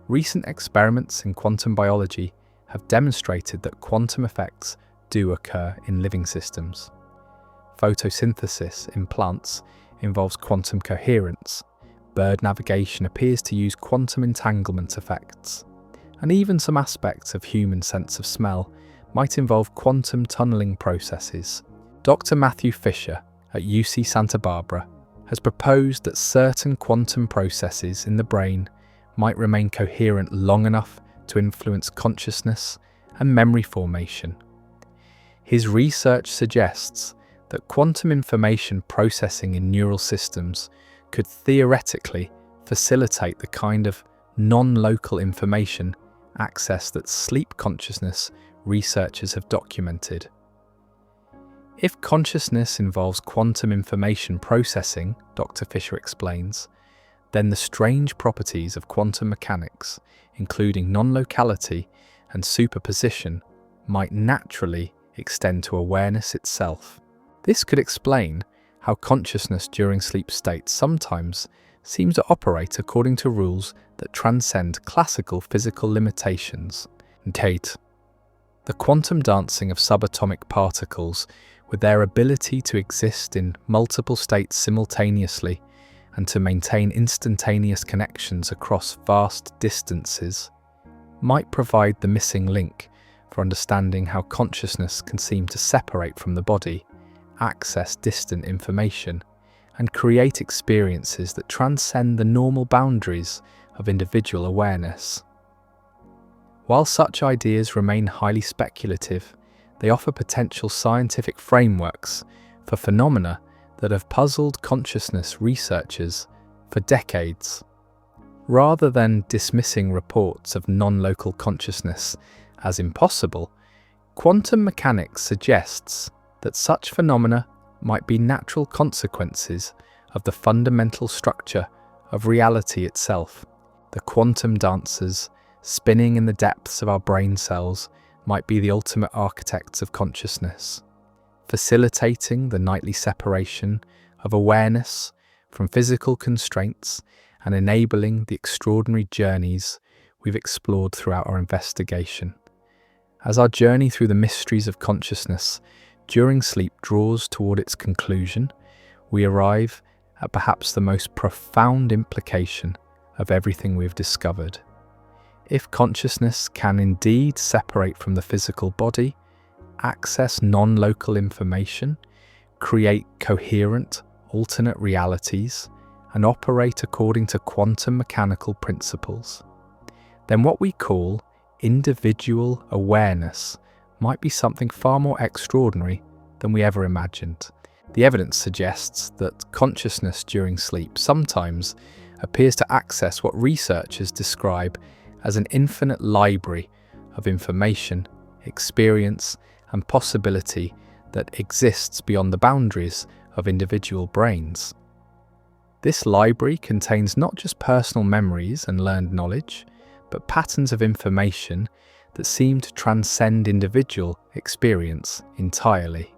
A: Recent experiments in quantum biology have demonstrated that quantum effects do occur in living systems. Photosynthesis in plants involves quantum coherence. Bird navigation appears to use quantum entanglement effects. And even some aspects of human sense of smell might involve quantum tunneling processes. Dr. Matthew Fisher at UC Santa Barbara has proposed that certain quantum processes in the brain might remain coherent long enough to influence consciousness and memory formation. His research suggests that quantum information processing in neural systems could theoretically facilitate the kind of non-local information access that sleep consciousness researchers have documented. If consciousness involves quantum information processing, Dr. Fisher explains, then the strange properties of quantum mechanics, including non-locality and superposition, might naturally extend to awareness itself. This could explain how consciousness during sleep states sometimes seems to operate according to rules that transcend classical physical limitations. Kate, the quantum dancing of subatomic particles, with their ability to exist in multiple states simultaneously and to maintain instantaneous connections across vast distances, might provide the missing link for understanding how consciousness can seem to separate from the body, access distant information, and create experiences that transcend the normal boundaries of individual awareness. While such ideas remain highly speculative, they offer potential scientific frameworks for phenomena that have puzzled consciousness researchers for decades. Rather than dismissing reports of non-local consciousness as impossible, quantum mechanics suggests that such phenomena might be natural consequences of the fundamental structure of reality itself. The quantum dancers spinning in the depths of our brain cells might be the ultimate architects of consciousness, facilitating the nightly separation of awareness from physical constraints and enabling the extraordinary journeys we've explored throughout our investigation. As our journey through the mysteries of consciousness during sleep draws toward its conclusion, we arrive at perhaps the most profound implication of everything we've discovered. If consciousness can indeed separate from the physical body, access non-local information, create coherent, alternate realities, and operate according to quantum mechanical principles, then what we call individual awareness might be something far more extraordinary than we ever imagined. The evidence suggests that consciousness during sleep sometimes appears to access what researchers describe as an infinite library of information, experience, and possibility that exists beyond the boundaries of individual brains. This library contains not just personal memories and learned knowledge, but patterns of information that seem to transcend individual experience entirely.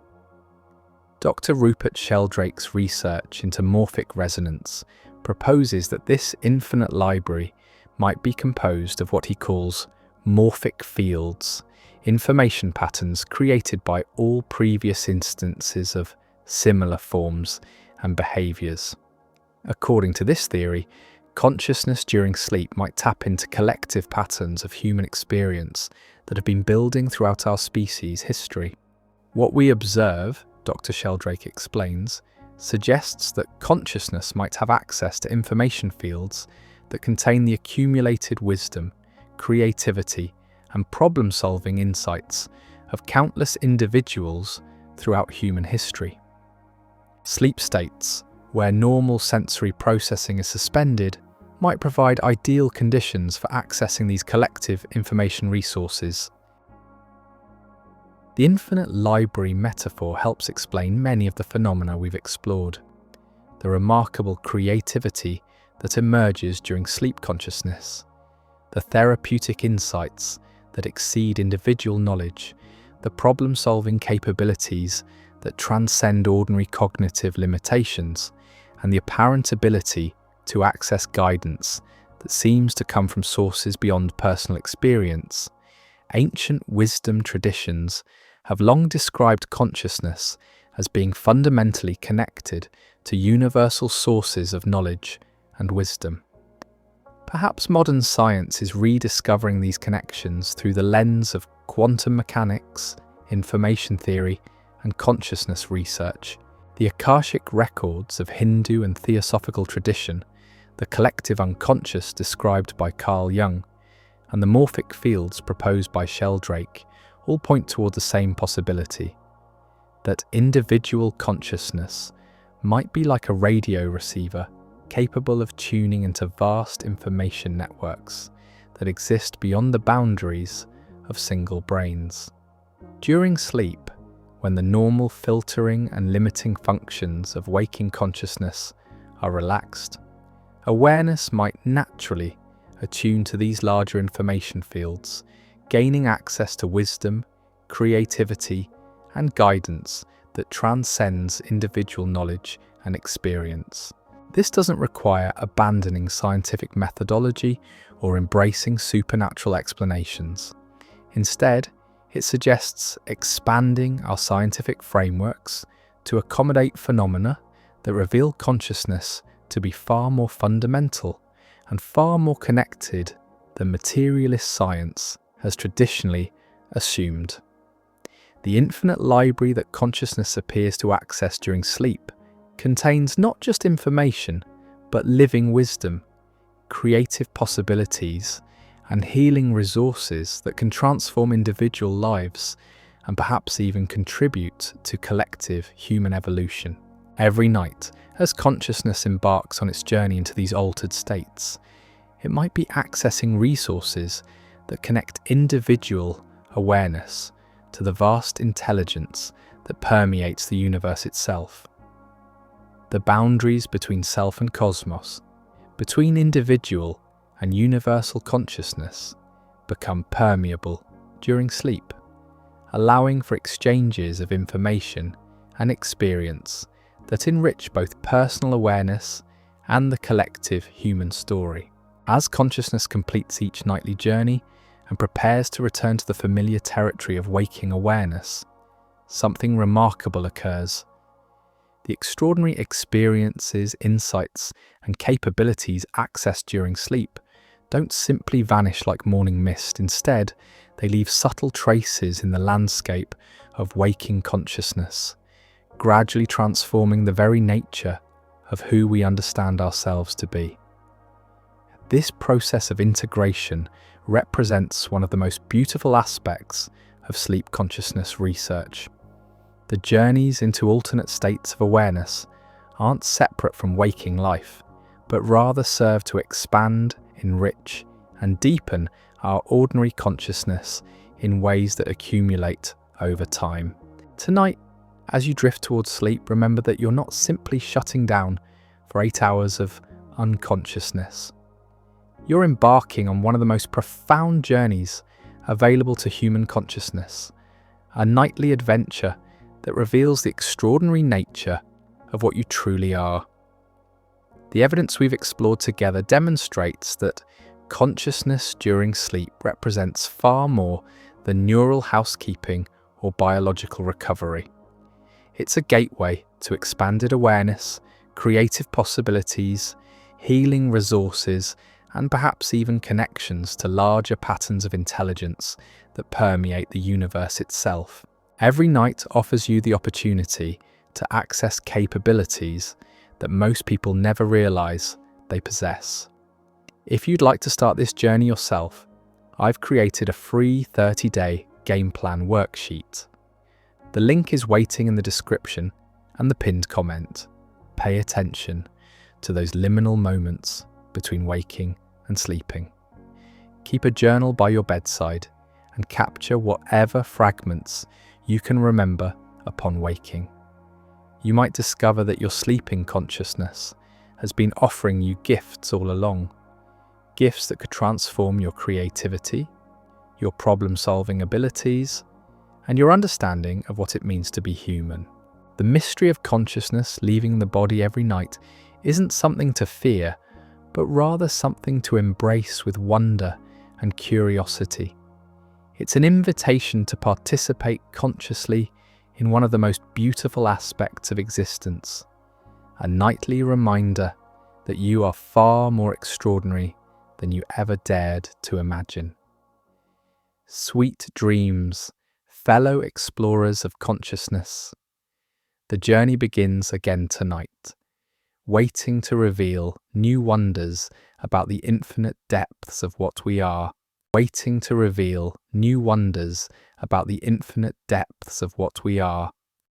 A: Dr. Rupert Sheldrake's research into morphic resonance proposes that this infinite library might be composed of what he calls morphic fields, information patterns created by all previous instances of similar forms and behaviours. According to this theory, consciousness during sleep might tap into collective patterns of human experience that have been building throughout our species' history. What we observe, Dr. Sheldrake explains, suggests that consciousness might have access to information fields that contain the accumulated wisdom, creativity, and problem-solving insights of countless individuals throughout human history. Sleep states, where normal sensory processing is suspended, might provide ideal conditions for accessing these collective information resources. The infinite library metaphor helps explain many of the phenomena we've explored. The remarkable creativity that emerges during sleep consciousness, the therapeutic insights that exceed individual knowledge, the problem-solving capabilities that transcend ordinary cognitive limitations, and the apparent ability to access guidance that seems to come from sources beyond personal experience. Ancient wisdom traditions have long described consciousness as being fundamentally connected to universal sources of knowledge and wisdom. Perhaps modern science is rediscovering these connections through the lens of quantum mechanics, information theory, and consciousness research. The Akashic records of Hindu and theosophical tradition, the collective unconscious described by Carl Jung, and the morphic fields proposed by Sheldrake all point toward the same possibility, that individual consciousness might be like a radio receiver capable of tuning into vast information networks that exist beyond the boundaries of single brains. During sleep, when the normal filtering and limiting functions of waking consciousness are relaxed, awareness might naturally attune to these larger information fields, gaining access to wisdom, creativity, and guidance that transcends individual knowledge and experience. This doesn't require abandoning scientific methodology or embracing supernatural explanations. Instead, it suggests expanding our scientific frameworks to accommodate phenomena that reveal consciousness to be far more fundamental and far more connected than materialist science has traditionally assumed. The infinite library that consciousness appears to access during sleep contains not just information, but living wisdom, creative possibilities, and healing resources that can transform individual lives and perhaps even contribute to collective human evolution. Every night, as consciousness embarks on its journey into these altered states, it might be accessing resources that connect individual awareness to the vast intelligence that permeates the universe itself. The boundaries between self and cosmos, between individual and universal consciousness, become permeable during sleep, allowing for exchanges of information and experience that enrich both personal awareness and the collective human story. As consciousness completes each nightly journey and prepares to return to the familiar territory of waking awareness, something remarkable occurs. The extraordinary experiences, insights, and capabilities accessed during sleep don't simply vanish like morning mist. Instead, they leave subtle traces in the landscape of waking consciousness, gradually transforming the very nature of who we understand ourselves to be. This process of integration represents one of the most beautiful aspects of sleep consciousness research. The journeys into alternate states of awareness aren't separate from waking life, but rather serve to expand, enrich, and deepen our ordinary consciousness in ways that accumulate over time. Tonight, as you drift towards sleep, remember that you're not simply shutting down for 8 hours of unconsciousness. You're embarking on one of the most profound journeys available to human consciousness, a nightly adventure that reveals the extraordinary nature of what you truly are. The evidence we've explored together demonstrates that consciousness during sleep represents far more than neural housekeeping or biological recovery. It's a gateway to expanded awareness, creative possibilities, healing resources, and perhaps even connections to larger patterns of intelligence that permeate the universe itself. Every night offers you the opportunity to access capabilities that most people never realize they possess. If you'd like to start this journey yourself, I've created a free 30-day game plan worksheet. The link is waiting in the description and the pinned comment. Pay attention to those liminal moments between waking and sleeping. Keep a journal by your bedside and capture whatever fragments you can remember upon waking. You might discover that your sleeping consciousness has been offering you gifts all along, gifts that could transform your creativity, your problem-solving abilities, and your understanding of what it means to be human. The mystery of consciousness leaving the body every night isn't something to fear, but rather something to embrace with wonder and curiosity. It's an invitation to participate consciously in one of the most beautiful aspects of existence, a nightly reminder that you are far more extraordinary than you ever dared to imagine. Sweet dreams, fellow explorers of consciousness. The journey begins again tonight, waiting to reveal new wonders about the infinite depths of what we are, waiting to reveal new wonders about the infinite depths of what we are.